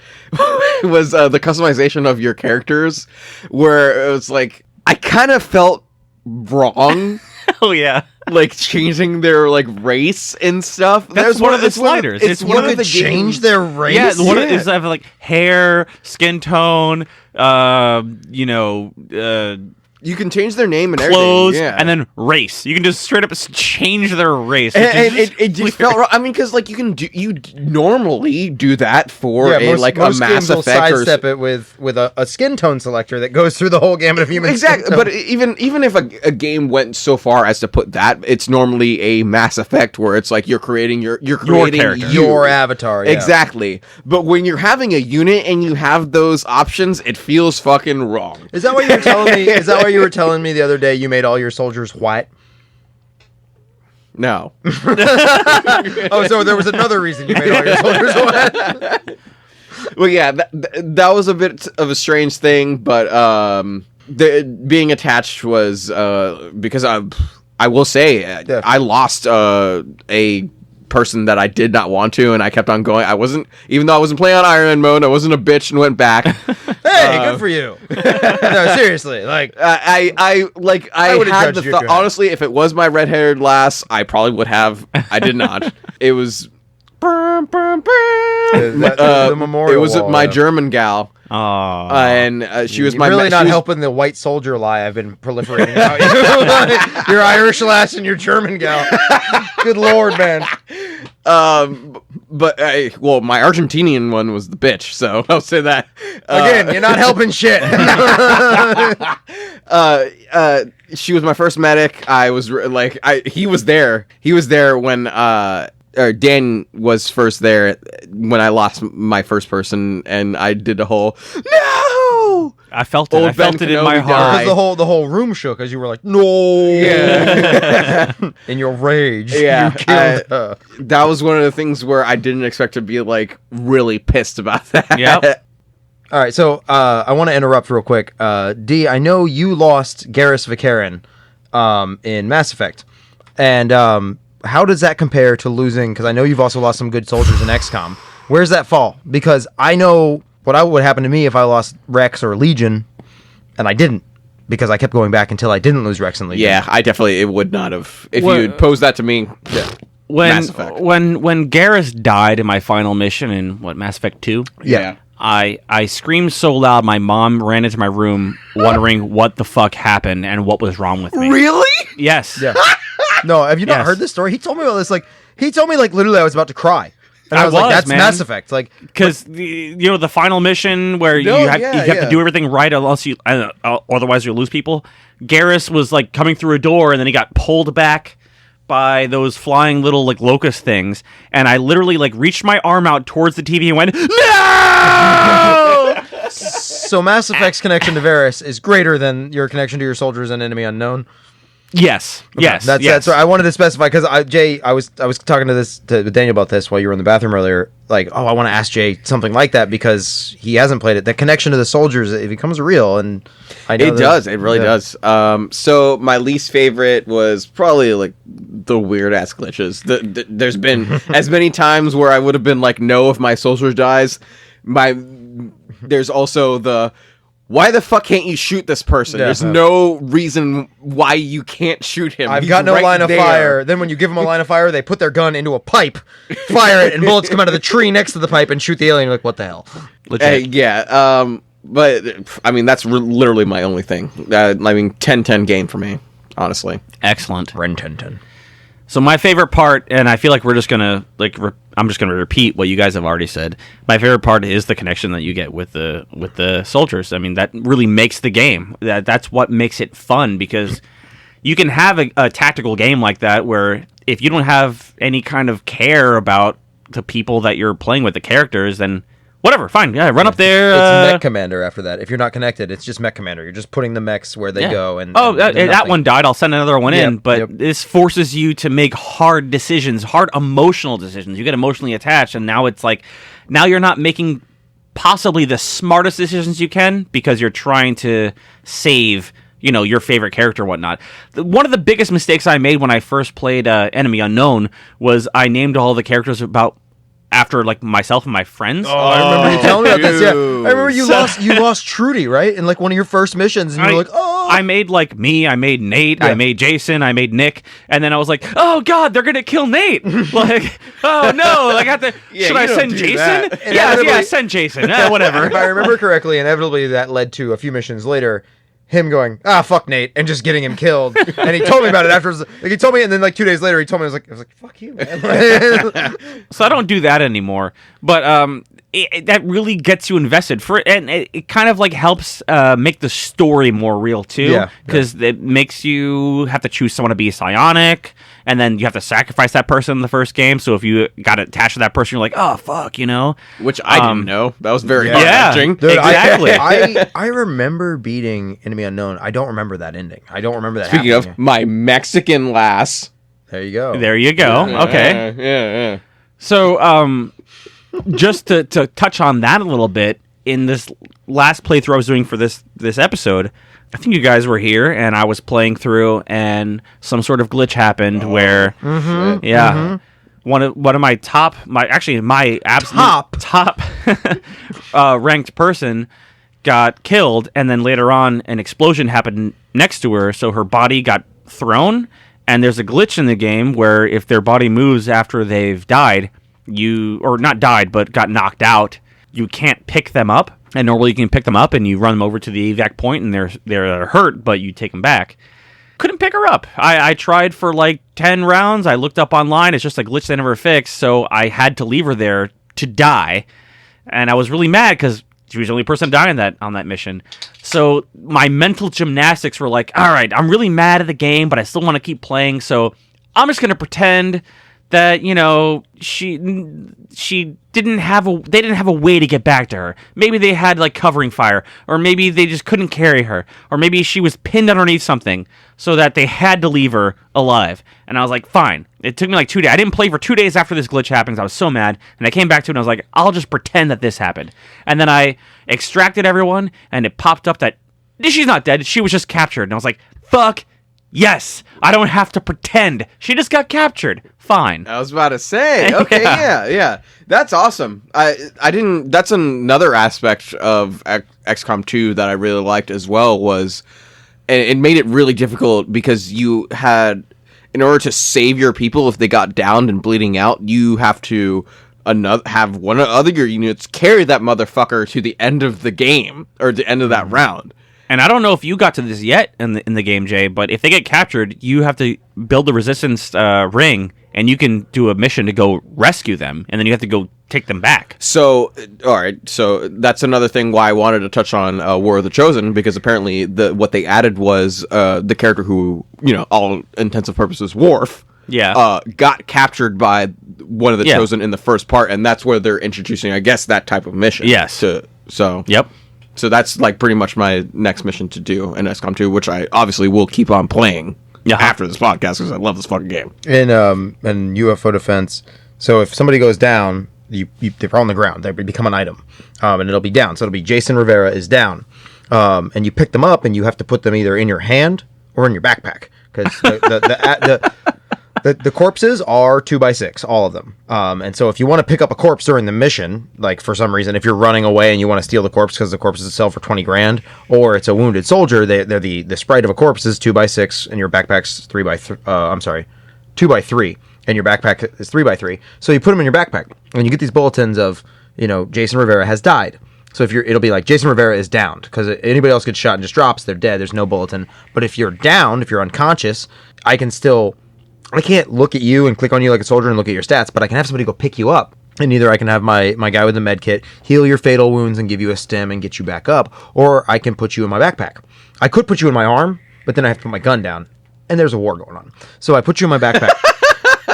Speaker 3: was the customization of your characters, where it was like, I kind of felt wrong.
Speaker 1: Oh yeah.
Speaker 3: Like changing their like race and stuff.
Speaker 1: That's one of the sliders.
Speaker 2: It's one of the change their race.
Speaker 1: Yeah, one of is have like hair, skin tone,
Speaker 3: you can change their name and
Speaker 1: clothes,
Speaker 3: everything,
Speaker 1: and then race. You can just straight up change their race.
Speaker 3: And it just felt wrong. I mean, because like you normally do that for
Speaker 2: most
Speaker 3: a Mass
Speaker 2: will
Speaker 3: Effect or
Speaker 2: sidestep it with a skin tone selector that goes through the whole gamut of human.
Speaker 3: Exactly, but even if a game went so far as to put that, it's normally a Mass Effect where it's like you're creating your
Speaker 1: character,
Speaker 2: your avatar. Yeah.
Speaker 3: Exactly, but when you're having a unit and you have those options, it feels fucking wrong.
Speaker 2: Is that what you were telling me? Is that what you were telling me the other day? You made all your soldiers white.
Speaker 3: No.
Speaker 2: Oh, so there was another reason you made all your soldiers white.
Speaker 3: Well, yeah, that was a bit of a strange thing, but being attached was because I will say I lost a person that I did not want to, and I kept on going. Even though I wasn't playing on Iron Man mode, I wasn't a bitch and went back.
Speaker 2: Hey, good for you. No, seriously, like
Speaker 3: I had the thought. Honestly, if it was my red-haired lass, I probably would have. I did not. It was
Speaker 2: the memorial.
Speaker 3: It was
Speaker 2: wall,
Speaker 3: my German gal.
Speaker 1: Oh,
Speaker 3: and she was
Speaker 2: You're
Speaker 3: my
Speaker 2: really not helping the white soldier lie I've been proliferating out. Your Irish lass and your German gal. Good lord, man.
Speaker 3: But my Argentinian one was the bitch, so I'll say that.
Speaker 2: Again, you're not helping shit.
Speaker 3: She was my first medic. I was he was there. He was there when Dan was first there when I lost my first person, and I did a whole no.
Speaker 1: I felt it. I felt it in my heart.
Speaker 2: Because the whole room shook as you were like, no.
Speaker 3: Yeah.
Speaker 2: In your rage,
Speaker 3: yeah,
Speaker 2: you killed her.
Speaker 3: That was one of the things where I didn't expect to be like really pissed about that.
Speaker 1: Yep.
Speaker 2: All right, so I want to interrupt real quick. D, I know you lost Garrus Vakarian in Mass Effect, and how does that compare to losing? Because I know you've also lost some good soldiers in XCOM. Where's that fall? Because I know what would happen to me if I lost Rex or Legion, and I didn't, because I kept going back until I didn't lose Rex and Legion.
Speaker 3: Yeah, it would not have if you had posed that to me. Yeah.
Speaker 1: When Garrus died in my final mission in Mass Effect 2?
Speaker 2: Yeah.
Speaker 1: I screamed so loud my mom ran into my room wondering what the fuck happened and what was wrong with me.
Speaker 3: Really?
Speaker 1: Yes.
Speaker 2: Yeah. No, have you not heard this story? He told me about this. He told me literally I was about to cry. And I was like, that's
Speaker 1: man.
Speaker 2: Mass Effect.
Speaker 1: Because the final mission where you have to do everything right, otherwise you'll lose people. Garrus was coming through a door, and then he got pulled back by those flying little locust things, and I literally reached my arm out towards the TV and went, no!
Speaker 2: So Mass Effect's connection to Varys is greater than your connection to your soldiers and Enemy Unknown.
Speaker 1: Yes. Okay. Yes.
Speaker 2: That's what I wanted to specify, because Jay, I was talking to Daniel about this while you were in the bathroom earlier. I want to ask Jay something like that because he hasn't played it. The connection to the soldiers, it becomes real, and I know
Speaker 3: it does. It really does. So my least favorite was probably the weird ass glitches. There's been as many times where I would have been no if my soldier dies. There's also the, why the fuck can't you shoot this person?
Speaker 2: Yeah.
Speaker 3: There's no reason why you can't shoot him.
Speaker 2: I've got no line of fire. Then when you give them a line of fire, they put their gun into a pipe, fire it, and bullets come out of the tree next to the pipe and shoot the alien. You're like, what the hell?
Speaker 3: Yeah. But I mean, that's literally my only thing. 10-10 game for me, honestly.
Speaker 1: Excellent.
Speaker 2: Ren 10-10.
Speaker 1: So my favorite part, and I feel like we're just gonna I'm just gonna repeat what you guys have already said. My favorite part is the connection that you get with the soldiers. I mean, that really makes the game. That's what makes it fun, because you can have a tactical game like that where if you don't have any kind of care about the people that you're playing with, the characters, then whatever, fine, yeah, run up there.
Speaker 2: It's Mech Commander after that. If you're not connected, it's just Mech Commander. You're just putting the mechs where they go. And
Speaker 1: that one died. I'll send another one in. But this forces you to make hard decisions, hard emotional decisions. You get emotionally attached, and now it's now you're not making possibly the smartest decisions you can because you're trying to save your favorite character or whatnot. One of the biggest mistakes I made when I first played Enemy Unknown was I named all the characters after like myself and my friends.
Speaker 2: Oh, I remember you telling me about this. Yeah, I remember you lost Trudy, right? In like one of your first missions, and you were like, "Oh."
Speaker 1: I made like me. I made Nate.
Speaker 2: Yeah.
Speaker 1: I made Jason. I made Nick. And then I was like, "Oh God, they're gonna kill Nate!" Like, oh no! Like, I have to. Should I send Jason? Yeah, send Jason. Whatever.
Speaker 2: If I remember correctly, inevitably that led to a few missions later. Him going, fuck Nate, and just getting him killed. And he told me about it afterwards. Like, he told me, and then like 2 days later, he told me, I was like, fuck you, man.
Speaker 1: So I don't do that anymore. But that really gets you invested and it kind of like helps make the story more real too. Because it makes you have to choose someone to be psionic, and then you have to sacrifice that person in the first game. So if you got attached to that person, you're like, oh fuck,
Speaker 3: Which I didn't know. That was very
Speaker 1: interesting.
Speaker 3: Dude,
Speaker 1: exactly.
Speaker 2: I remember beating Enemy Unknown. I don't remember that ending. I don't remember that.
Speaker 3: Speaking of my Mexican lass.
Speaker 2: There you go.
Speaker 1: Okay.
Speaker 3: Yeah.
Speaker 1: So just to touch on that a little bit, in this last playthrough I was doing for this episode, I think you guys were here, and I was playing through, and some sort of glitch happened where, one of my absolute top ranked person got killed, and then later on an explosion happened next to her, so her body got thrown. And there's a glitch in the game where if their body moves after they've died, or not died, but got knocked out, you can't pick them up. And normally you can pick them up and you run them over to the evac point, and they're hurt, but you take them back. Couldn't pick her up. I tried for like 10 rounds. I looked up online. It's just a glitch they never fixed, so I had to leave her there to die. And I was really mad because she was the only person dying on that mission. So my mental gymnastics were like, all right, I'm really mad at the game, but I still want to keep playing, so I'm just going to pretend that, she didn't have a way to get back to her. Maybe they had like covering fire, or maybe they just couldn't carry her, or maybe she was pinned underneath something so that they had to leave her alive. And I was like, fine. It took me like 2 days. I didn't play for 2 days after this glitch happened. I was so mad, and I came back to it and I was like, I'll just pretend that this happened. And then I extracted everyone, and it popped up that she's not dead. She was just captured. And I was like, fuck yes, I don't have to pretend. She just got captured. Fine.
Speaker 3: I was about to say. Okay, yeah. That's awesome. I didn't. That's another aspect of XCOM 2 that I really liked as well. Was, and it made it really difficult because you had, in order to save your people if they got downed and bleeding out, you have to have one of other your units carry that motherfucker to the end of the game or the end of that round.
Speaker 1: And I don't know if you got to this yet in the game, Jay, but if they get captured, you have to build the resistance ring, and you can do a mission to go rescue them, and then you have to go take them back.
Speaker 3: So, all right, so that's another thing why I wanted to touch on War of the Chosen, because apparently what they added was the character who, all intents and purposes, Worf, got captured by one of the Chosen in the first part, and that's where they're introducing, I guess, that type of mission.
Speaker 1: Yes. Yep.
Speaker 3: So that's like pretty much my next mission to do in XCOM 2, which I obviously will keep on playing after this podcast because I love this fucking game.
Speaker 2: In UFO Defense, so if somebody goes down, they're on the ground. They become an item, and it'll be down. So it'll be Jason Rivera is down, and you pick them up, and you have to put them either in your hand or in your backpack because the corpses are 2x6, all of them. And so if you want to pick up a corpse during the mission, like for some reason, if you're running away and you want to steal the corpse because the corpse is sell for 20 grand, or it's a wounded soldier, they're the sprite of a corpse is 2x6 and your backpack's 2x3 and your backpack is 3x3. So you put them in your backpack and you get these bulletins of, Jason Rivera has died. So it'll be like Jason Rivera is downed because anybody else gets shot and just drops, they're dead. There's no bulletin. But if you're down, if you're unconscious, I can't look at you and click on you like a soldier and look at your stats, but I can have somebody go pick you up. And either I can have my guy with the med kit heal your fatal wounds and give you a stim and get you back up, or I can put you in my backpack. I could put you in my arm, but then I have to put my gun down, and there's a war going on. So I put you in my backpack.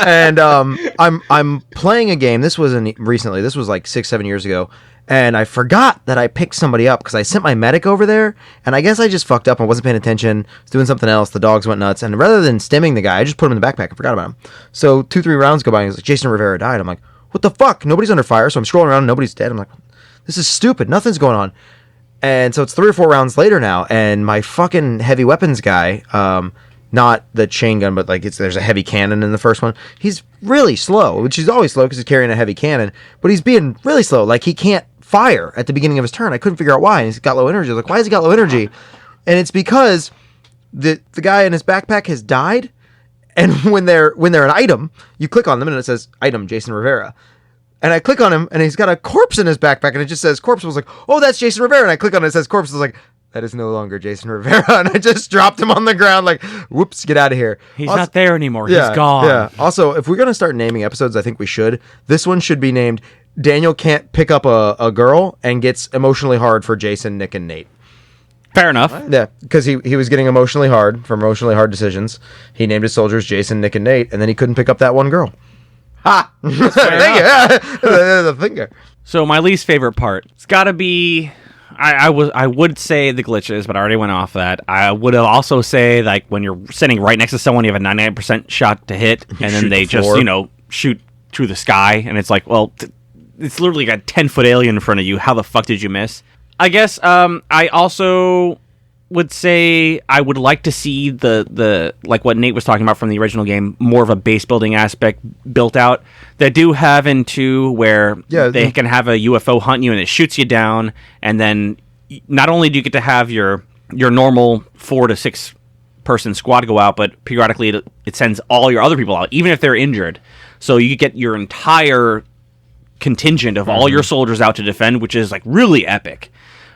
Speaker 2: And I'm playing a game. This wasn't recently. This was like 6-7 years ago. And I forgot that I picked somebody up because I sent my medic over there, and I guess I just fucked up and wasn't paying attention, was doing something else, the dogs went nuts, and rather than stimming the guy, I just put him in the backpack and forgot about him. So 2-3 rounds go by, and he's like, Jason Rivera died. I'm like, what the fuck? Nobody's under fire, so I'm scrolling around and nobody's dead. I'm like, this is stupid. Nothing's going on. And so it's 3 or 4 rounds later now, and my fucking heavy weapons guy, not the chain gun, but like there's a heavy cannon in the first one. He's really slow, which he's always slow because he's carrying a heavy cannon, but he's being really slow. Like he can't fire at the beginning of his turn. I couldn't figure out why. And he's got low energy. I was like, why has he got low energy? And it's because the guy in his backpack has died, and when they're an item, you click on them and it says item Jason Rivera. And I click on him, and he's got a corpse in his backpack, and it just says corpse. I was like, oh, that's Jason Rivera. And I click on it, it says corpse. I was like, that is no longer Jason Rivera. And I just dropped him on the ground, like, whoops, get out of here.
Speaker 1: He's not there anymore. He's gone.
Speaker 2: Yeah. Also, if we're going to start naming episodes, I think we should. This one should be named Daniel Can't Pick Up a Girl and Gets Emotionally Hard for Jason, Nick, and Nate.
Speaker 1: Fair enough.
Speaker 2: Yeah, because he was getting emotionally hard from emotionally hard decisions. He named his soldiers Jason, Nick, and Nate, and then he couldn't pick up that one girl.
Speaker 3: Ha!
Speaker 2: Thank you. The finger.
Speaker 1: So my least favorite part, it's got to be. I would say the glitches, but I already went off that. I would also say like when you're sitting right next to someone, you have a 99% shot to hit, and then they just shoot through the sky, and it's like, well, it's literally got a 10-foot alien in front of you. How the fuck did you miss? I guess I also would say I would like to see the like what Nate was talking about from the original game, more of a base building aspect built out. They do have in 2 where they can have a UFO hunt you and it shoots you down, and then not only do you get to have your normal 4 to 6 person squad go out, but periodically it sends all your other people out, even if they're injured. So you get your entire contingent of all your soldiers out to defend, which is like really epic.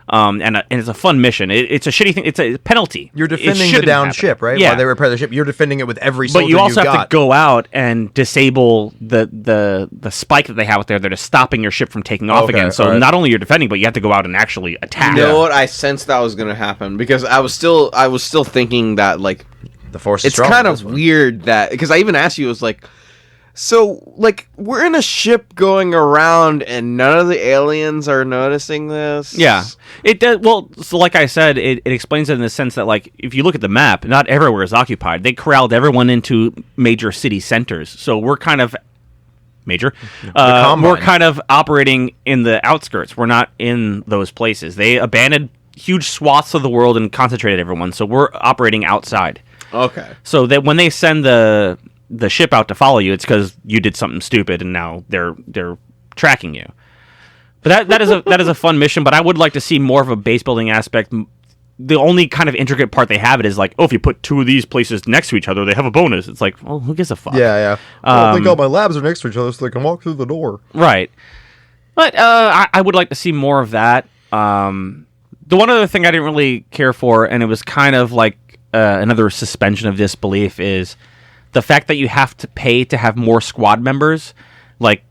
Speaker 1: And it's a fun mission. It's a shitty thing. It's a penalty.
Speaker 2: You're defending the down ship, right?
Speaker 1: Yeah.
Speaker 2: While they repair the ship, you're defending it with every soldier
Speaker 1: but you also have
Speaker 2: got.
Speaker 1: to go out and disable the spike that they have out there that is stopping your ship from taking off again. So not only you're defending, but you have to go out and actually attack.
Speaker 3: You know what? I sensed that was going to happen because I was still thinking that like
Speaker 2: the force is
Speaker 3: it's
Speaker 2: strong
Speaker 3: kind of weird that because I even asked you, it was like, so like we're in a ship going around and none of the aliens are noticing this.
Speaker 1: Yeah, it does. Well, so like I said, it explains it in the sense that like if you look at the map, not everywhere is occupied. They corralled everyone into major city centers, so we're kind of we're kind of operating in the outskirts. We're not in those places. They abandoned huge swaths of the world and concentrated everyone, so we're operating outside.
Speaker 3: Okay.
Speaker 1: So that when they send the ship out to follow you, it's because you did something stupid and now they're tracking you. But that is a fun mission. But I would like to see more of a base building aspect. The only kind of intricate part they have it is like, oh, if you put 2 of these places next to each other, they have a bonus. It's like, well, who gives a fuck?
Speaker 2: Yeah. I think all my labs are next to each other, so they can walk through the door.
Speaker 1: Right. But I would like to see more of that. The one other thing I didn't really care for, and it was kind of like another suspension of disbelief, is the fact that you have to pay to have more squad members. Like,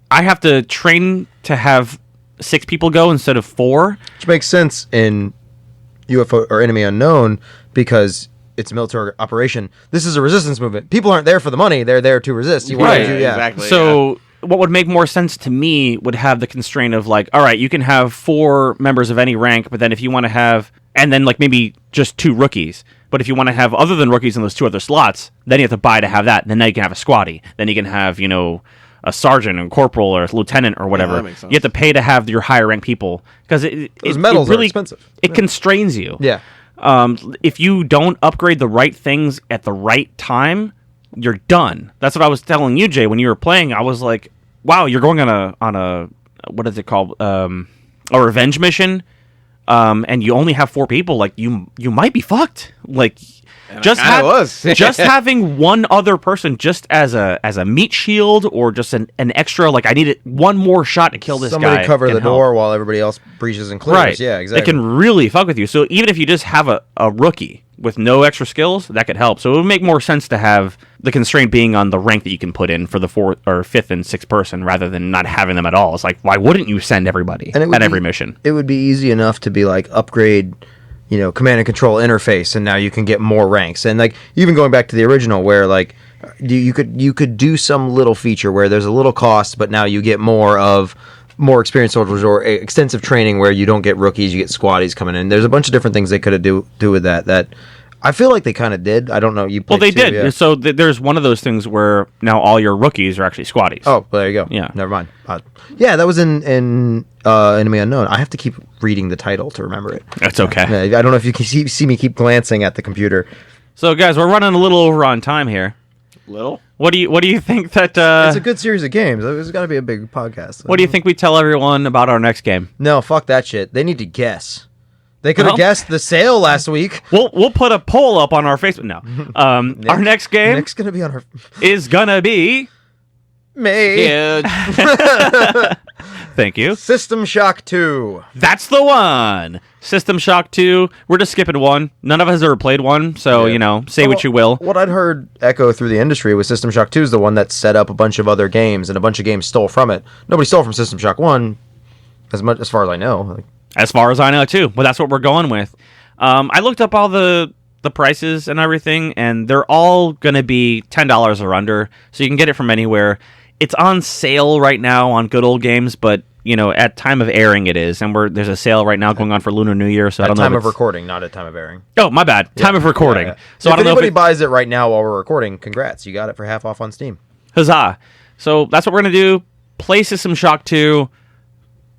Speaker 1: I have to train to have 6 people go instead of 4.
Speaker 2: Which makes sense in UFO or Enemy Unknown because it's a military operation. This is a resistance movement. People aren't there for the money. They're there to resist.
Speaker 3: Exactly.
Speaker 1: So what would make more sense to me would have the constraint of like, all right, you can have 4 members of any rank, but then if you want to have, and then like maybe just 2 rookies. But if you want to have other than rookies in those 2 other slots, then you have to buy to have that. And then now you can have a squatty. Then you can have, a sergeant or corporal or a lieutenant or whatever.
Speaker 3: that makes sense.
Speaker 1: You have to pay to have your higher rank people because
Speaker 2: Those medals
Speaker 1: really,
Speaker 2: are expensive.
Speaker 1: It constrains you.
Speaker 2: Yeah.
Speaker 1: If you don't upgrade the right things at the right time, you're done. That's what I was telling you, Jay, when you were playing. I was like, wow, you're going on a what is it called? A revenge mission. And you only have 4 people, like you might be fucked. Like just having one other person just as a meat shield or just an extra, like I needed one more shot to kill this guy.
Speaker 2: Somebody cover the door while everybody else breaches and clears.
Speaker 1: Right.
Speaker 2: Yeah, exactly.
Speaker 1: It can really fuck with you. So even if you just have a rookie with no extra skills, that could help. So it would make more sense to have the constraint being on the rank that you can put in for the 4th or 5th and 6th person rather than not having them at all. It's like, why wouldn't you send everybody at every mission?
Speaker 2: It would be easy enough to be like upgrade, command and control interface, and now you can get more ranks. And like even going back to the original, where like you could do some little feature where there's a little cost, but now you get more experienced soldiers or extensive training where you don't get rookies, you get squaddies coming in. There's a bunch of different things they could do with that I feel like they kind of did. I don't know. You
Speaker 1: Well,
Speaker 2: played
Speaker 1: they
Speaker 2: two,
Speaker 1: did.
Speaker 2: yeah.
Speaker 1: So there's one of those things where now all your rookies are actually squaddies.
Speaker 2: Oh, well, there you go.
Speaker 1: Yeah.
Speaker 2: Never mind. Yeah, that was in Enemy Unknown. I have to keep reading the title to remember it.
Speaker 1: That's okay.
Speaker 2: Yeah, I don't know if you can see me keep glancing at the computer.
Speaker 1: So, guys, we're running a little over on time here.
Speaker 3: Little?
Speaker 1: What do you think that?
Speaker 2: It's a good series of games. It's got to be a big podcast.
Speaker 1: What do you think we tell everyone about our next game?
Speaker 2: No, fuck that shit. They need to guess. They could have
Speaker 1: Well-
Speaker 2: guessed the sale last week.
Speaker 1: We'll put a poll up on our Facebook. No, our next game
Speaker 2: Nick's gonna be on her.
Speaker 1: is gonna be.
Speaker 2: May.
Speaker 3: Yeah.
Speaker 1: Thank you.
Speaker 2: System Shock 2.
Speaker 1: That's the one. System Shock 2. We're just skipping one. None of us have ever played one, so
Speaker 2: Yeah.
Speaker 1: say what you will.
Speaker 2: What I'd heard echo through the industry was System Shock 2 is the one that set up a bunch of other games, and a bunch of games stole from it. Nobody stole from System Shock 1, as far as I know. Like,
Speaker 1: As far as I know, too. Well, that's what we're going with. I looked up all the prices and everything, and they're all going to be $10 or under, so you can get it from anywhere. It's on sale right now on Good Old Games, but at time of airing it is, and there's a sale right now going on for Lunar New Year. So I
Speaker 2: at
Speaker 1: don't know.
Speaker 2: time
Speaker 1: if
Speaker 2: of
Speaker 1: it's-
Speaker 2: recording, not at time of airing.
Speaker 1: Oh, my bad. Time of recording.
Speaker 2: Yeah.
Speaker 1: So
Speaker 2: if
Speaker 1: I don't know
Speaker 2: anybody
Speaker 1: if
Speaker 2: buys it right now while we're recording, congrats, you got it for half off on Steam.
Speaker 1: huzzah. So that's what we're gonna do. Play System Shock 2,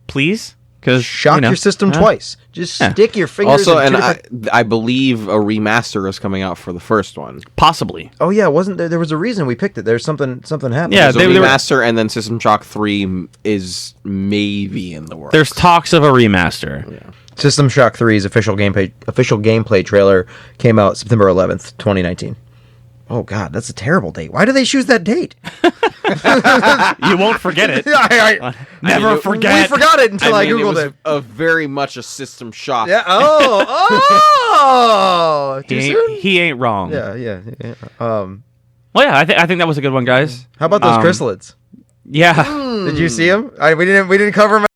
Speaker 1: please, because
Speaker 2: Shock your system twice. Just stick your fingers.
Speaker 3: Also,
Speaker 2: in
Speaker 3: and
Speaker 2: two different-
Speaker 3: I believe a remaster is coming out for the first one.
Speaker 1: Possibly.
Speaker 2: Oh yeah, wasn't there? There was a reason we picked it. There's something happened.
Speaker 1: Yeah,
Speaker 3: There's a
Speaker 1: they were-
Speaker 3: remaster, and then System Shock 3 is maybe in the works.
Speaker 1: There's talks of a remaster.
Speaker 2: System Shock 3's official gameplay trailer came out September 11th, 2019. Oh god, that's a terrible date. Why do they choose that date?
Speaker 1: You won't forget it.
Speaker 2: I
Speaker 1: Never
Speaker 2: we
Speaker 1: forget.
Speaker 2: forgot it until I,
Speaker 3: mean,
Speaker 2: googled
Speaker 3: was
Speaker 2: it.
Speaker 3: a very much a System Shock.
Speaker 2: Yeah. Oh. Too soon.
Speaker 1: He ain't wrong.
Speaker 2: Yeah.
Speaker 1: Well, yeah, I think that was a good one, guys.
Speaker 2: How about those chrysalids?
Speaker 1: Yeah.
Speaker 2: Did you see them? We didn't cover them.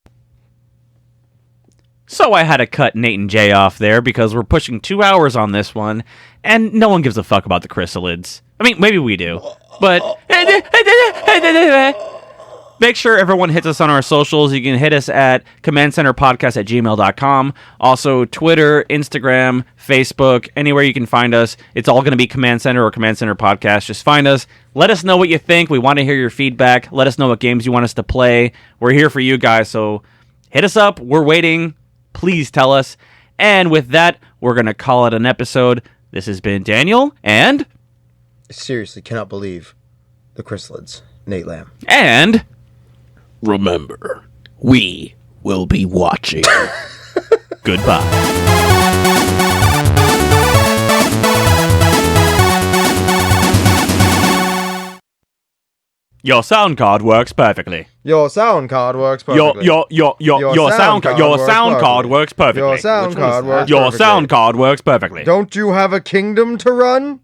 Speaker 1: So I had to cut Nate and Jay off there because we're pushing 2 hours on this one, and no one gives a fuck about the chrysalids. I mean, maybe we do, but make sure everyone hits us on our socials. You can hit us at commandcenterpodcast@gmail.com. Also, Twitter, Instagram, Facebook, anywhere you can find us. It's all going to be Command Center or Command Center Podcast. Just find us. Let us know what you think. We want to hear your feedback. Let us know what games you want us to play. We're here for you guys, so hit us up. We're waiting. Please tell us. And with that, we're going to call it an episode. This has been Daniel and...
Speaker 2: Seriously, cannot believe the chrysalids. Nate Lamb.
Speaker 1: And...
Speaker 3: Remember, we will be watching.
Speaker 1: Goodbye. Your sound card works perfectly.
Speaker 2: Your sound card works perfectly.
Speaker 1: Your sound card works perfectly.
Speaker 2: Your sound card works
Speaker 1: Your
Speaker 2: perfectly.
Speaker 1: sound card works perfectly.
Speaker 2: Don't you have a kingdom to run?